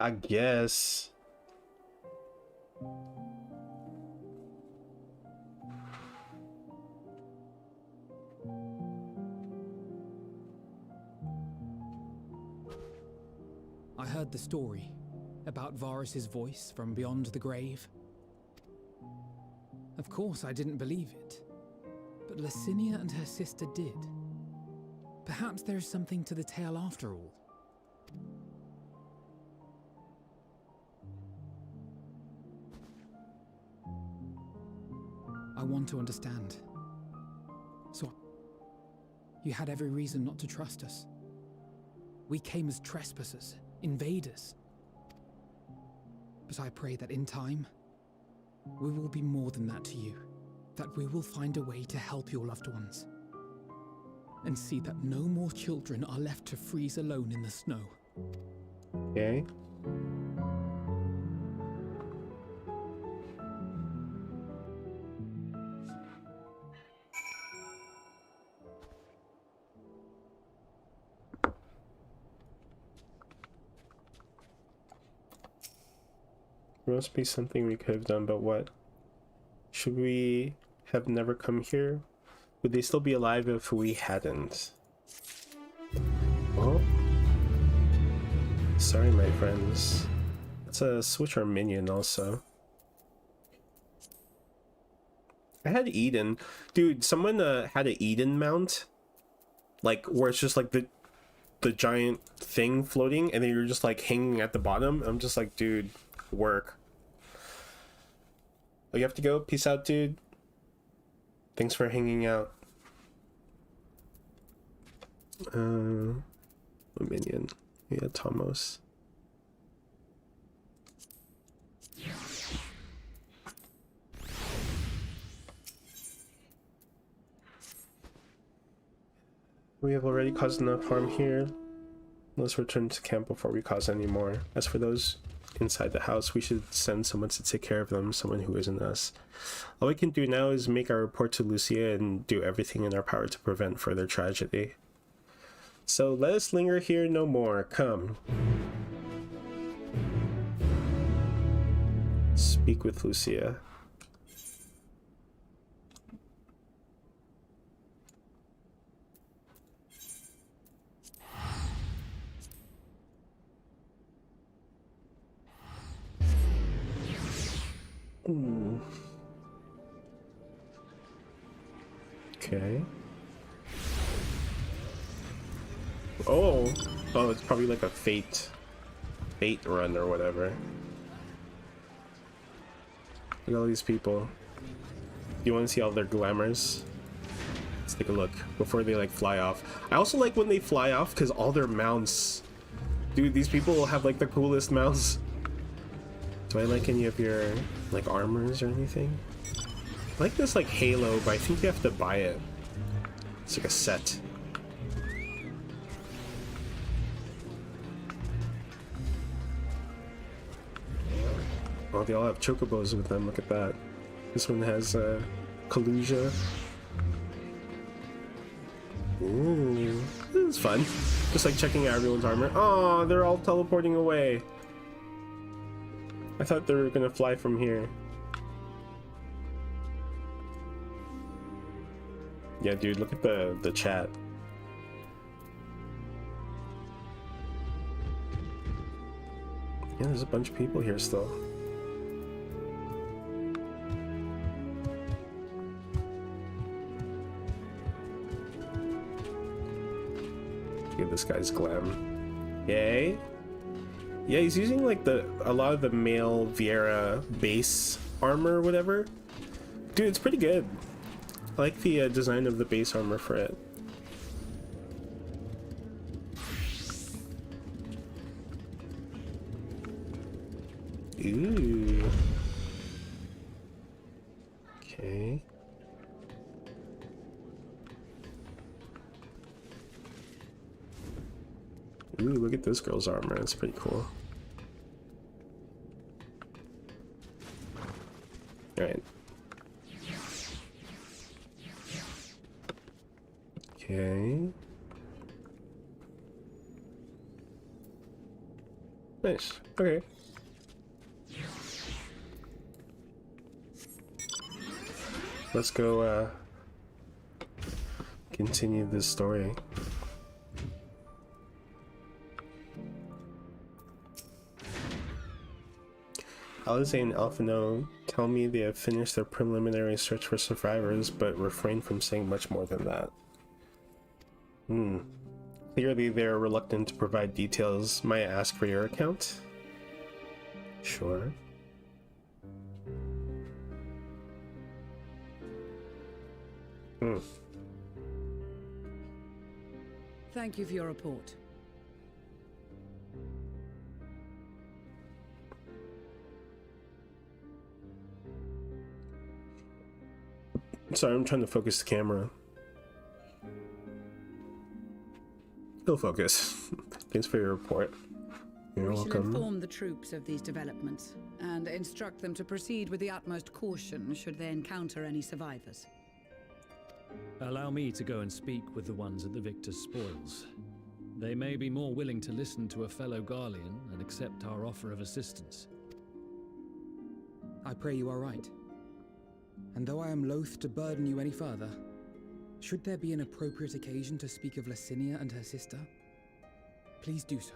I guess. I heard the story about Varus's voice from beyond the grave. Of course, I didn't believe it, but Licinia and her sister did. Perhaps there is something to the tale after all. I want to understand. So, you had every reason not to trust us. We came as trespassers, invaders. But I pray that in time, we will be more than that to you. That we will find a way to help your loved ones. And see that no more children are left to freeze alone in the snow. Okay. There must be something we could have done, but what? Should we have never come here? Would they still be alive if we hadn't? Oh. Sorry, my friends. Let's switch our minion also. I had Eden. Dude, someone had an Eden mount. Like, where it's just like the giant thing floating, and then you're just like hanging at the bottom. I'm just like, dude, work. Oh, you have to go? Peace out, dude. Thanks for hanging out. A minion. Yeah, Tomos. We have already caused enough harm here. Let's return to camp before we cause any more. As for those inside the house, we should send someone to take care of them, someone who isn't us. All we can do now is make our report to Lucia and do everything in our power to prevent further tragedy. So let us linger here no more. Come. Speak with Lucia. Ooh. Okay. Oh, it's probably like a fate run or whatever. Look at all these people. You want to see all their glamours? Let's take a look before they like fly off. I also like when they fly off because all their mounts, dude, these people have like the coolest mounts. Do I like any of your like armors or anything? I like this like halo, but I think you have to buy it. It's like a set. Oh, they all have chocobos with them. Look at that. This one has Kaluja. Ooh, this is fun. Just like checking out everyone's armor. Oh, they're all teleporting away. I thought they were gonna fly from here. Yeah, dude, look at the chat. Yeah, there's a bunch of people here still. Look at this guy's glam. Yay. Yeah, he's using like a lot of the male Viera base armor or whatever. Dude, it's pretty good. I like the design of the base armor for it. Ooh. Okay. Ooh, look at this girl's armor. That's pretty cool. Alright. Okay. Nice. Okay. Let's go continue this story. Alize and Alphino tell me they have finished their preliminary search for survivors, but refrain from saying much more than that. Clearly they're reluctant to provide details. Might I ask for your account? Sure. Thank you for your report. Sorry, I'm trying to focus the camera. It'll focus. Thanks for your report. You're We shall welcome. inform the troops of these developments and instruct them to proceed with the utmost caution should they encounter any survivors. Allow me to go and speak with the ones at the victor's spoils. They may be more willing to listen to a fellow Garlean and accept our offer of assistance. I pray you are right. And though I am loath to burden you any further, should there be an appropriate occasion to speak of Licinia and her sister, please do so.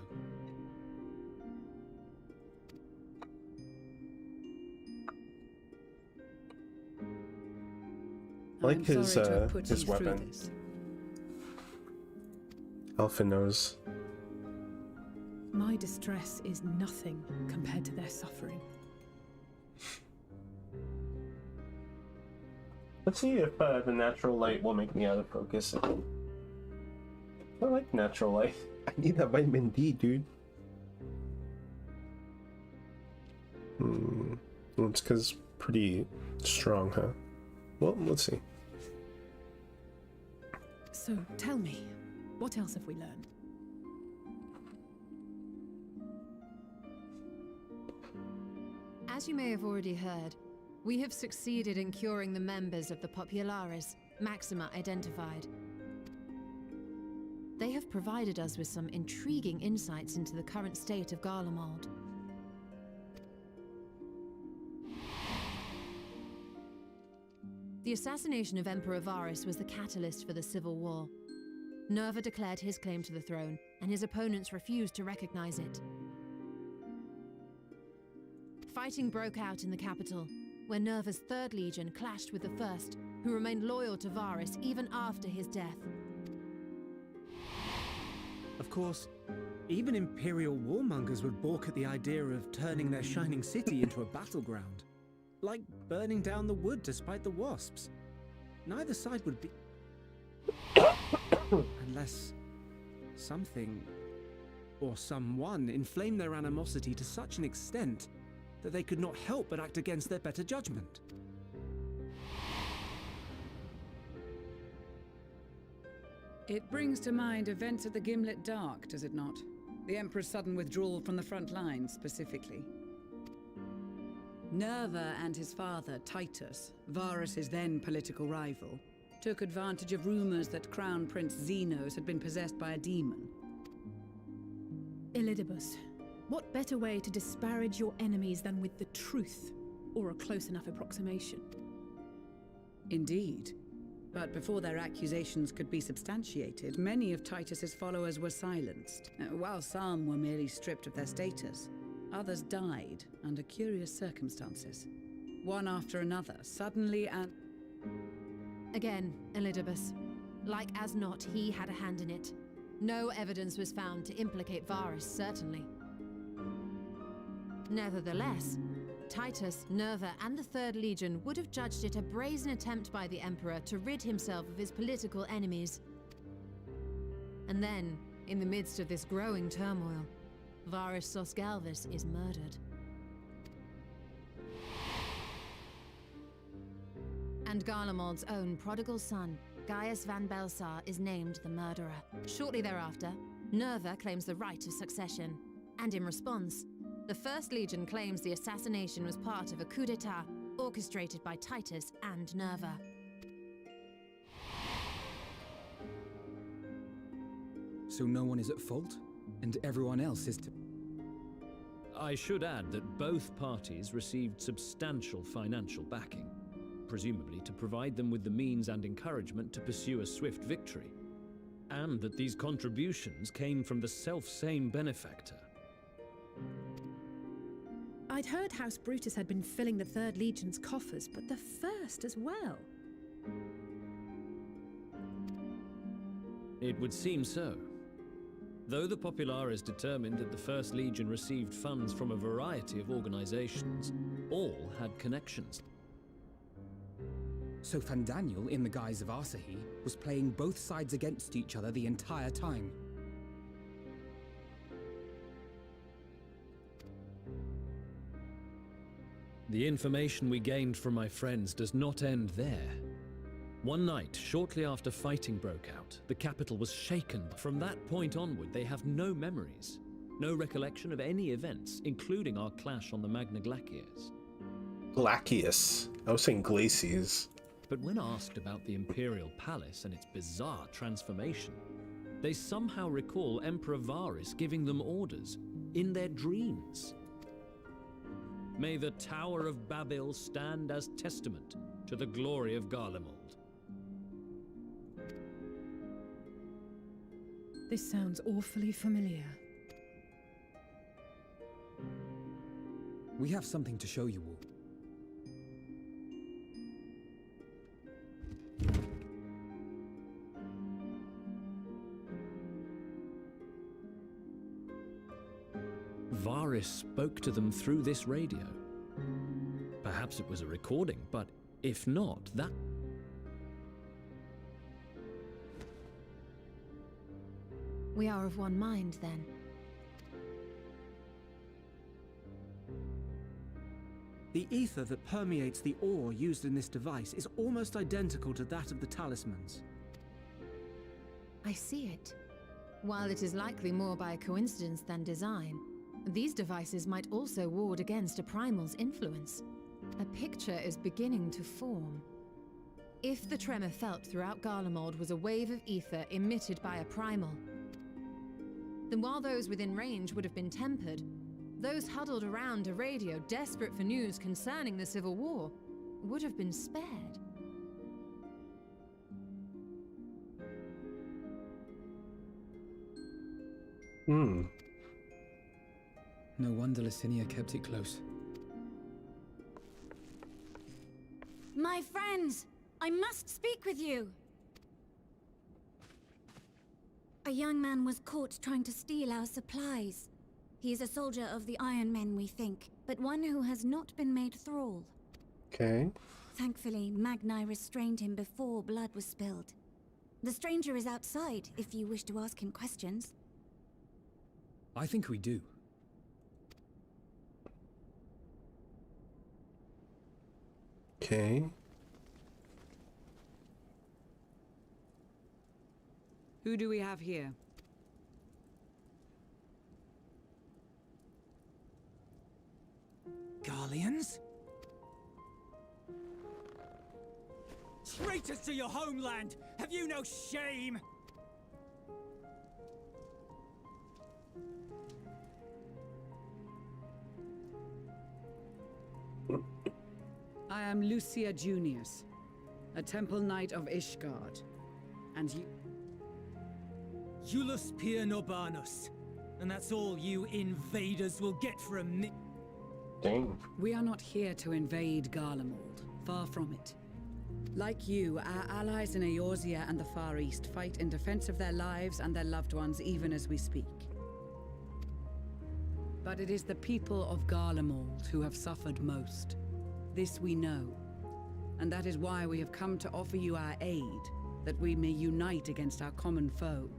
I like I'm his sorry to have put his you through weapon. this. Alpha knows. My distress is nothing compared to their suffering. Let's see if the natural light will make me out of focus. I like natural light. I need that vitamin D, dude. Well, it's because pretty strong, huh? Well, let's see. So tell me, what else have we learned? As you may have already heard, we have succeeded in curing the members of the Populares, Maxima identified. They have provided us with some intriguing insights into the current state of Garlemald. The assassination of Emperor Varus was the catalyst for the civil war. Nerva declared his claim to the throne, and his opponents refused to recognize it. Fighting broke out in the capital, where Nerva's Third Legion clashed with the First, who remained loyal to Varus even after his death. Of course, even Imperial warmongers would balk at the idea of turning their shining city into a battleground. Like burning down the wood to spite the wasps. Neither side would be... unless something or someone inflamed their animosity to such an extent that they could not help but act against their better judgment. It brings to mind events at the Gimlet Dark, does it not? The Emperor's sudden withdrawal from the front lines, specifically. Nerva and his father, Titus, Varus's then political rival, took advantage of rumors that Crown Prince Xenos had been possessed by a demon. Elidibus, what better way to disparage your enemies than with the truth, or a close enough approximation? Indeed. But before their accusations could be substantiated, many of Titus's followers were silenced, while some were merely stripped of their status. Others died under curious circumstances. One after another, suddenly and... Again, Elidibus. Like as not, he had a hand in it. No evidence was found to implicate Varus, certainly. Nevertheless, Titus, Nerva, and the Third Legion would have judged it a brazen attempt by the Emperor to rid himself of his political enemies. And then, in the midst of this growing turmoil, Varus Sosgalvis is murdered. And Garlemald's own prodigal son, Gaius van Belsar, is named the murderer. Shortly thereafter, Nerva claims the right of succession. And in response, the First Legion claims the assassination was part of a coup d'etat orchestrated by Titus and Nerva. So no one is at fault, and everyone else is to... I should add that both parties received substantial financial backing, presumably to provide them with the means and encouragement to pursue a swift victory, and that these contributions came from the self-same benefactor. I'd heard House Brutus had been filling the Third Legion's coffers, but the First as well. It would seem so. Though the Populares determined that the First Legion received funds from a variety of organizations, all had connections. So Fandaniel, in the guise of Asahi, was playing both sides against each other the entire time. The information we gained from my friends does not end there. One night, shortly after fighting broke out, the capital was shaken. From that point onward, they have no memories, no recollection of any events, including our clash on the Magna Glaciers. Glacius. I was saying glacies. But when asked about the Imperial Palace and its bizarre transformation, they somehow recall Emperor Varys giving them orders in their dreams. May the Tower of Babil stand as testament to the glory of Garlemald. This sounds awfully familiar. We have something to show you all. Varys spoke to them through this radio. Perhaps it was a recording, but if not, that... We are of one mind, then. The ether that permeates the ore used in this device is almost identical to that of the talismans. I see it. While it is likely more by coincidence than design, these devices might also ward against a primal's influence. A picture is beginning to form. If the tremor felt throughout Garlemald was a wave of ether emitted by a primal, then while those within range would have been tempered, those huddled around a radio desperate for news concerning the Civil War would have been spared. Hmm. No wonder Licinia kept it close. My friends, I must speak with you. A young man was caught trying to steal our supplies. He is a soldier of the Iron Men, we think, but one who has not been made thrall. Okay. Thankfully, Magni restrained him before blood was spilled. The stranger is outside, if you wish to ask him questions. I think we do. Okay. Who do we have here? Garleans? Traitors to your homeland! Have you no shame? I am Lucia Junius, a temple knight of Ishgard. And you... Iulus Pier Norbanus. And that's all you invaders will get from me. Dang. We are not here to invade Garlemald. Far from it. Like you, our allies in Eorzea and the Far East fight in defense of their lives and their loved ones even as we speak. But it is the people of Garlemald who have suffered most. This we know. And that is why we have come to offer you our aid, that we may unite against our common foe.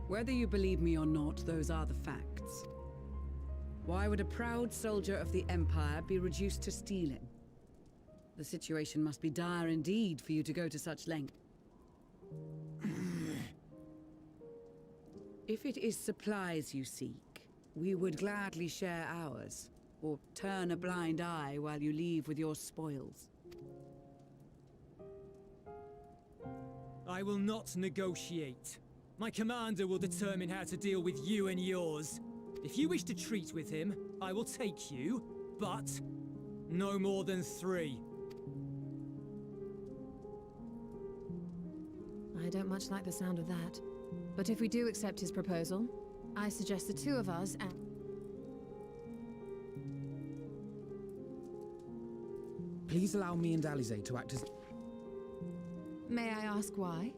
Whether you believe me or not, those are the facts. Why would a proud soldier of the Empire be reduced to stealing? The situation must be dire indeed for you to go to such length. If it is supplies you seek, we would gladly share ours, or turn a blind eye while you leave with your spoils. I will not negotiate. My commander will determine how to deal with you and yours. If you wish to treat with him, I will take you, but no more than 3. I don't much like the sound of that. But if we do accept his proposal, I suggest the 2 of us and... Please allow me and Alize to act as... May I ask why?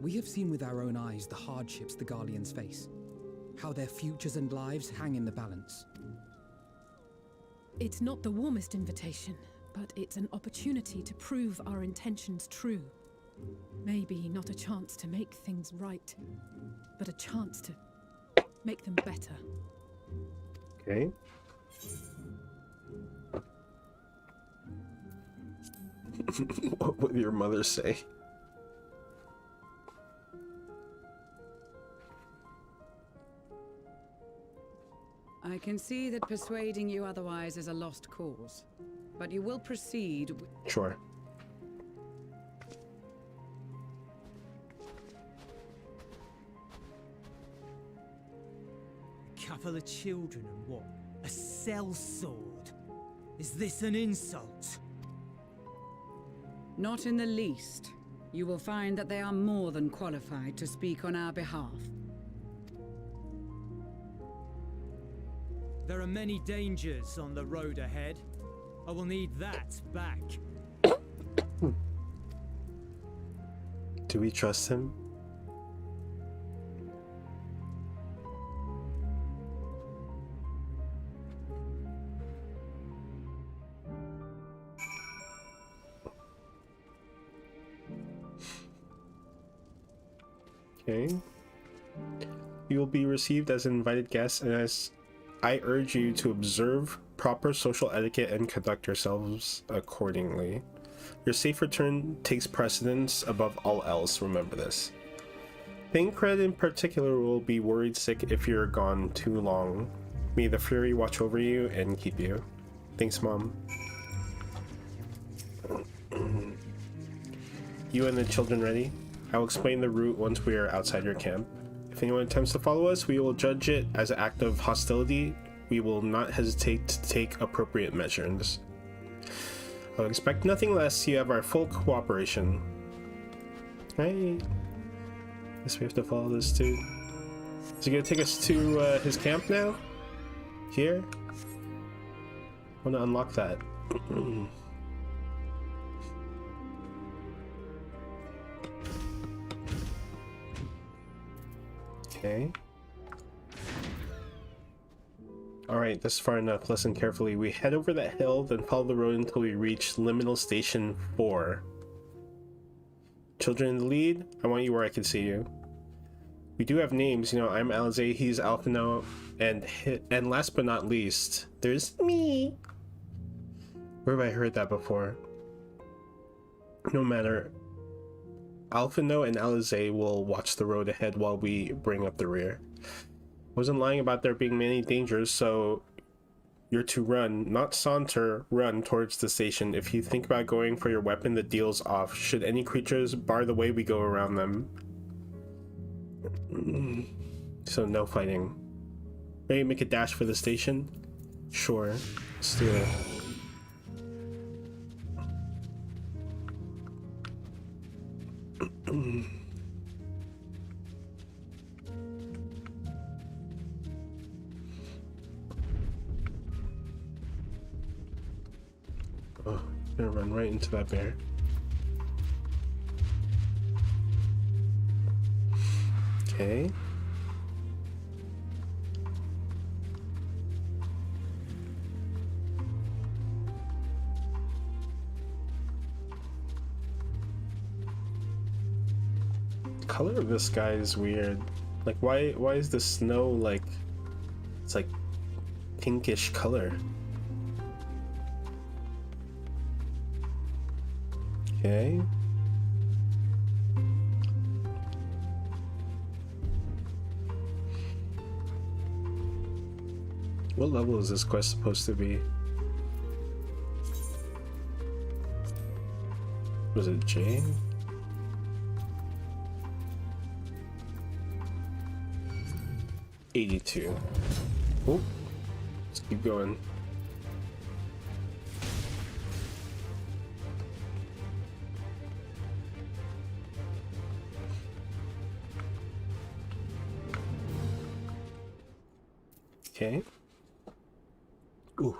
We have seen with our own eyes the hardships the Garleans face. how their futures and lives hang in the balance. It's not the warmest invitation, but it's an opportunity to prove our intentions true. Maybe not a chance to make things right, but a chance to make them better. Okay. What would your mother say? I can see that persuading you otherwise is a lost cause, but you will proceed. Sure. A couple of children and what? A sellsword? Is this an insult? Not in the least. You will find that they are more than qualified to speak on our behalf. There are many dangers on the road ahead. I will need that back. Do we trust him? Okay. You will be received as an invited guest, and as I urge you to observe proper social etiquette and conduct yourselves accordingly. Your safe return takes precedence above all else, remember this. Thancred in particular will be worried sick if you're gone too long. May the Fury watch over you and keep you. Thanks, Mom. You and the children ready? I will explain the route once we are outside your camp. If anyone attempts to follow us, we will judge it as an act of hostility. We will not hesitate to take appropriate measures. I will expect nothing less. You have our full cooperation. Hey. Guess we have to follow this dude. Is he gonna take us to his camp now? Here? I want to unlock that. Okay. Alright, this is far enough. Listen carefully. We head over that hill, then follow the road until we reach Liminal Station 4. Children in the lead, I want you where I can see you. We do have names, you know, I'm Alize, he's Alphino, and last but not least, there's me. Where have I heard that before? No matter. Alphino and Alize will watch the road ahead while we bring up the rear. Wasn't lying about there being many dangers, so you're to run, not saunter, run towards the station. If you think about going for your weapon, the deal's off. Should any creatures bar the way, we go around them. So no fighting. Ready to make a dash for the station? Sure, let's do it. Oh, gonna run right into that bear. Okay. The color of this sky is weird. Like, why is the snow like, it's like pinkish color? Okay. What level is this quest supposed to be? Was it J? $82. Oh, let's keep going. Okay. Ooh.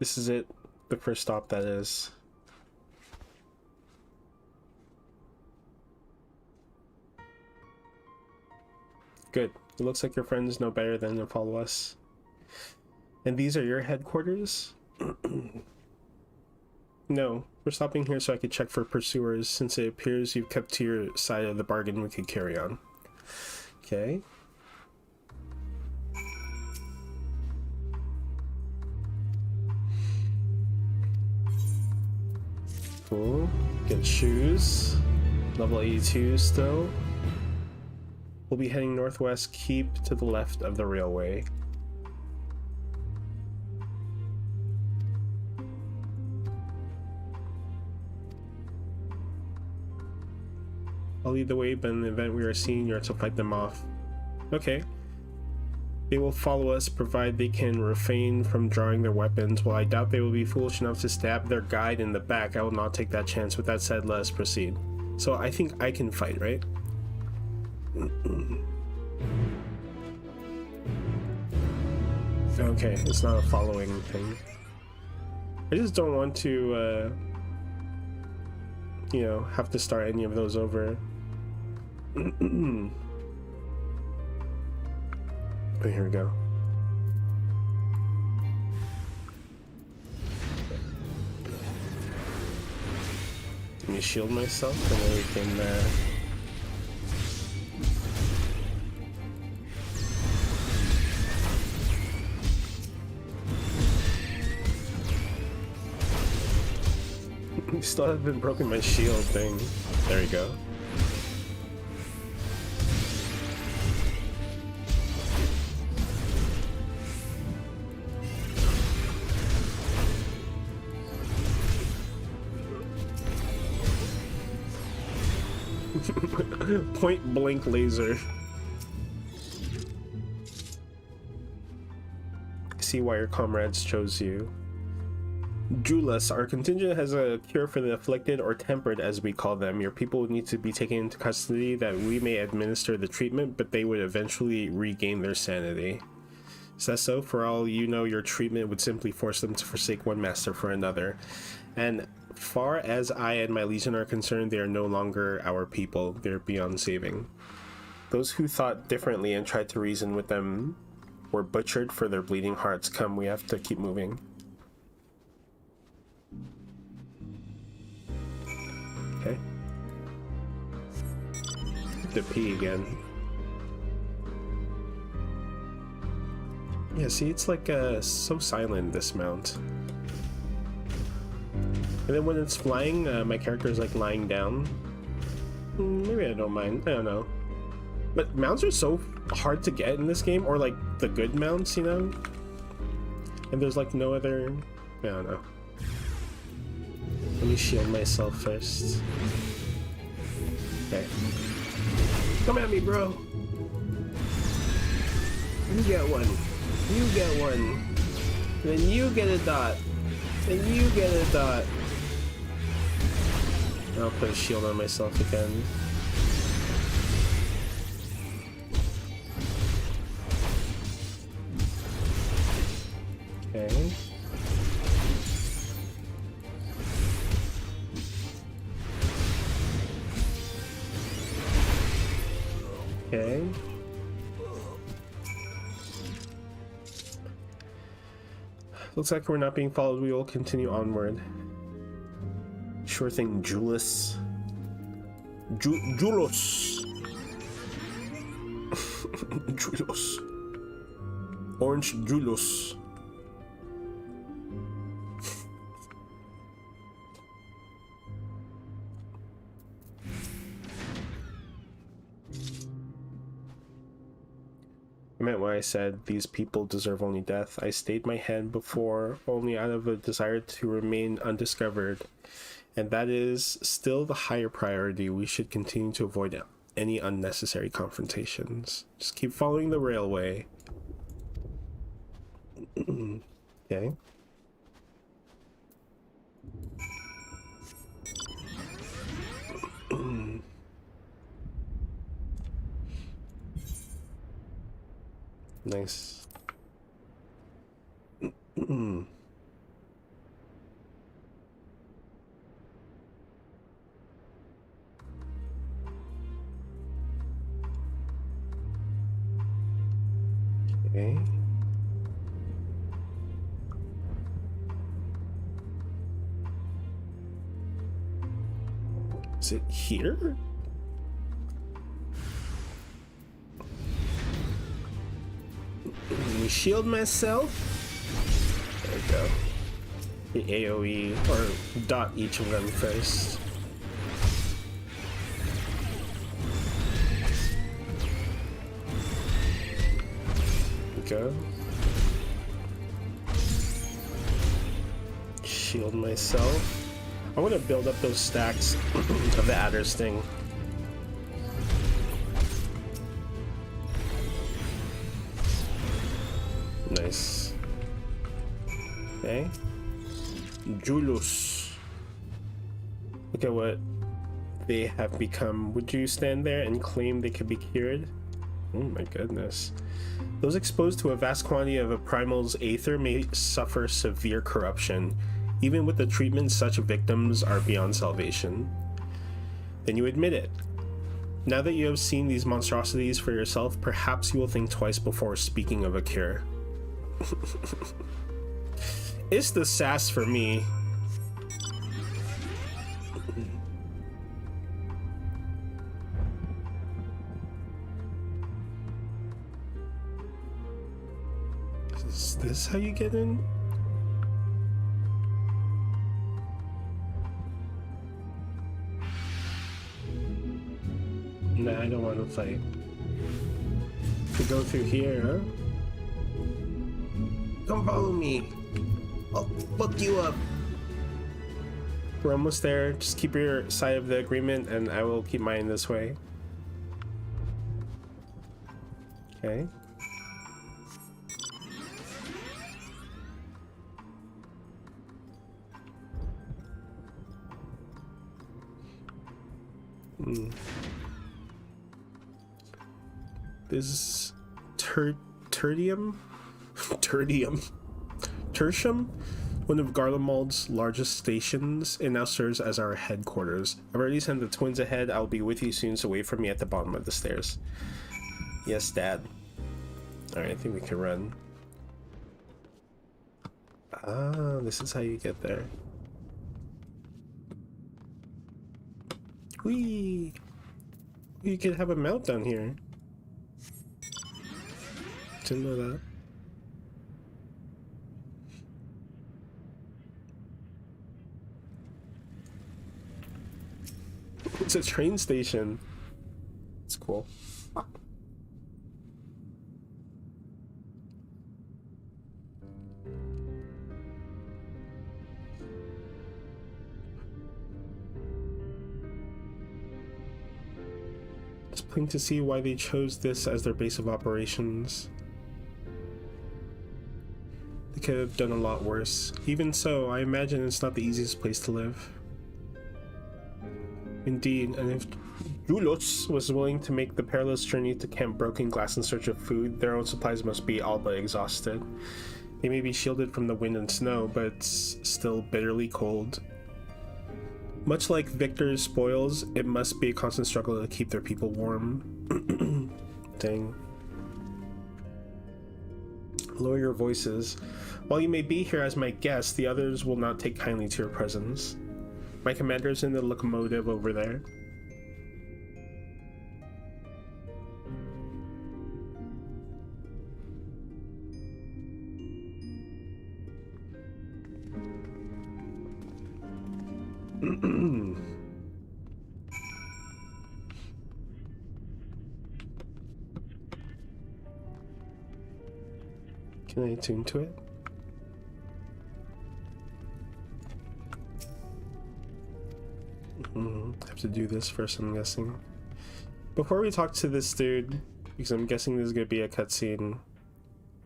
This is it. The first stop, that is. Good. It looks like your friends know better than to follow us. And these are your headquarters? No, we're stopping here so I could check for pursuers. Since it appears you've kept to your side of the bargain, we could carry on. Okay. Cool. Get shoes. Level 82 still. We'll be heading northwest. Keep to the left of the railway. I'll lead the way, but in the event we are seen, you're to fight them off. Okay. They will follow us, provided they can refrain from drawing their weapons. While I doubt they will be foolish enough to stab their guide in the back, I will not take that chance. With that said, let us proceed. So I think I can fight, right? Okay, it's not a following thing. I just don't want to, you know, have to start any of those over. Oh, here we go. Let me shield myself and then we can still haven't broken my shield thing. There we go. Point blank laser. I see why your comrades chose you. Julas, our contingent has a cure for the afflicted, or tempered as we call them. Your people would need to be taken into custody that we may administer the treatment, but they would eventually regain their sanity. Is that so? For all you know, your treatment would simply force them to forsake one master for another. And far as I and my legion are concerned, they are no longer our people. They're beyond saving. Those who thought differently and tried to reason with them were butchered for their bleeding hearts. Come, we have to keep moving. Okay. The P again. Yeah, see, it's like so silent, this mount. And then when it's flying, my character is like lying down. Maybe I don't mind. I don't know. But mounts are so hard to get in this game, or like the good mounts, you know? And there's like no other... I don't know. Let me shield myself first. Okay. Come at me, bro! You get one. You get one. Then you get a dot. Then you get a dot. I'll put a shield on myself again. Okay. Okay. Looks like we're not being followed. We will continue onward. Sure thing, Julius. Julius. Julius. Orange Julius. I meant when I said these people deserve only death. I stayed my hand before only out of a desire to remain undiscovered. And that is still the higher priority. We should continue to avoid any unnecessary confrontations. Just keep following the railway. Okay. Nice. Okay. Is it here? Let me shield myself. There we go. The AoE, or dot each of them first. Go. Shield myself. I want to build up those stacks of the adder sting. Nice. Okay. Julius. Look at what they have become. Would you stand there and claim they could be cured? Oh my goodness. Those exposed to a vast quantity of a primal's aether may suffer severe corruption. Even with the treatment, such victims are beyond salvation. Then you admit it. Now that you have seen these monstrosities for yourself, perhaps you will think twice before speaking of a cure. It's the sass for me. Is this how you get in? Nah, I don't want to fight. To go through here, huh? Come follow me. I'll fuck you up. We're almost there. Just keep your side of the agreement and I will keep mine this way. Okay. This is tertium? Tertium? One of Garlemald's largest stations. It now serves as our headquarters. I've already sent the twins ahead. I'll be with you soon, so wait for me at the bottom of the stairs. Yes, Dad. Alright, I think we can run. Ah, this is how you get there. Whee! You could have a mount down here. Didn't know that. It's a train station. It's cool. It's plain to see why they chose this as their base of operations. They could have done a lot worse. Even so, I imagine it's not the easiest place to live. Indeed, and if Julius was willing to make the perilous journey to Camp Broken Glass in search of food, their own supplies must be all but exhausted. They may be shielded from the wind and snow, but still bitterly cold. Much like Victor's spoils, it must be a constant struggle to keep their people warm. Dang. Lower your voices. While you may be here as my guest, the others will not take kindly to your presence. My commander's in the locomotive over there. Can I attune to it? Have to do this first, I'm guessing. Before we talk to this dude, because I'm guessing there's gonna be a cutscene, I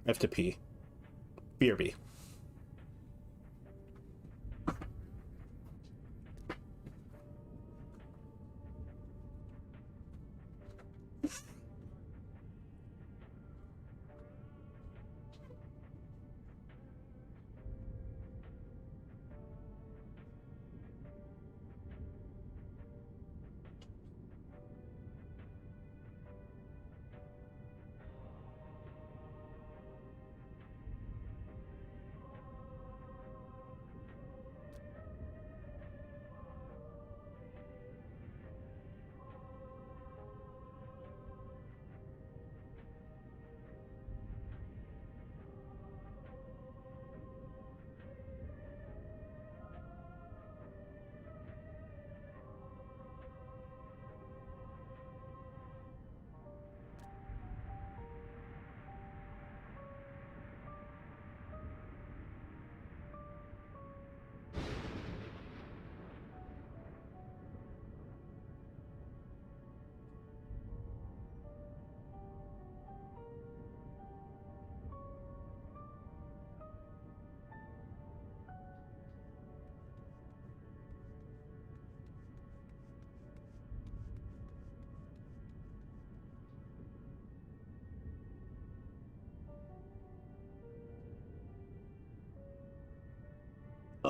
have to pee. BRB.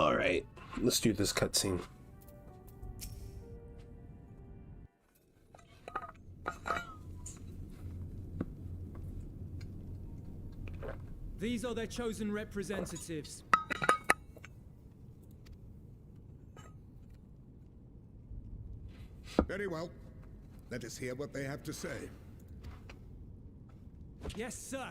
All right, let's do this cutscene. These are their chosen representatives. Very well. Let us hear what they have to say. Yes, sir.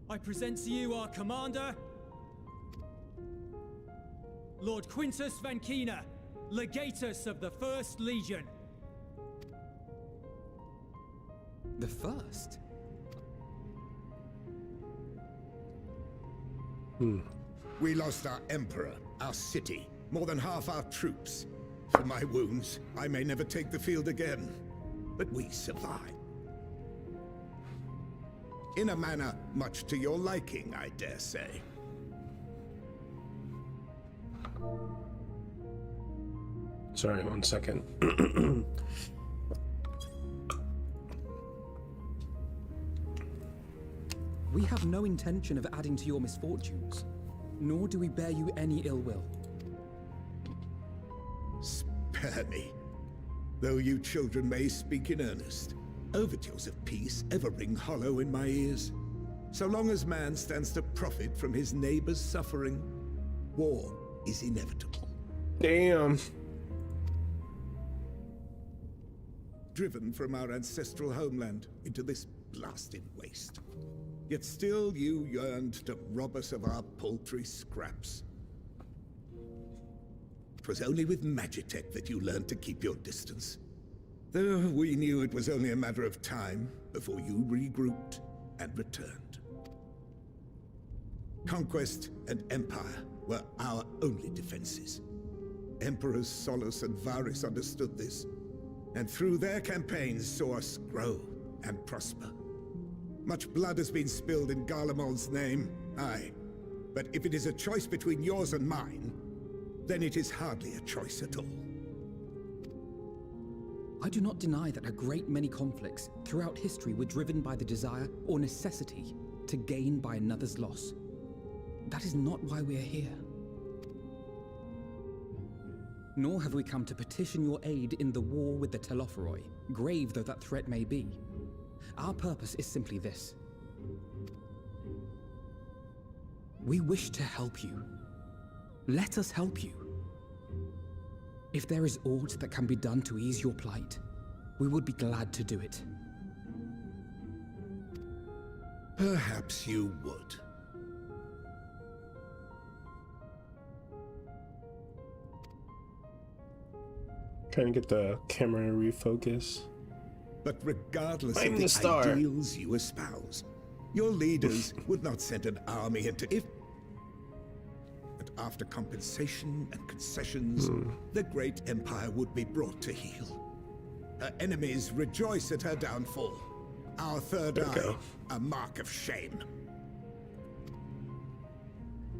I present to you our commander, Lord Quintus Vankina, Legatus of the First Legion. The first? We lost our emperor, our city, more than half our troops. For my wounds, I may never take the field again. But we survived. In a manner much to your liking, I dare say. Sorry, 1 second. We have no intention of adding to your misfortunes, nor do we bear you any ill will. Spare me. Though you children may speak in earnest, overtures of peace ever ring hollow in my ears. So long as man stands to profit from his neighbor's suffering, war is inevitable. Damn. Driven from our ancestral homeland into this blasted waste. Yet still you yearned to rob us of our paltry scraps. 'Twas only with Magitech that you learned to keep your distance. Though we knew it was only a matter of time before you regrouped and returned. Conquest and empire were our only defenses. Emperors Solus and Varys understood this, and through their campaigns saw us grow and prosper. Much blood has been spilled in Garlemald's name, aye. But if it is a choice between yours and mine, then it is hardly a choice at all. I do not deny that a great many conflicts throughout history were driven by the desire or necessity to gain by another's loss. That is not why we are here. Nor have we come to petition your aid in the war with the Telophoroi, grave though that threat may be. Our purpose is simply this. We wish to help you. Let us help you. If there is aught that can be done to ease your plight, we would be glad to do it. Perhaps you would. Trying to get the camera to refocus. But regardless I'm of the the star. ideals you espouse, your leaders would not send an army into But after compensation and concessions, the great empire would be brought to heel. Her enemies rejoice at her downfall. Our third There we eye, go. a mark of shame.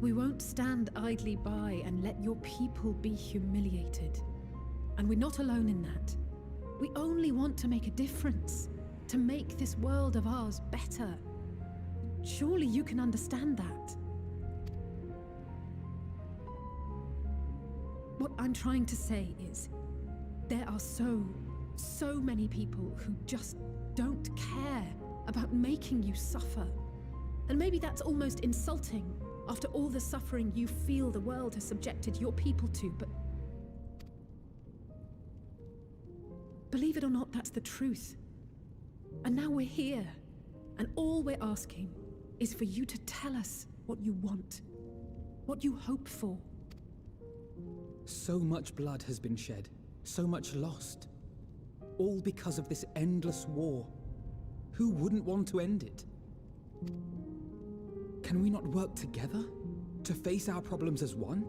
We won't stand idly by and let your people be humiliated. And we're not alone in that. We only want to make a difference, to make this world of ours better. Surely you can understand that. What I'm trying to say is, there are so many people who just don't care about making you suffer. And maybe that's almost insulting after all the suffering you feel the world has subjected your people to, but believe it or not, that's the truth. And now we're here, and all we're asking is for you to tell us what you want, what you hope for. So much blood has been shed, so much lost. All because of this endless war. Who wouldn't want to end it? Can we not work together to face our problems as one?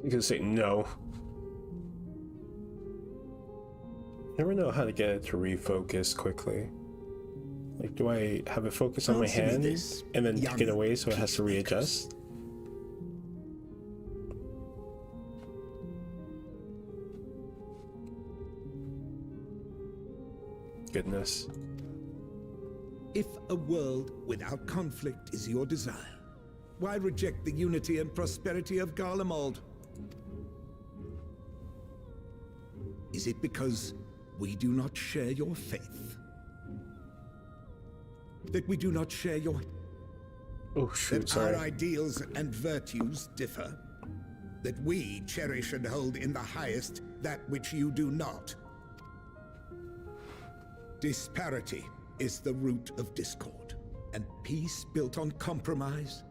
You can say no. Never know how to get it to refocus quickly. Like, do I have it focus on my Answer me hand this, and then young take it away so it has to peacemakers. readjust? Goodness. If a world without conflict is your desire, why reject the unity and prosperity of Garlemald? Is it because we do not share your faith? That we do not share your... Oh shoot, that sorry. our ideals and virtues differ? That we cherish and hold in the highest that which you do not? Disparity is the root of discord, and peace built on compromise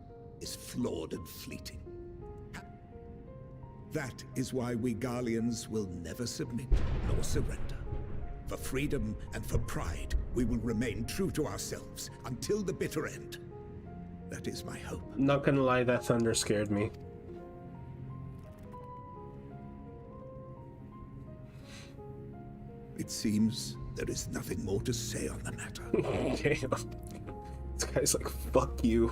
is flawed and fleeting. That is why we Garleans will never submit nor surrender. For freedom and for pride, we will remain true to ourselves until the bitter end. That is my hope. Not gonna lie, that thunder scared me. It seems there is nothing more to say on the matter. Damn. This guy's like, fuck you.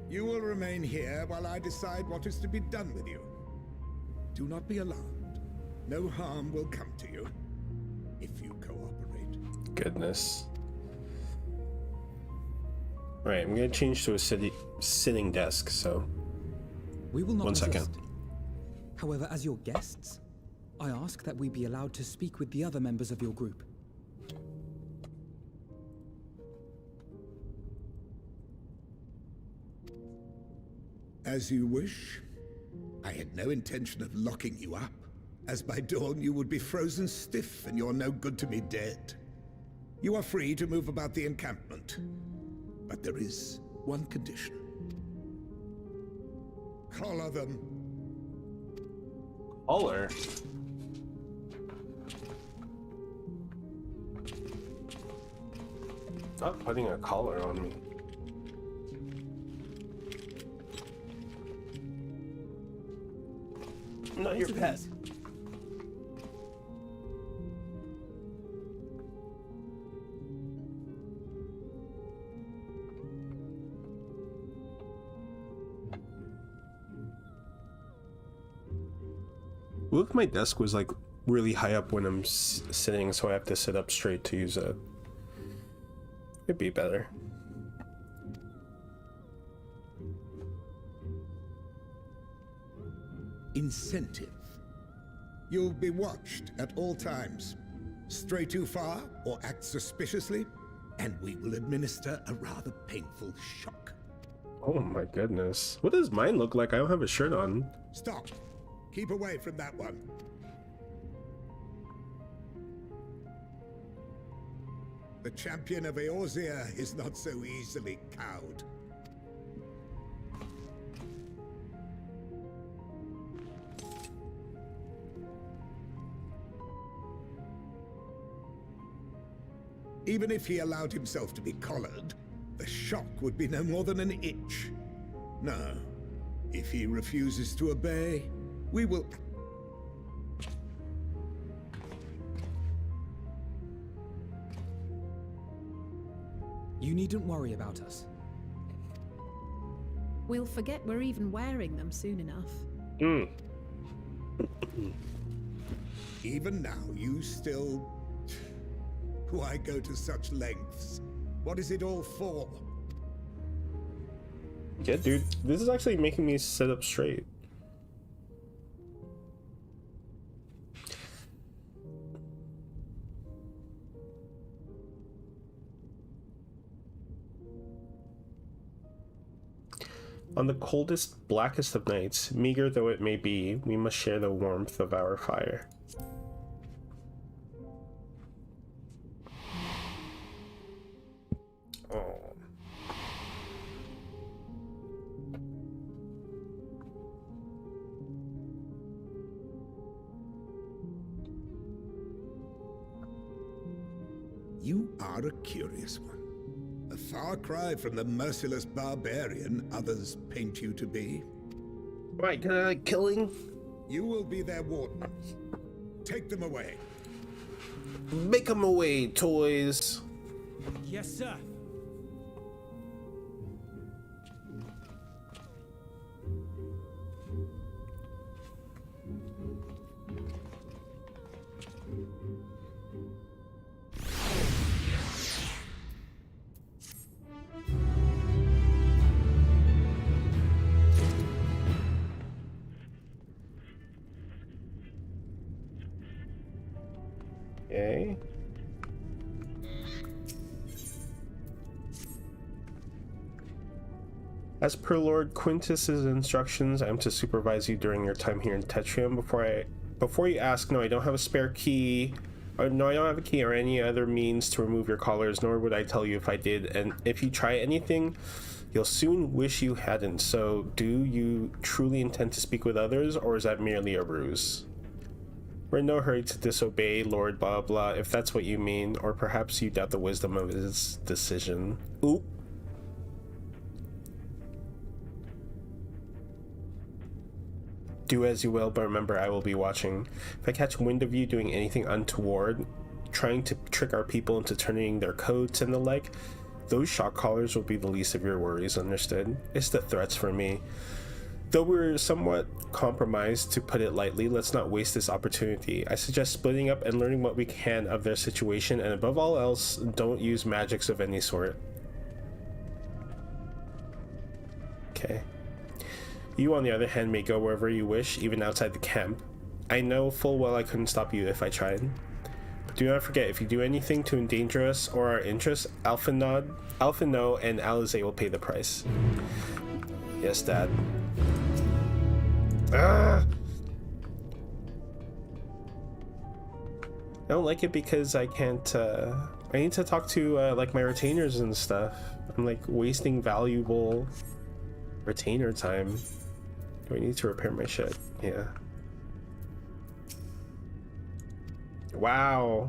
You will remain here while I decide what is to be done with you. Do not be alarmed. No harm will come to you if you cooperate. Goodness. Right, I'm gonna change to a sitting desk, so... We will not 1 second. resist. However, as your guests, I ask that we be allowed to speak with the other members of your group. As you wish. I had no intention of locking you up, as by dawn you would be frozen stiff and you're no good to me dead. You are free to move about the encampment, but there is one condition. Collar them. Collar? Not putting a collar on me. I'm not your pet. Look, my desk was like really high up when I'm sitting, so I have to sit up straight to use it. It'd be better. Incentive. You'll be watched at all times. Stray too far or act suspiciously, and we will administer a rather painful shock. Oh my goodness. What does mine look like? I don't have a shirt on. Stop. Keep away from that one. The champion of Eorzea is not so easily cowed. Even if he allowed himself to be collared, the shock would be no more than an itch. No. If he refuses to obey, we will... You needn't worry about us. We'll forget we're even wearing them soon enough. Even now, you still... Why go to such lengths? What is it all for? Yeah, dude, this is actually making me sit up straight. On the coldest, blackest of nights, meager though it may be, we must share the warmth of our fire. Oh. You are a curious one. A far cry from the merciless barbarian others paint you to be. Right, can I like killing? You will be their warden. Take them away. Make them away, toys. Yes, sir. Okay. As per Lord Quintus's instructions, I am to supervise you during your time here in Tetrium. Before you ask, no, I don't have a spare key. Or no, I don't have a key or any other means to remove your collars, nor would I tell you if I did. And if you try anything, you'll soon wish you hadn't. So, do you truly intend to speak with others, or is that merely a ruse? We're in no hurry to disobey Lord blah blah, if that's what you mean, or perhaps you doubt the wisdom of his decision. Oop. Do as you will, but remember, I will be watching. If I catch wind of you doing anything untoward, trying to trick our people into turning their coats and the like, those shock collars will be the least of your worries, understood? It's the threats for me. Though we're somewhat compromised, to put it lightly, let's not waste this opportunity. I suggest splitting up and learning what we can of their situation, and above all else, don't use magics of any sort. Okay. You, on the other hand, may go wherever you wish, even outside the camp. I know full well I couldn't stop you if I tried. But do not forget, if you do anything to endanger us or our interests, Alphino and Alizé will pay the price. Yes, Dad. Ah! I don't like it because I can't, I need to talk to, like, my retainers and stuff. I'm, like, wasting valuable retainer time. Do I need to repair my shit? Yeah. Wow.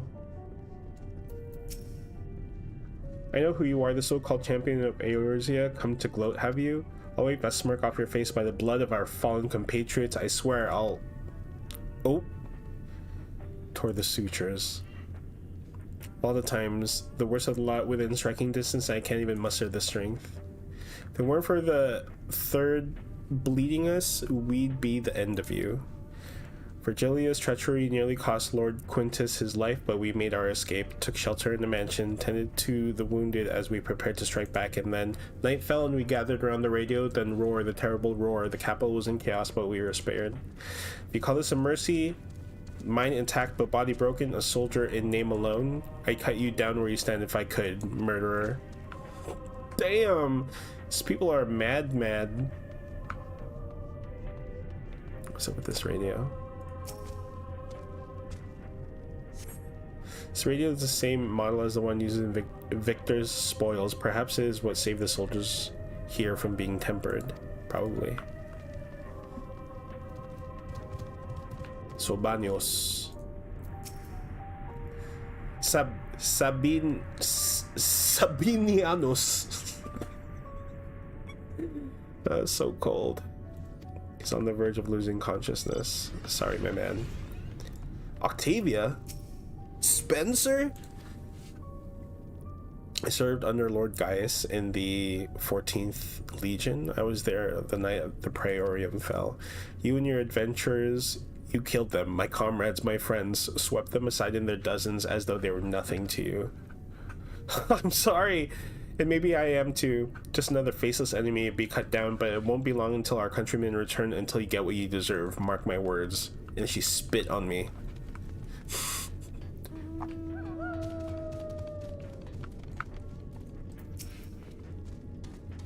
I know who you are, the so-called champion of Eorzea. Come to gloat, have you? I'll wipe that smirk off your face by the blood of our fallen compatriots. I swear I'll... Oh. Tore the sutures. All the times, the worst of the lot within striking distance, I can't even muster the strength. If it weren't for the third bleeding us, we'd be the end of you. Virgilia's treachery nearly cost Lord Quintus his life, but we made our escape, took shelter in the mansion, tended to the wounded as we prepared to strike back, and then night fell and we gathered around the radio, then roar, the terrible roar. The capital was in chaos, but we were spared. If you call this a mercy, mind intact but body broken, a soldier in name alone, I'd cut you down where you stand if I could, murderer. Damn! These people are mad. What's up with this radio? This radio is the same model as the one used in Victor's spoils. Perhaps it is what saved the soldiers here from being tempered. Probably. Sobanios. Sabinianos. That's so cold. He's on the verge of losing consciousness. Sorry, my man. Octavia? Spencer? I served under Lord Gaius in the 14th Legion. I was there the night the Praetorium fell. You and your adventurers, you killed them. My comrades, my friends, swept them aside in their dozens as though they were nothing to you. I'm sorry. And maybe I am too. Just another faceless enemy be cut down, but it won't be long until our countrymen return until you get what you deserve. Mark my words. And she spit on me.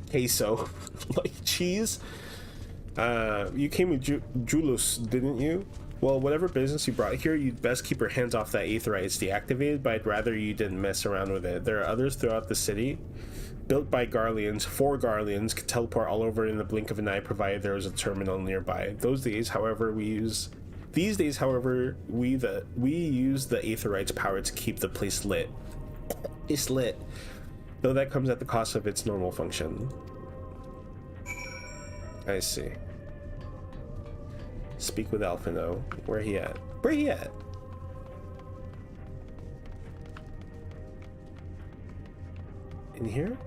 Queso. Like cheese? You came with Julius, didn't you? Well, whatever business you brought here, you'd best keep your hands off that aetherite. It's deactivated, but I'd rather you didn't mess around with it. There are others throughout the city, built by Garleans. 4 Garleans could teleport all over in the blink of an eye, provided there was a terminal nearby. These days, however, we use the aetherite's power to keep the place lit. It's lit, though that comes at the cost of its normal function. I see. Speak with Alphino. Where he at? Where he at? In here?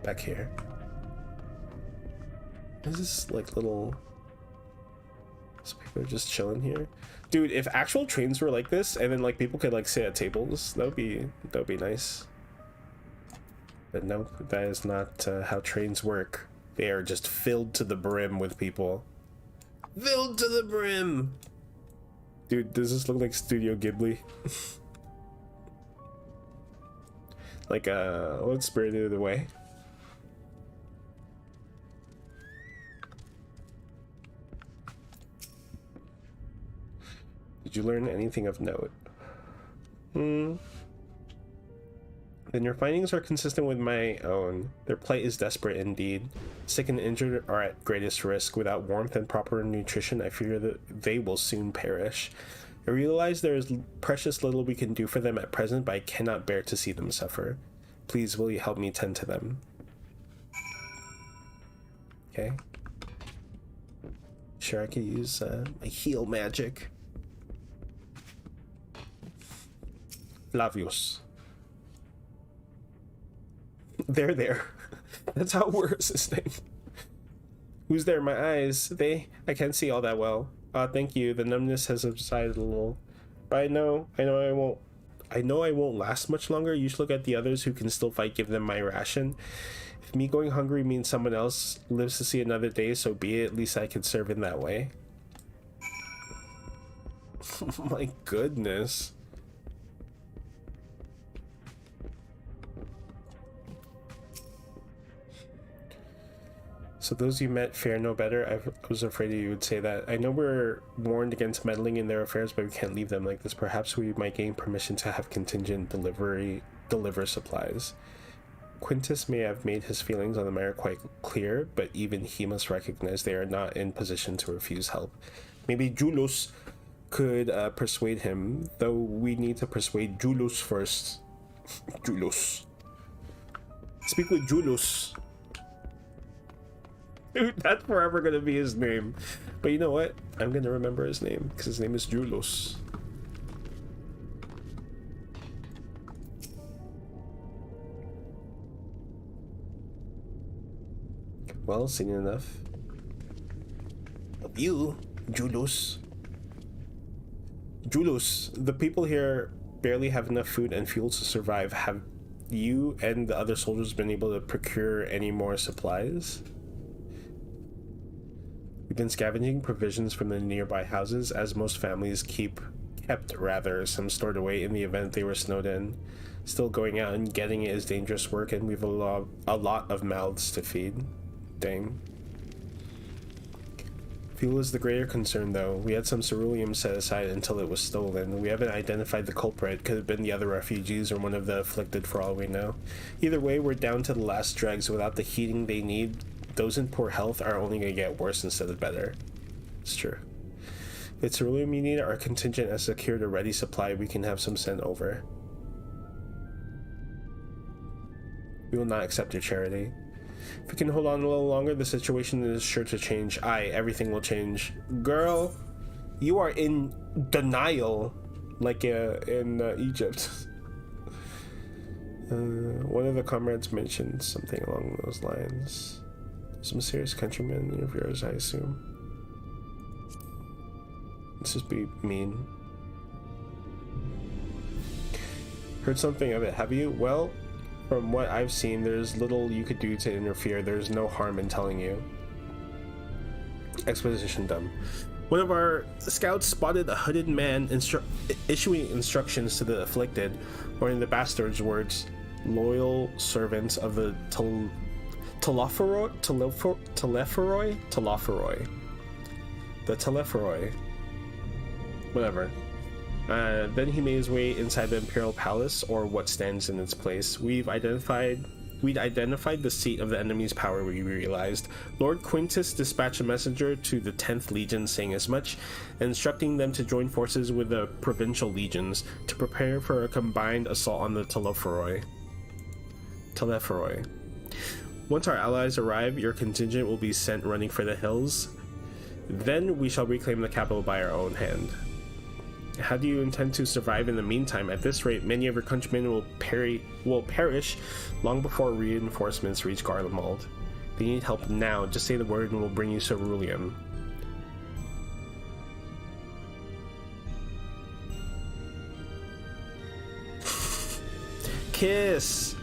Back here. Is this like little... So people are just chilling here? Dude, if actual trains were like this and then like people could like sit at tables, that would be nice. But no, that is not how trains work. They are just filled to the brim with people. Filled to the brim! Dude, does this look like Studio Ghibli? Like, what's Spirited Away? Did you learn anything of note? Then your findings are consistent with my own. Their plight is desperate indeed. Sick and injured are at greatest risk. Without warmth and proper nutrition, I fear that they will soon perish. I realize there is precious little we can do for them at present, but I cannot bear to see them suffer. Please, will you help me tend to them? Okay. Sure, I could use my heal magic. Lavios. There. That's how it works, this thing. Who's there? My eyes. I can't see all that well. Thank you. The numbness has subsided a little. But I know I won't last much longer. You should look at the others who can still fight, give them my ration. If me going hungry means someone else lives to see another day, so be it. At least I can serve in that way. Oh my goodness. So those you met fare no better. I was afraid you would say that. I know we're warned against meddling in their affairs, but we can't leave them like this. Perhaps we might gain permission to have contingent deliver supplies. Quintus may have made his feelings on the matter quite clear, but even he must recognize they are not in position to refuse help. Maybe Julius could persuade him, though we need to persuade Julius first. Julius. Speak with Julius. Dude, that's forever gonna be his name. But you know what? I'm gonna remember his name, because his name is Julius. Well, seen enough of you, Julius. Julius, the people here barely have enough food and fuel to survive. Have you and the other soldiers been able to procure any more supplies? We've been scavenging provisions from the nearby houses, as most families kept some stored away in the event they were snowed in. Still, going out and getting it is dangerous work, and we've a lot of mouths to feed. Dang. Fuel is the greater concern, though. We had some ceruleum set aside until it was stolen. We haven't identified the culprit. Could have been the other refugees or one of the afflicted for all we know. Either way, we're down to the last dregs. Without the heating they need, those in poor health are only going to get worse instead of better. It's true. If it's ceruleum you need, our contingent has secured a ready supply. We can have some sent over. We will not accept your charity. If we can hold on a little longer, the situation is sure to change. Aye, everything will change. Girl, you are in denial, like in Egypt. One of the comrades mentioned something along those lines. Some serious countrymen of yours, I assume. Let's just be mean. Heard something of it, have you? Well, from what I've seen, there's little you could do to interfere. There's no harm in telling you. Exposition done. One of our scouts spotted a hooded man issuing instructions to the afflicted, or in the bastard's words, loyal servants of the Telepheroi? The Telepheroi. Whatever. Then he made his way inside the Imperial Palace, or what stands in its place. We'd identified the seat of the enemy's power, we realized. Lord Quintus dispatched a messenger to the 10th Legion saying as much, instructing them to join forces with the provincial legions to prepare for a combined assault on the Telepheroi. Once our allies arrive, your contingent will be sent running for the hills. Then we shall reclaim the capital by our own hand. How do you intend to survive in the meantime? At this rate, many of your countrymen will perish long before reinforcements reach Garlemald. They need help now. Just say the word and we'll bring you ceruleum. Kiss!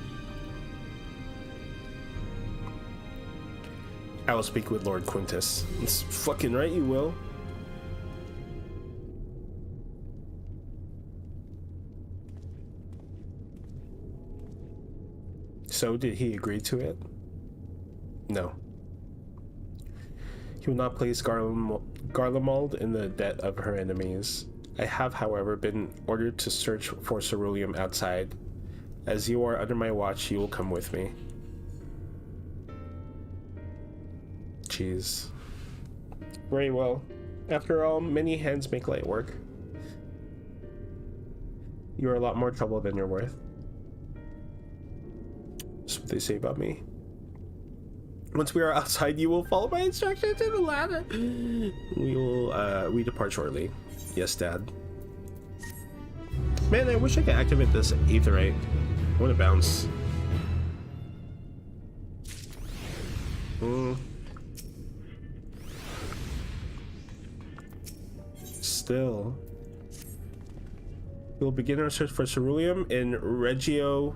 I will speak with Lord Quintus. It's fucking right, you will. So, did he agree to it? No. He will not place Garlemald in the debt of her enemies. I have, however, been ordered to search for ceruleum outside. As you are under my watch, you will come with me. Jeez. Very well. After all, many hands make light work. You are a lot more trouble than you're worth. That's what they say about me. Once we are outside, you will follow my instructions to the ladder. We depart shortly. Yes, Dad. Man, I wish I could activate this aetherite. I want to bounce. Still. We'll begin our search for ceruleum in Regio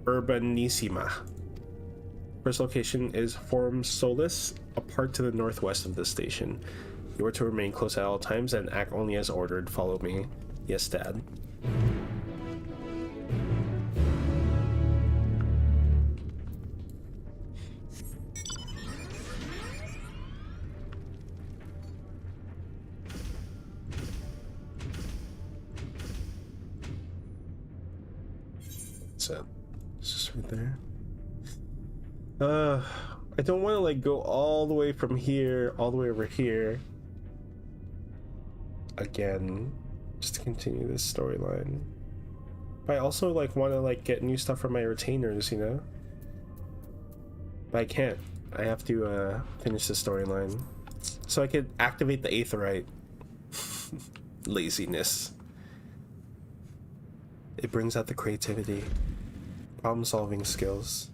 Urbanissima. First location is Forum Solis, a park to the northwest of the station. You are to remain close at all times and act only as ordered. Follow me. Yes, Dad. That's it. It's just right there. I don't want to like go all the way from here, all the way over here. Again, just to continue this storyline. But I also like want to like get new stuff from my retainers, you know? But I can't. I have to finish the storyline. So I could activate the aetherite. Laziness. It brings out the creativity. Problem solving skills.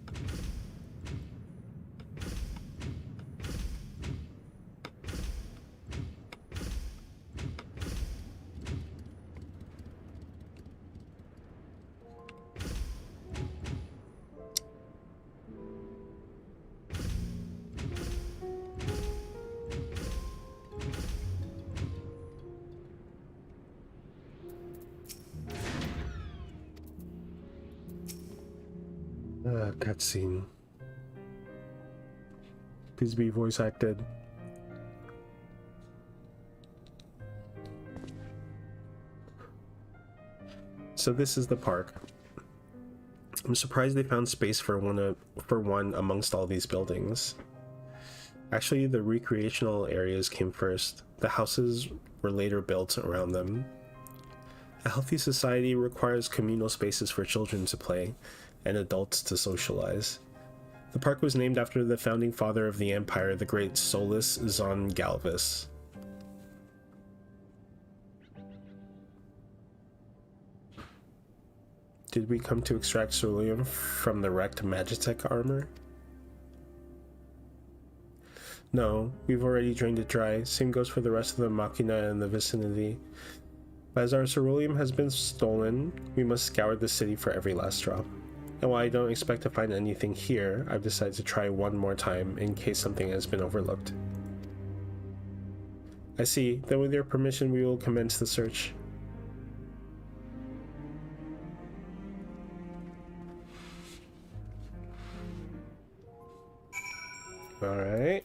Cutscene. Please be voice acted. So this is the park. I'm surprised they found space for one amongst all these buildings. Actually, the recreational areas came first. The houses were later built around them. A healthy society requires communal spaces for children to play and adults to socialize. The park was named after the founding father of the empire, the great Solus Zon Galvus. Did we come to extract ceruleum from the wrecked Magitech armor? No, we've already drained it dry. Same goes for the rest of the machina in the vicinity. As our ceruleum has been stolen, we must scour the city for every last drop. And while I don't expect to find anything here, I've decided to try one more time in case something has been overlooked. I see. Then with your permission, we will commence the search. Alright.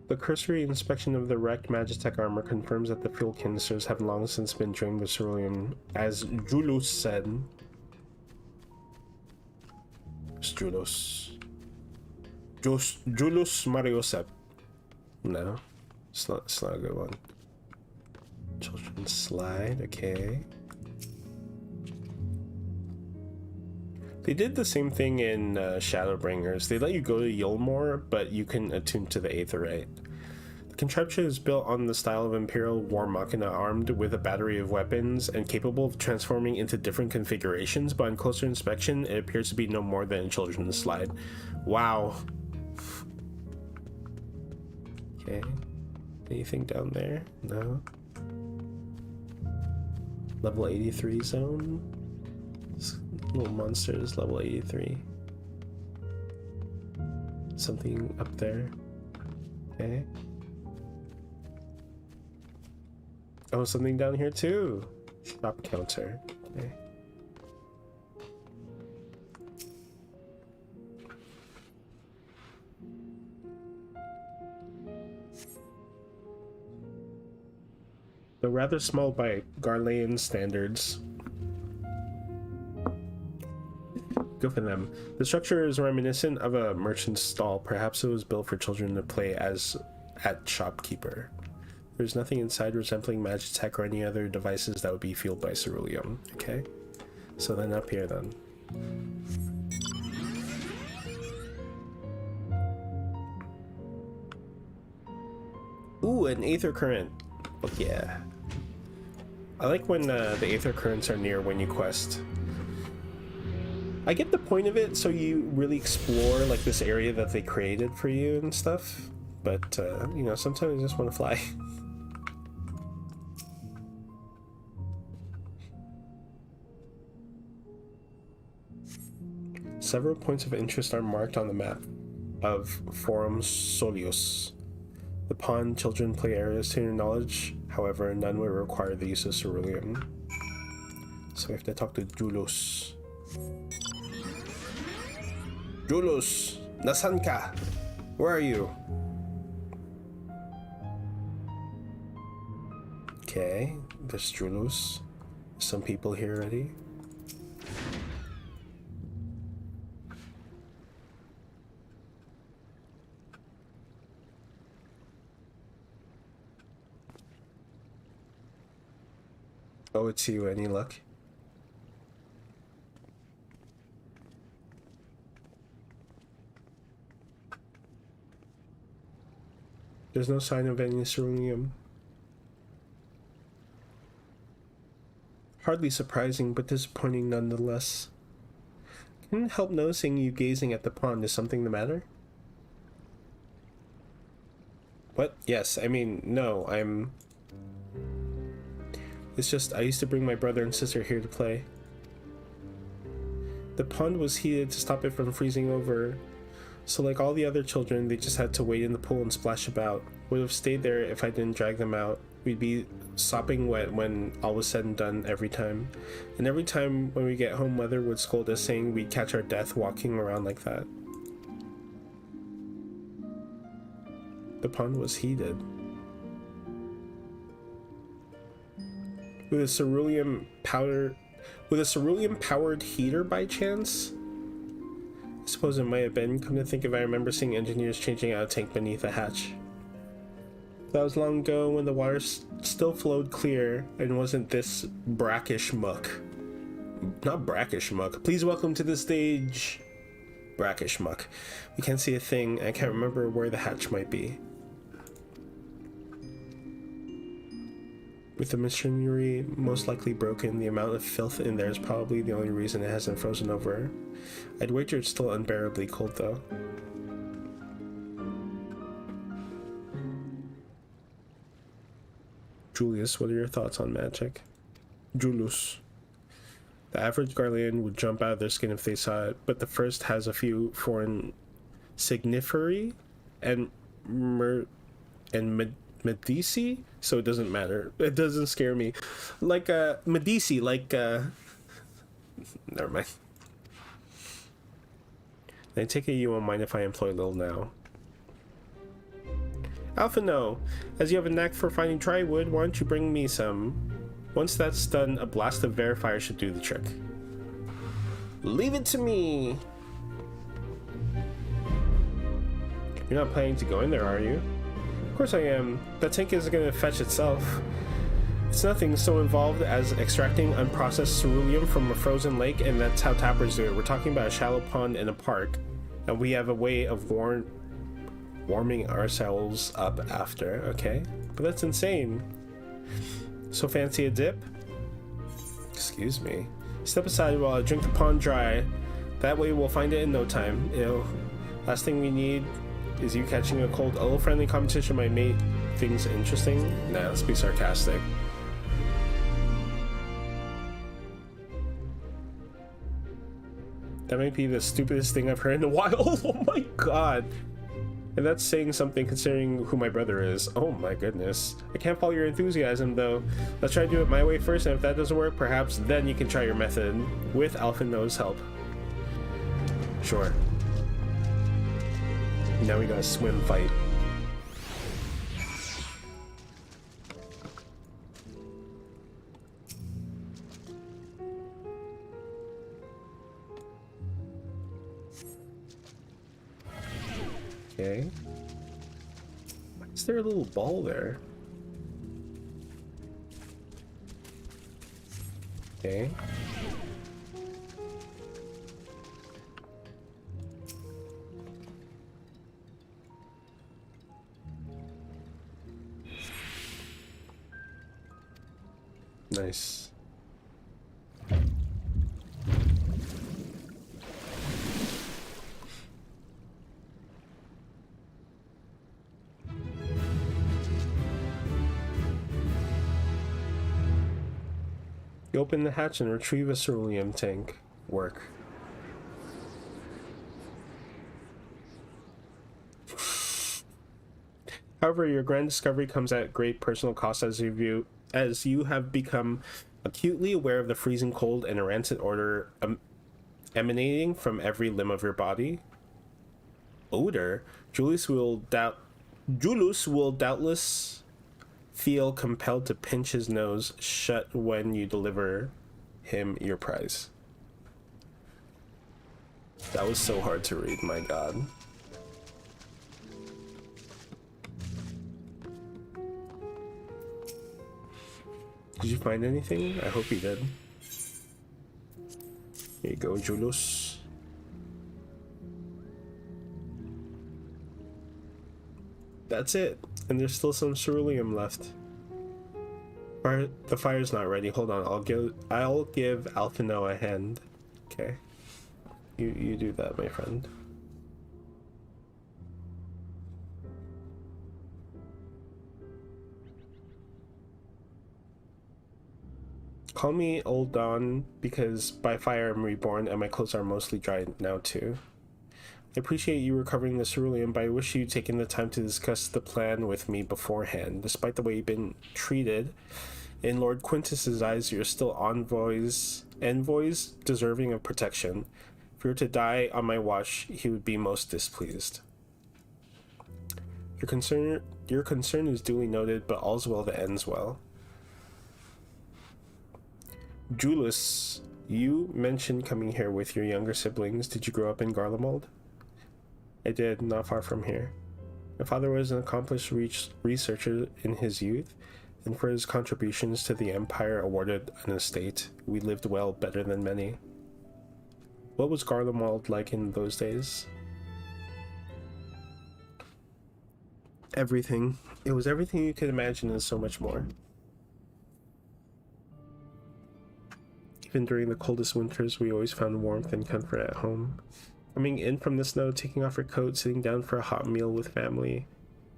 The cursory inspection of the wrecked Magitech armor confirms that the fuel canisters have long since been drained with ceruleum, as Julius said. Julius Mariosep. No, it's not a good one. Children's slide, okay. They did the same thing in Shadowbringers. They let you go to Yulmore, but you can attune to the Aetherite. The contraption is built on the style of Imperial War Machina, armed with a battery of weapons and capable of transforming into different configurations, but on closer inspection, it appears to be no more than a children's slide. Wow. Okay. Anything down there? No. Level 83 zone? Little monsters, level 83. Something up there. Okay. Oh, something down here too. Shop counter. Okay. Though rather small by Garlean standards. Go for them. The structure is reminiscent of a merchant's stall. Perhaps it was built for children to play as at shopkeeper. There's nothing inside resembling Magitech or any other devices that would be fueled by ceruleum. Okay, so then up here then. Ooh, an aether current. Oh, yeah. I like when the aether currents are near when you quest. I get the point of it, so you really explore like this area that they created for you and stuff. But you know, sometimes I just want to fly. Several points of interest are marked on the map of Forum Solius. The pond children play areas to your knowledge, however, none will require the use of ceruleum. So we have to talk to Julius. Julius, nasan ka? Where are you? Okay, there's Julius. Some people here already. Oh, it's you. Any luck? There's no sign of any ceruleum. Hardly surprising, but disappointing nonetheless. Couldn't help noticing you gazing at the pond. Is something the matter? What? Yes, I mean, no, It's just, I used to bring my brother and sister here to play. The pond was heated to stop it from freezing over. So like all the other children, they just had to wait in the pool and splash about. Would have stayed there if I didn't drag them out. We'd be sopping wet when all was said and done every time. And every time when we get home, Mother would scold us saying we'd catch our death walking around like that. The pond was heated. With a ceruleum powered heater by chance? I suppose it might have been. Come to think of it, I remember seeing engineers changing out a tank beneath a hatch. That was long ago when the water still flowed clear and wasn't this brackish muck. Not brackish muck. Please welcome to the stage, brackish muck. We can't see a thing. I can't remember where the hatch might be. With the machinery most likely broken, the amount of filth in there is probably the only reason it hasn't frozen over. I'd wager it's still unbearably cold though. Julius, what are your thoughts on magic? Julius. The average Garlean would jump out of their skin if they saw it, but the first has a few foreign signiferi and Medici, so it doesn't matter. It doesn't scare me. Like Medici, like never mind. I take it you won't mind if I employ Lil now. Alpha, no. As you have a knack for finding dry wood, why don't you bring me some? Once that's done, a blast of verifier should do the trick. Leave it to me! You're not planning to go in there, are you? Of course I am. That tank isn't going to fetch itself. It's nothing so involved as extracting unprocessed ceruleum from a frozen lake, and that's how tappers do it. We're talking about a shallow pond in a park, and we have a way of warming ourselves up after, okay? But that's insane. So fancy a dip? Excuse me. Step aside while I drink the pond dry. That way we'll find it in no time. Ew. Last thing we need is you catching a cold. A little friendly competition might make things interesting. Nah, let's be sarcastic. That might be the stupidest thing I've heard in a while. Oh my god. And that's saying something considering who my brother is. Oh my goodness. I can't follow your enthusiasm though. Let's try to do it my way first, and if that doesn't work, perhaps then you can try your method with Alphinaud's help. Sure. Now we got a swim fight. Okay. Why is there a little ball there? Okay. Nice. You open the hatch and retrieve a ceruleum tank. Work. However, your grand discovery comes at great personal cost as you have become acutely aware of the freezing cold and a rancid odor emanating from every limb of your body. Odor? Julius will doubtless feel compelled to pinch his nose shut when you deliver him your prize. That was so hard to read, my god. Did you find anything? I hope you did. Here you go, Julius. That's it. And there's still some ceruleum left. The fire's not ready. Hold on. I'll give Alphinaud a hand. Okay. You do that, my friend. Call me Old Dawn, because by fire I'm reborn and my clothes are mostly dry now too. I appreciate you recovering the ceruleum, but I wish you'd taken the time to discuss the plan with me beforehand. Despite the way you've been treated, in Lord Quintus's eyes, you're still envoys deserving of protection. If you were to die on my watch, he would be most displeased. Your concern is duly noted, but all's well that ends well. Julius, you mentioned coming here with your younger siblings. Did you grow up in Garlemald? I did, not far from here. My father was an accomplished researcher in his youth, and for his contributions to the Empire awarded an estate. We lived well, better than many. What was Garlemald like in those days? Everything. It was everything you could imagine and so much more. Even during the coldest winters, we always found warmth and comfort at home. Coming in from the snow, taking off your coat, sitting down for a hot meal with family,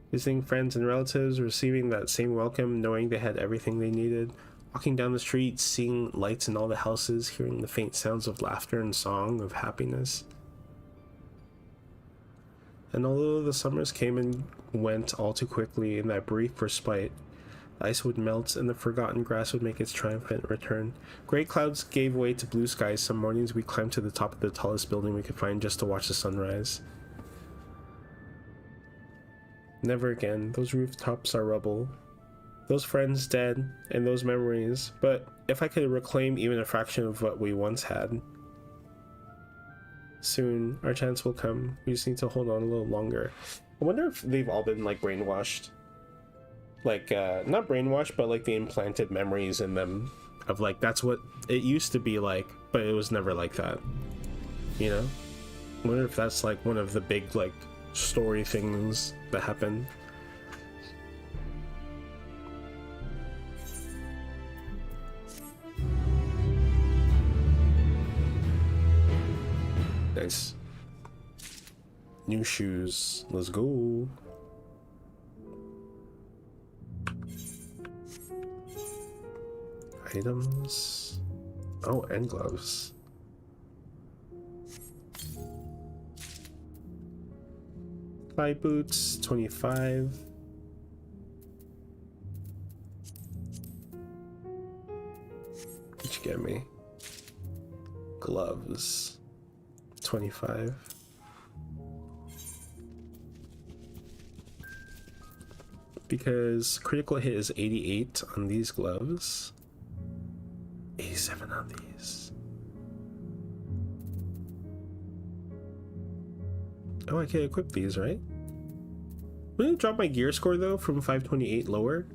visiting friends and relatives, receiving that same welcome, knowing they had everything they needed, walking down the street, seeing lights in all the houses, hearing the faint sounds of laughter and song of happiness. And although the summers came and went all too quickly in that brief respite, the ice would melt and the forgotten grass would make its triumphant return. Gray clouds gave way to blue skies. Some mornings we climbed to the top of the tallest building we could find just to watch the sunrise. Never again. Those rooftops are rubble. Those friends dead, and those memories. But if I could reclaim even a fraction of what we once had. Soon, our chance will come. We just need to hold on a little longer. I wonder if they've all been, like, brainwashed. Like, not brainwashed, but, like, the implanted memories in them. Of, like, that's what it used to be like, but it was never like that. You know? I wonder if that's, like, one of the big, like, story things that happen. Nice. New shoes. Let's go. Items. Oh, and gloves. Fly boots, 25. What'd you get me? Gloves, 25. Because critical hit is 88 on these gloves. 87 on these. Oh, I can equip these, right? Wouldn't it drop my gear score though from 528 lower?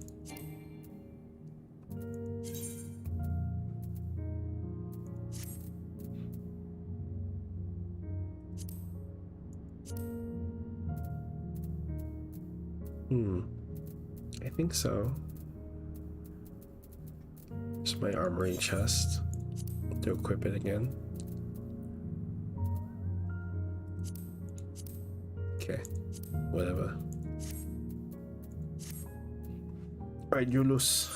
I think so. It's my armory chest to equip it again. Okay, whatever. Alright, Julius.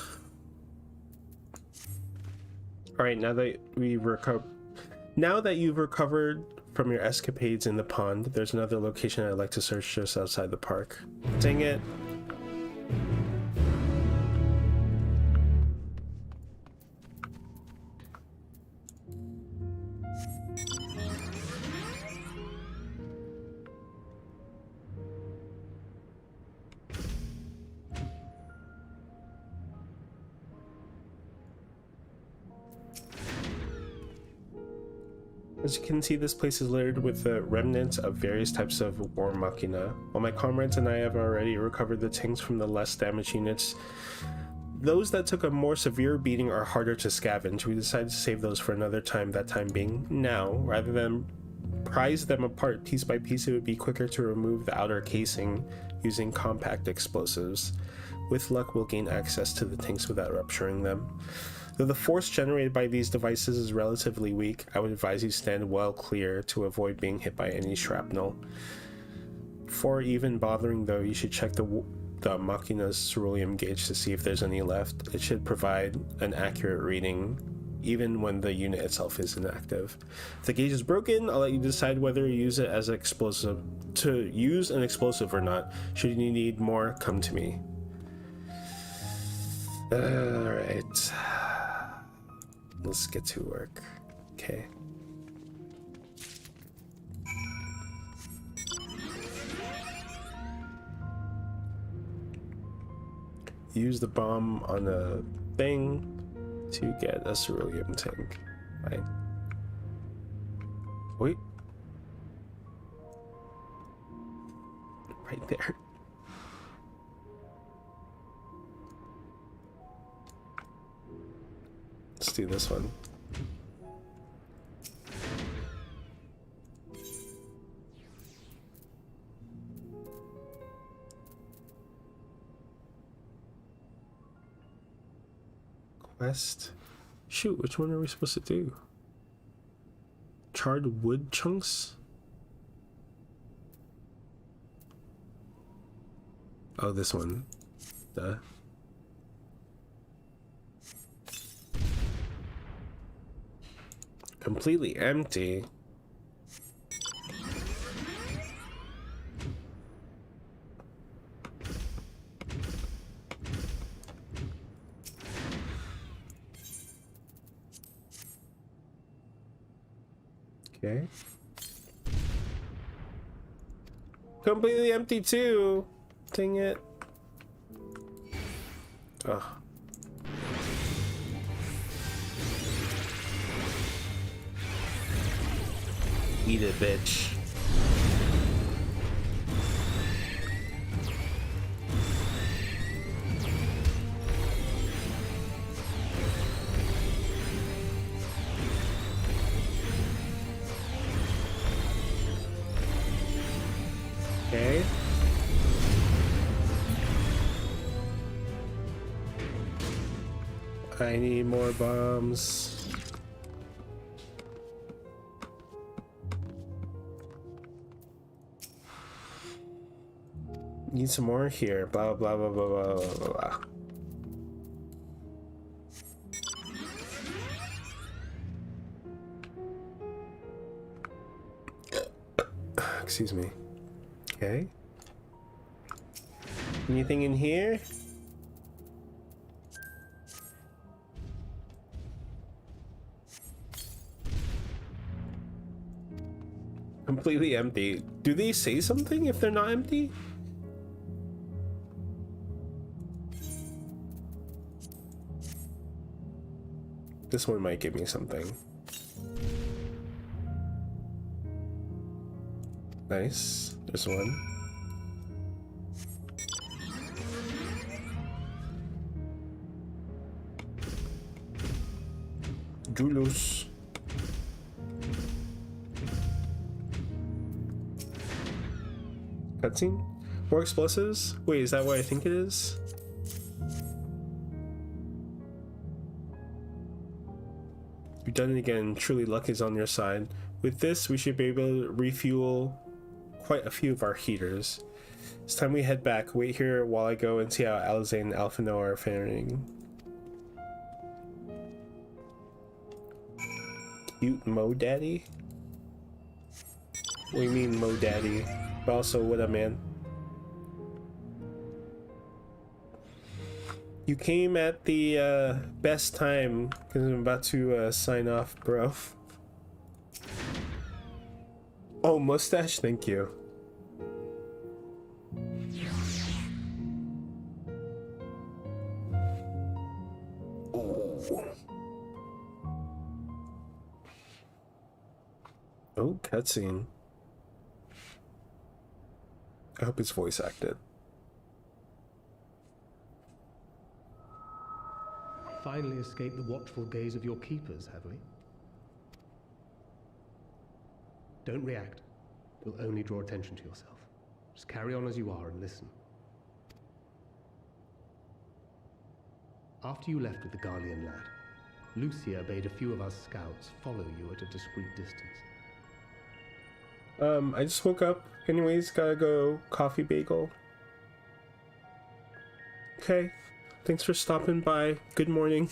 Alright, now that you've recovered from your escapades in the pond, there's another location I'd like to search just outside the park. Dang it. As you can see, this place is littered with the remnants of various types of war machina. While my comrades and I have already recovered the tanks from the less damaged units, those that took a more severe beating are harder to scavenge. We decided to save those for another time, that time being now. Rather than prize them apart piece by piece, it would be quicker to remove the outer casing using compact explosives. With luck, we'll gain access to the tanks without rupturing them. Though the force generated by these devices is relatively weak, I would advise you stand well clear to avoid being hit by any shrapnel. Before even bothering though, you should check the Machina's ceruleum gauge to see if there's any left. It should provide an accurate reading even when the unit itself is inactive. If the gauge is broken, I'll let you decide whether you use it as an explosive or not. Should you need more, come to me. Alright. Let's get to work. Okay. Use the bomb on a thing to get a ceruleum tank. Right. Wait. Right there. Let's do this one. Quest. Shoot, which one are we supposed to do? Charred wood chunks? Oh, this one. Duh. Completely empty. Okay. Completely empty too. Dang it. Ugh. Eat it, bitch. Okay. I need more bombs. Need some more here. Blah blah blah blah blah blah blah. Excuse me. Okay. Anything in here? Completely empty. Do they say something if they're not empty? This one might give me something. Nice. There's one. Julius. Cutscene? More explosives? Wait, is that what I think it is? You've done it again. Truly, luck is on your side. With this, we should be able to refuel quite a few of our heaters. It's time we head back. Wait here while I go and see how Alizé and Alphino are faring. Cute Mo Daddy? What do you mean Mo Daddy? But also, what up, man? You came at the best time because I'm about to sign off, bro. Oh, mustache, thank you. Oh, cutscene. I hope it's voice acted. Finally escaped the watchful gaze of your keepers, have we? Don't react. You'll only draw attention to yourself. Just carry on as you are and listen. After you left with the Garlean lad, Lucia bade a few of us scouts follow you at a discreet distance. I just woke up. Anyways, gotta go coffee bagel. Okay. Thanks for stopping by. Good morning.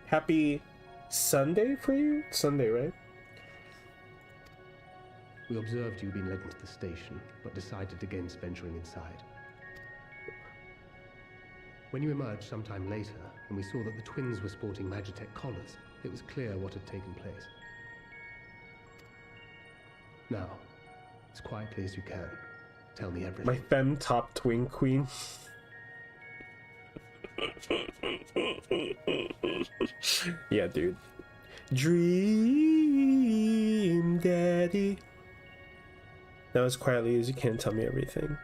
Happy Sunday for you? Sunday, right? We observed you being led into the station, but decided against venturing inside. When you emerged sometime later, and we saw that the twins were sporting Magitech collars, it was clear what had taken place. Now, as quietly as you can, tell me everything. My femme top twin queen. Yeah, dude. Dream Daddy. Now as quietly as you can, tell me everything.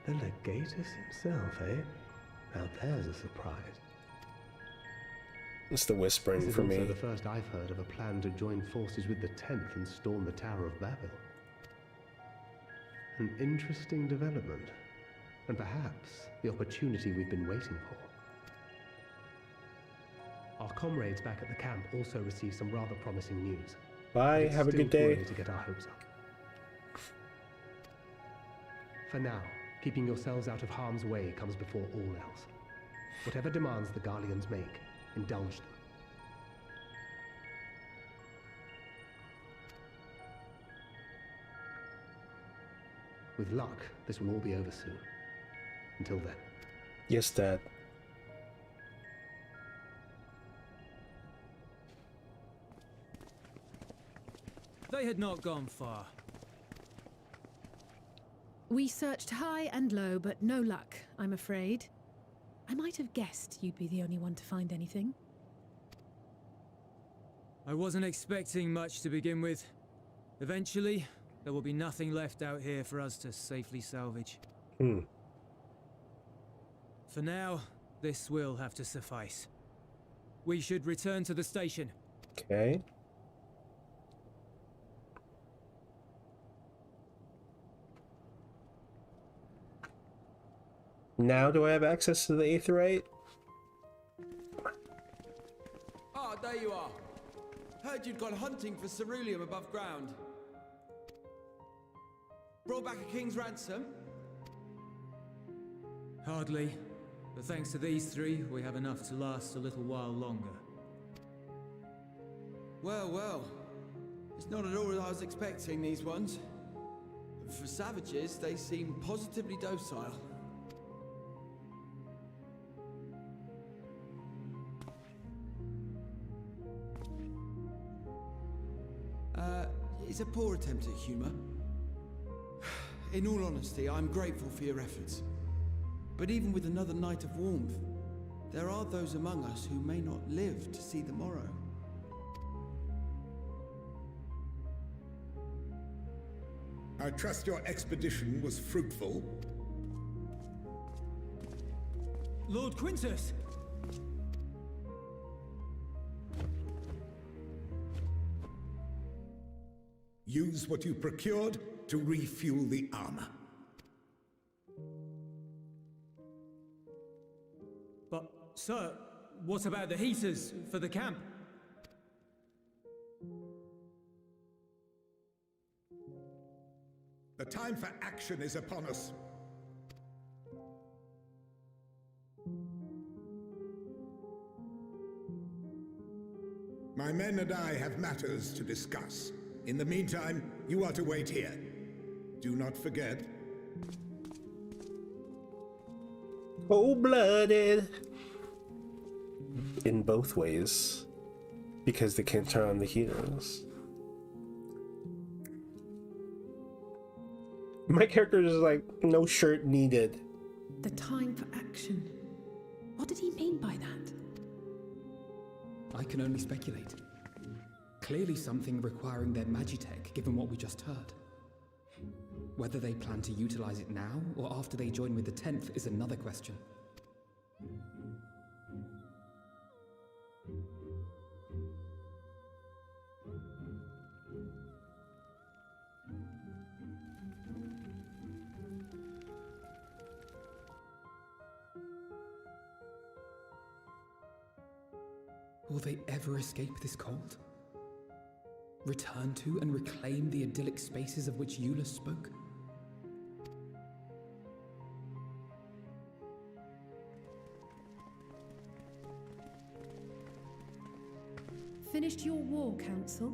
The Legatus himself, eh? Now there's a surprise. It's the whispering This for is also me. the first I've heard of a plan to join forces with the 10th and storm the Tower of Babel. An interesting development, and perhaps the opportunity we've been waiting for. Our comrades back at the camp also received some rather promising news. Bye, It's have a still good too day. early to get our hopes up. For now, keeping yourselves out of harm's way comes before all else. Whatever demands the Garleans make, indulge them. With luck, this will all be over soon. Until then. Yes, Dad. They had not gone far. We searched high and low, but no luck, I'm afraid. I might have guessed you'd be the only one to find anything. I wasn't expecting much to begin with. Eventually, there will be nothing left out here for us to safely salvage. For now, this will have to suffice. We should return to the station. Okay. Now do I have access to the Aetheryte? Ah, there you are. Heard you'd gone hunting for ceruleum above ground. Brought back a king's ransom? Hardly. But thanks to these three, we have enough to last a little while longer. Well, well. It's not at all as I was expecting, these ones. For savages, they seem positively docile. It's a poor attempt at humor. In all honesty, I'm grateful for your efforts. But even with another night of warmth, there are those among us who may not live to see the morrow. I trust your expedition was fruitful. Lord Quintus! Use what you procured to refuel the armor. But, sir, what about the heaters for the camp? The time for action is upon us. My men and I have matters to discuss. In the meantime, you are to wait here. Do not forget. Cold-blooded. In both ways. Because they can't turn on the heaters. My character is like, no shirt needed. The time for action. What did he mean by that? I can only speculate. Clearly something requiring their magitech, given what we just heard. Whether they plan to utilize it now, or after they join with the 10th, is another question. Will they ever escape this cold? Return to and reclaim the idyllic spaces of which Eula spoke? Finished your war, Council?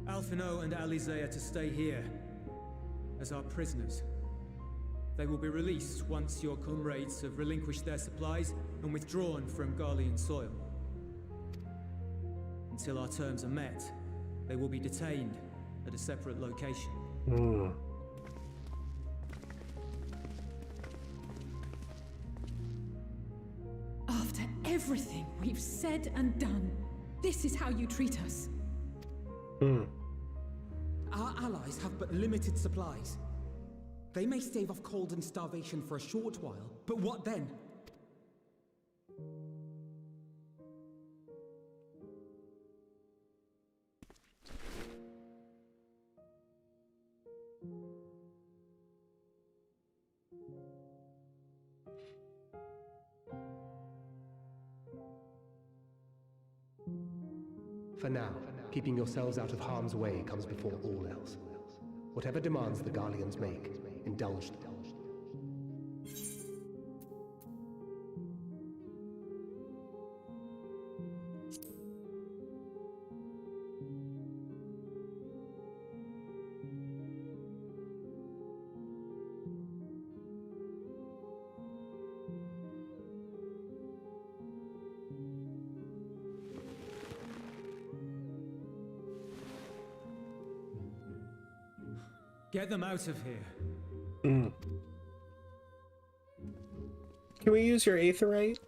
Alphino and Alize are to stay here as our prisoners. They will be released once your comrades have relinquished their supplies and withdrawn from Garlean soil. Until our terms are met, they will be detained at a separate location. After everything we've said and done, this is how you treat us. Our allies have but limited supplies. They may stave off cold and starvation for a short while, but what then? For now, keeping yourselves out of harm's way comes before all else. Whatever demands the Garleans make, indulge them. Get them out of here. Can we use your aetherite?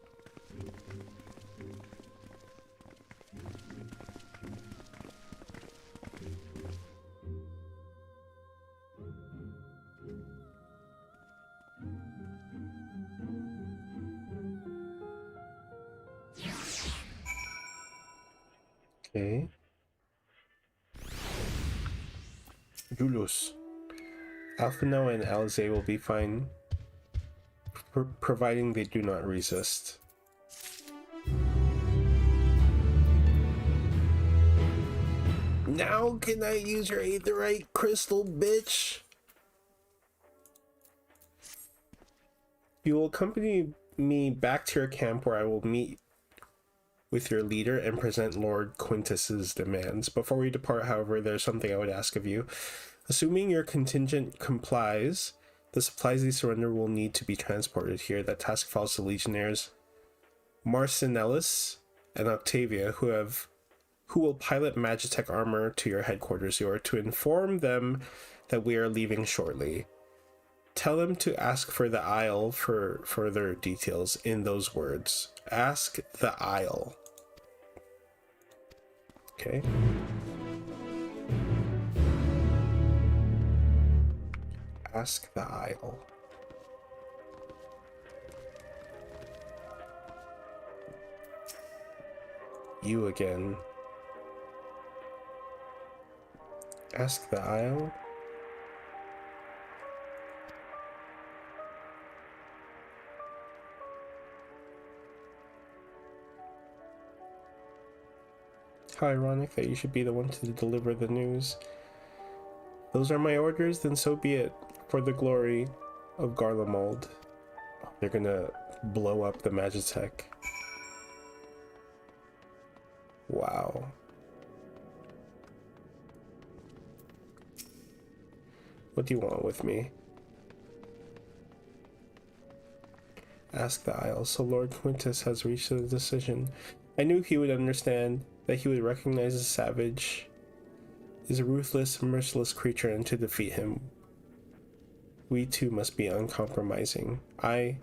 Okay. Julius. Alphino and Alize will be fine, providing they do not resist. Now can I use your aetherite crystal, bitch? You will accompany me back to your camp where I will meet with your leader and present Lord Quintus's demands. Before we depart, however, there's something I would ask of you. Assuming your contingent complies, the supplies they surrender will need to be transported here. That task falls to Legionnaires Marcinellus and Octavia, who will pilot Magitech armor to your headquarters. You are to inform them that we are leaving shortly. Tell them to ask for the Isle for further details in those words. Ask the Isle. Okay. Ask the Isle. You again. Ask the Isle? How ironic that you should be the one to deliver the news. Those are my orders, then so be it. For the glory of Garlemald. They're gonna blow up the Magitech. Wow. What do you want with me? Ask the Isle. So Lord Quintus has reached a decision. I knew he would understand, that he would recognize the savage is a ruthless, merciless creature, and to defeat him, we too must be uncompromising. I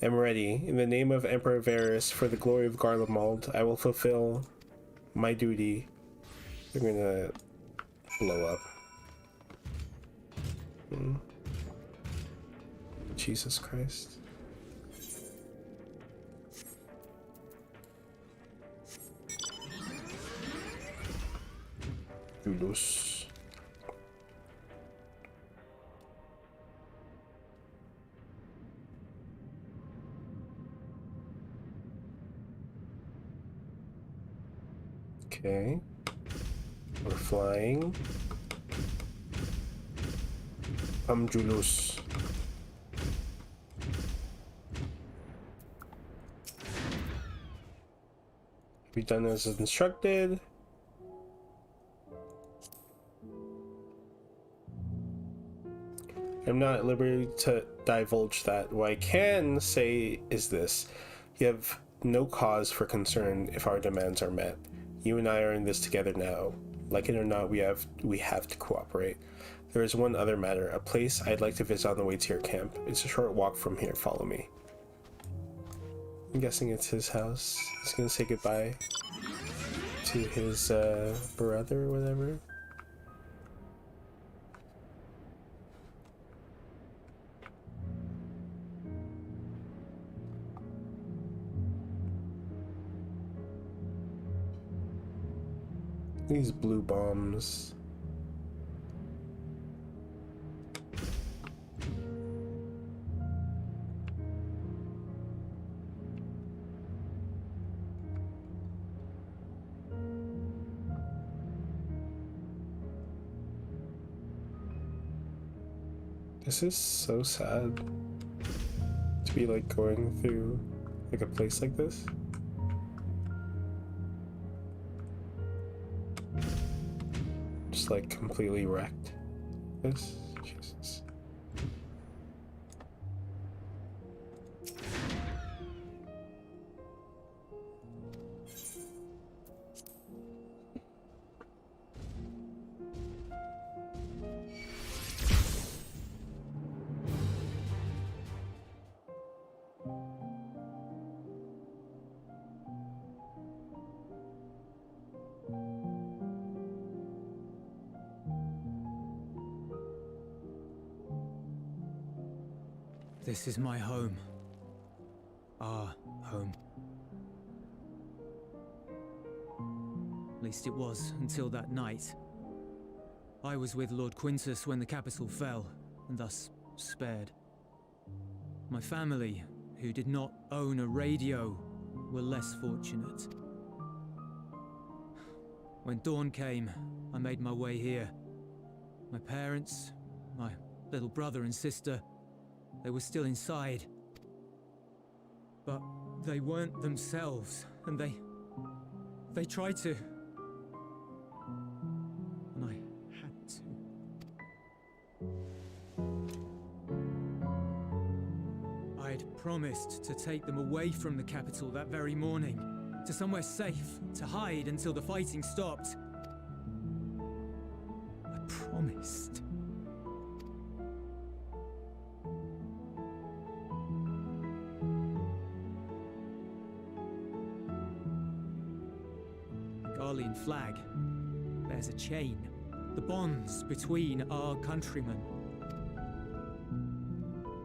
am ready. In the name of Emperor Varus, for the glory of Garlemald, I will fulfill my duty. They're gonna blow up. Jesus Christ. Julius. Okay. We're flying. Julius. Be done as instructed. I'm not at liberty to divulge that. What I can say is this. You have no cause for concern if our demands are met. You and I are in this together now. Like it or not, we have to cooperate. There is one other matter, a place I'd like to visit on the way to your camp. It's a short walk from here. Follow me. I'm guessing it's his house. He's gonna say goodbye to his brother or whatever. These blue bombs. This is so sad to be like going through like a place like this. Just like completely wrecked. This, Jesus. This is my home. Our home. At least it was until that night. I was with Lord Quintus when the capital fell, and thus spared. My family, who did not own a radio, were less fortunate. When dawn came, I made my way here. My parents, my little brother and sister, they were still inside, But they weren't themselves, and they tried to. And I had to. I'd promised to take them away from the capital that very morning, to somewhere safe, to hide until the fighting stopped. I promised. The Garlean flag bears a chain, the bonds between our countrymen.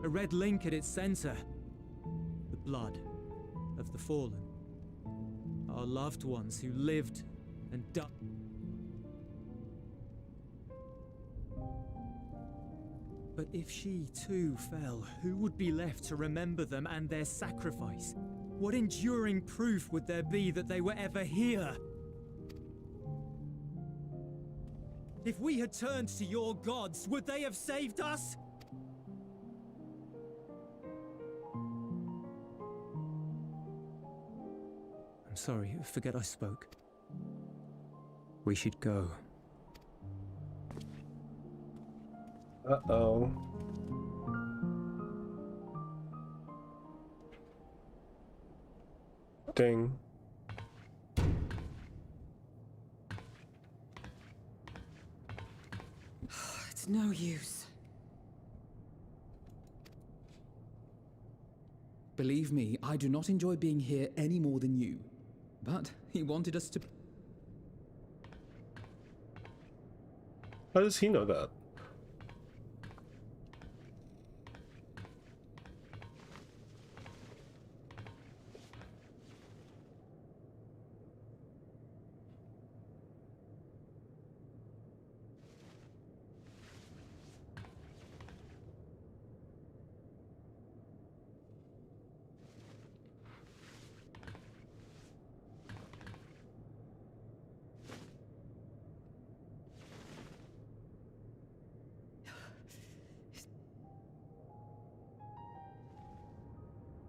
A red link at its center, the blood of the fallen. Our loved ones who lived and died. But if she too fell, who would be left to remember them and their sacrifice? What enduring proof would there be that they were ever here? If we had turned to your gods, would they have saved us? I'm sorry, forget I spoke. We should go. Uh-oh. Ding. It's no use. Believe me, I do not enjoy being here any more than you. But he wanted us to... How does he know that?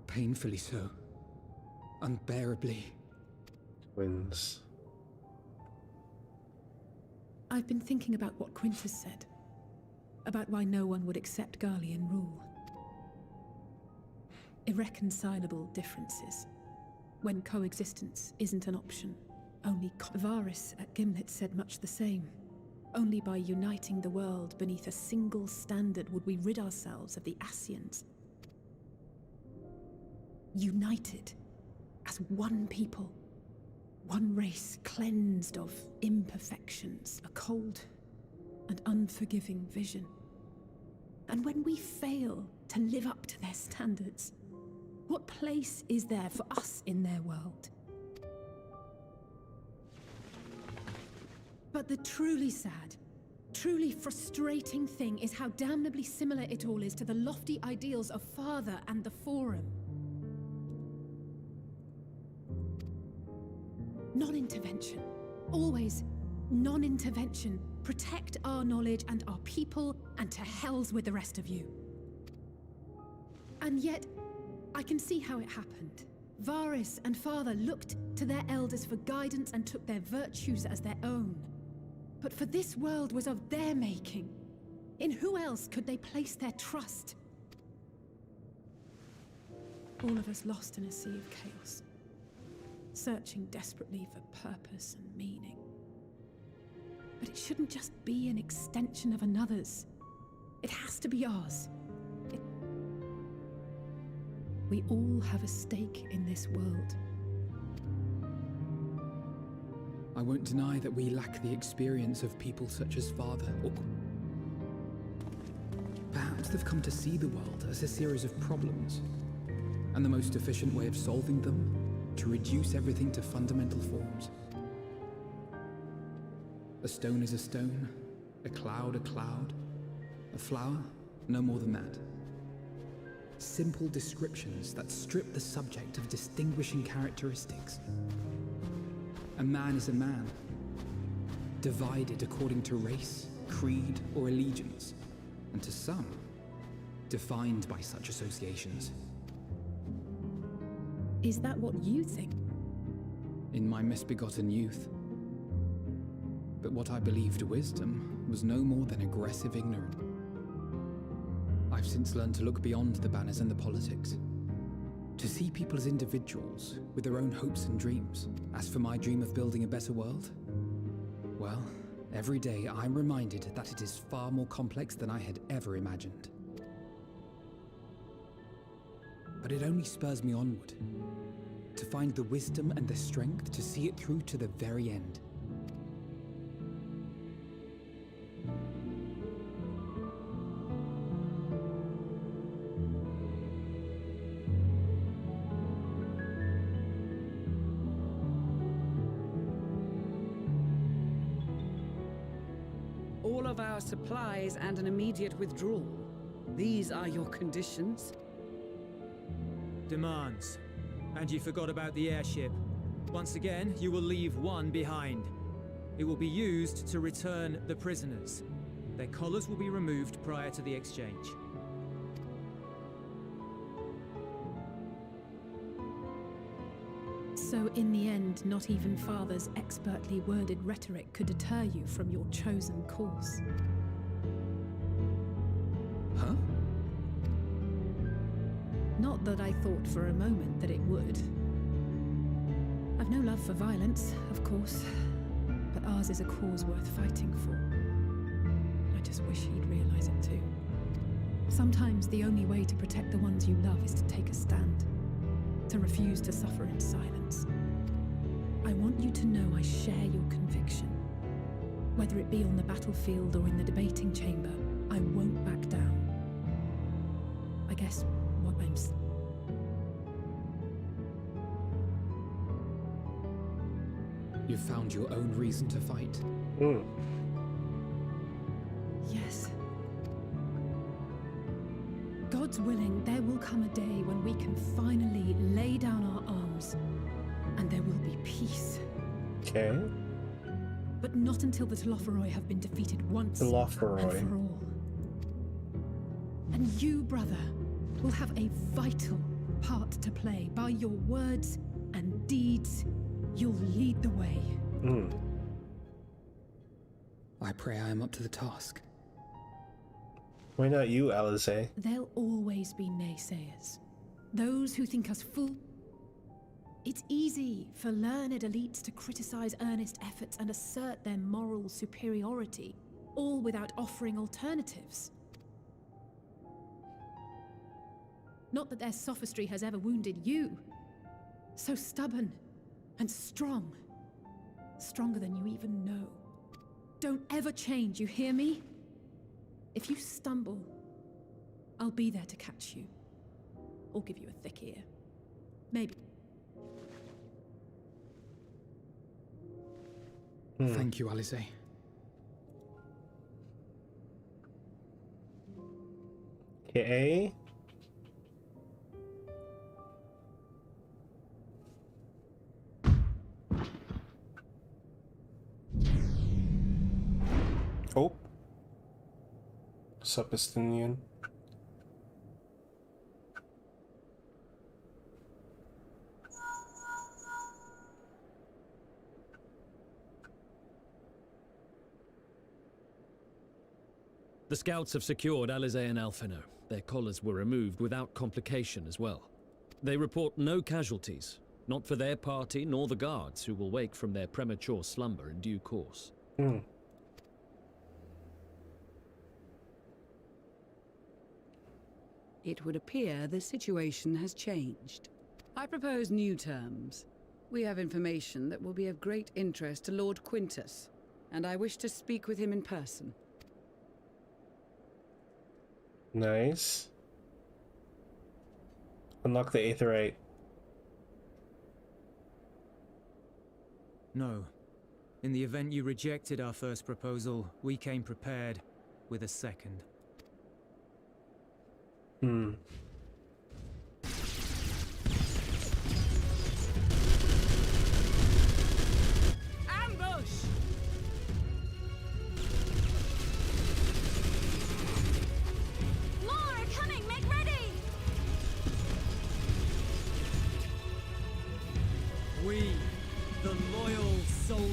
Painfully so. Unbearably. Twins. I've been thinking about what Quintus said. About why no one would accept Garlean rule. Irreconcilable differences. When coexistence isn't an option. Only Varys at Gimlet said much the same. Only by uniting the world beneath a single standard would we rid ourselves of the Ascians. United as one people, one race cleansed of imperfections, a cold and unforgiving vision. And when we fail to live up to their standards, what place is there for us in their world? But the truly sad, truly frustrating thing is how damnably similar it all is to the lofty ideals of Father and the Forum. Non-intervention. Always non-intervention. Protect our knowledge and our people, and to hells with the rest of you. And yet, I can see how it happened. Varys and Father looked to their elders for guidance and took their virtues as their own. But for this world was of their making. In who else could they place their trust? All of us lost in a sea of chaos. Searching desperately for purpose and meaning. But it shouldn't just be an extension of another's. It has to be ours. We all have a stake in this world. I won't deny that we lack the experience of people such as Father, or... Perhaps they've come to see the world as a series of problems, and the most efficient way of solving them to reduce everything to fundamental forms. A stone is a stone, a cloud, a flower, no more than that. Simple descriptions that strip the subject of distinguishing characteristics. A man is a man, divided according to race, creed, or allegiance, and to some, defined by such associations. Is that what you think? In my misbegotten youth. But what I believed wisdom was no more than aggressive ignorance. I've since learned to look beyond the banners and the politics. To see people as individuals, with their own hopes and dreams. As for my dream of building a better world, well, every day I'm reminded that it is far more complex than I had ever imagined. But it only spurs me onward, to find the wisdom and the strength to see it through to the very end. All of our supplies and an immediate withdrawal. These are your conditions? Demands. And you forgot about the airship. Once again, you will leave one behind. It will be used to return the prisoners. Their collars will be removed prior to the exchange. So in the end, not even Father's expertly worded rhetoric could deter you from your chosen course. Huh? Not that I thought for a moment that it would. I've no love for violence, of course, but ours is a cause worth fighting for. I just wish he'd realize it too. Sometimes the only way to protect the ones you love is to take a stand, to refuse to suffer in silence. I want you to know I share your conviction. Whether it be on the battlefield or in the debating chamber, I won't back down. I guess what I'm... You've found your own reason to fight. Yes. God's willing, there will come a day when we can finally lay down our arms, and there will be peace. Okay. But not until the Telophoroi have been defeated once Telophoroi. and for all. And you, brother, will have a vital part to play. By your words and deeds, you'll lead the way. I pray I am up to the task. Why not you, Alize? There'll always be naysayers. Those who think us fool. It's easy for learned elites to criticize earnest efforts and assert their moral superiority, all without offering alternatives. Not that their sophistry has ever wounded you. So stubborn and strong. Stronger than you even know. Don't ever change, you hear me? If you stumble, I'll be there to catch you. Or give you a thick ear. Maybe. Thank you, Alize. Okay. Oh. Subistinian. The scouts have secured Alize and Alphino. Their collars were removed without complication as well. They report no casualties, not for their party nor the guards, who will wake from their premature slumber in due course. It would appear the situation has changed. I propose new terms. We have information that will be of great interest to Lord Quintus, and I wish to speak with him in person. Nice. Unlock the Aetherite. No. In the event you rejected our first proposal, we came prepared with a second. Ambush! More are coming! Make ready!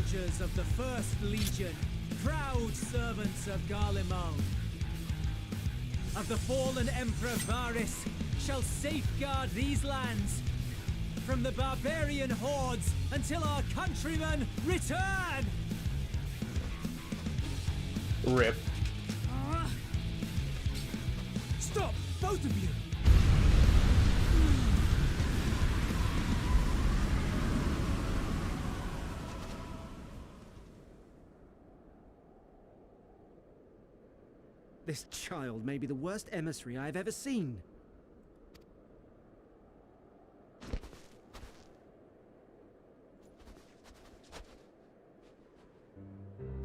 soldiers of the First Legion, proud servants of Garlemald. Of the fallen Emperor Varys, shall safeguard these lands from the barbarian hordes until our countrymen return! Rip. Stop, both of you! This child may be the worst emissary I have ever seen.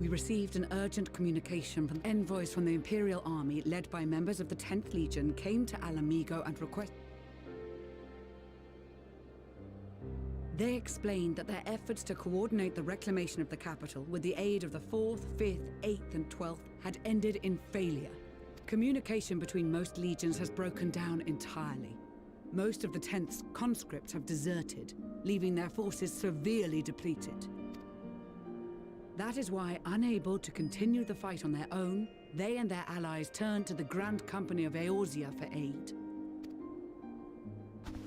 We received an urgent communication from envoys from the Imperial Army led by members of the 10th Legion came to Alamigo and They explained that their efforts to coordinate the reclamation of the capital with the aid of the 4th, 5th, 8th and 12th had ended in failure. Communication between most legions has broken down entirely. Most of the 10th's conscripts have deserted, leaving their forces severely depleted. That is why, unable to continue the fight on their own, they and their allies turned to the Grand Company of Eorzea for aid.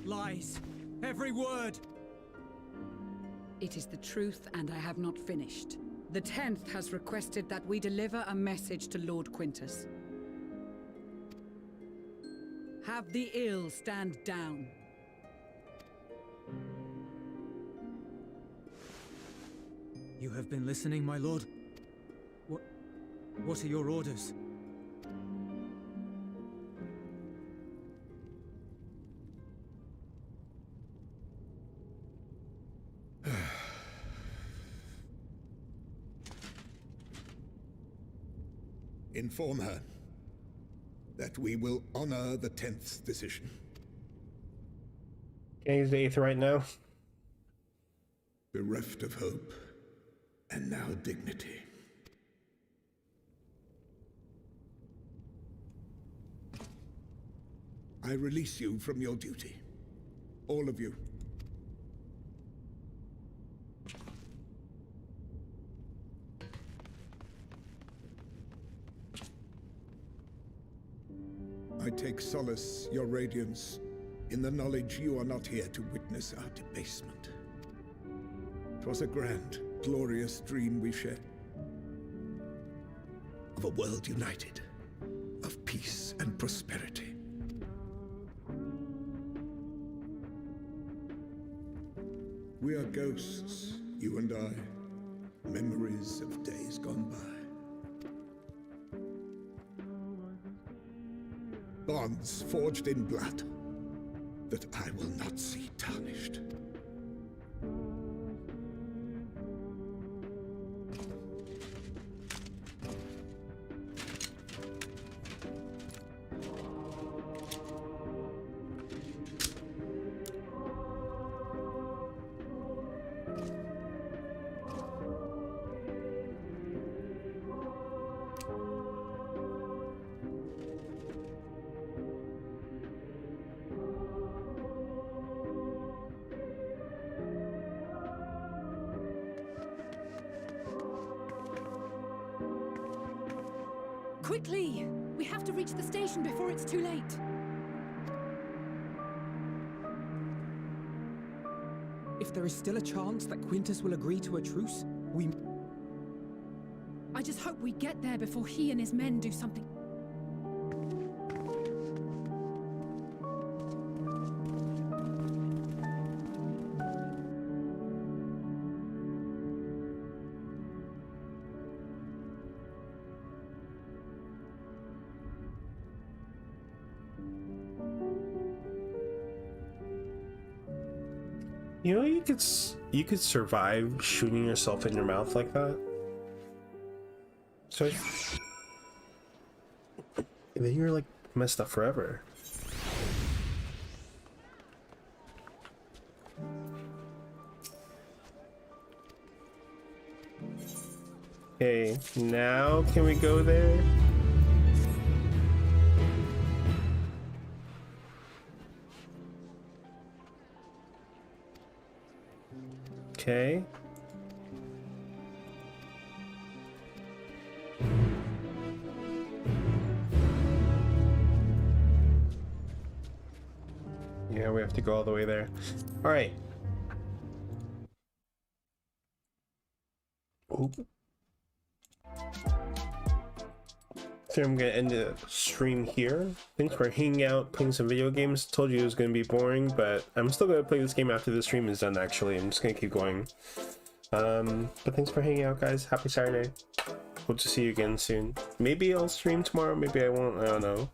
Lies. Every word. It is the truth, and I have not finished. The 10th has requested that we deliver a message to Lord Quintus. Have the ill stand down. You have been listening, my lord? What are your orders? Inform her that we will honor the 10th's decision. Okay, he's the 8th right now. Bereft of hope, and now dignity. I release you from your duty. All of you. I take solace, your radiance, in the knowledge you are not here to witness our debasement. 'Twas a grand, glorious dream we shared. Of a world united, of peace and prosperity. We are ghosts, you and I, memories of days gone by. Bonds forged in blood that I will not see tarnished. Quickly! We have to reach the station before it's too late. If there is still a chance that Quintus will agree to a truce, we... I just hope we get there before he and his men do something. You know, you could survive shooting yourself in your mouth like that. So, and then you're like messed up forever. Okay, now can we go there? Okay. Yeah, we have to go all the way there. All right. Oop. So I'm gonna end the stream here. Thanks for hanging out, playing some video games. Told you it was gonna be boring, but I'm still gonna play this game after the stream is done. Actually, I'm just gonna keep going. But thanks for hanging out, guys. Happy Saturday. Hope to see you again soon. Maybe I'll stream tomorrow. Maybe I won't. I don't know.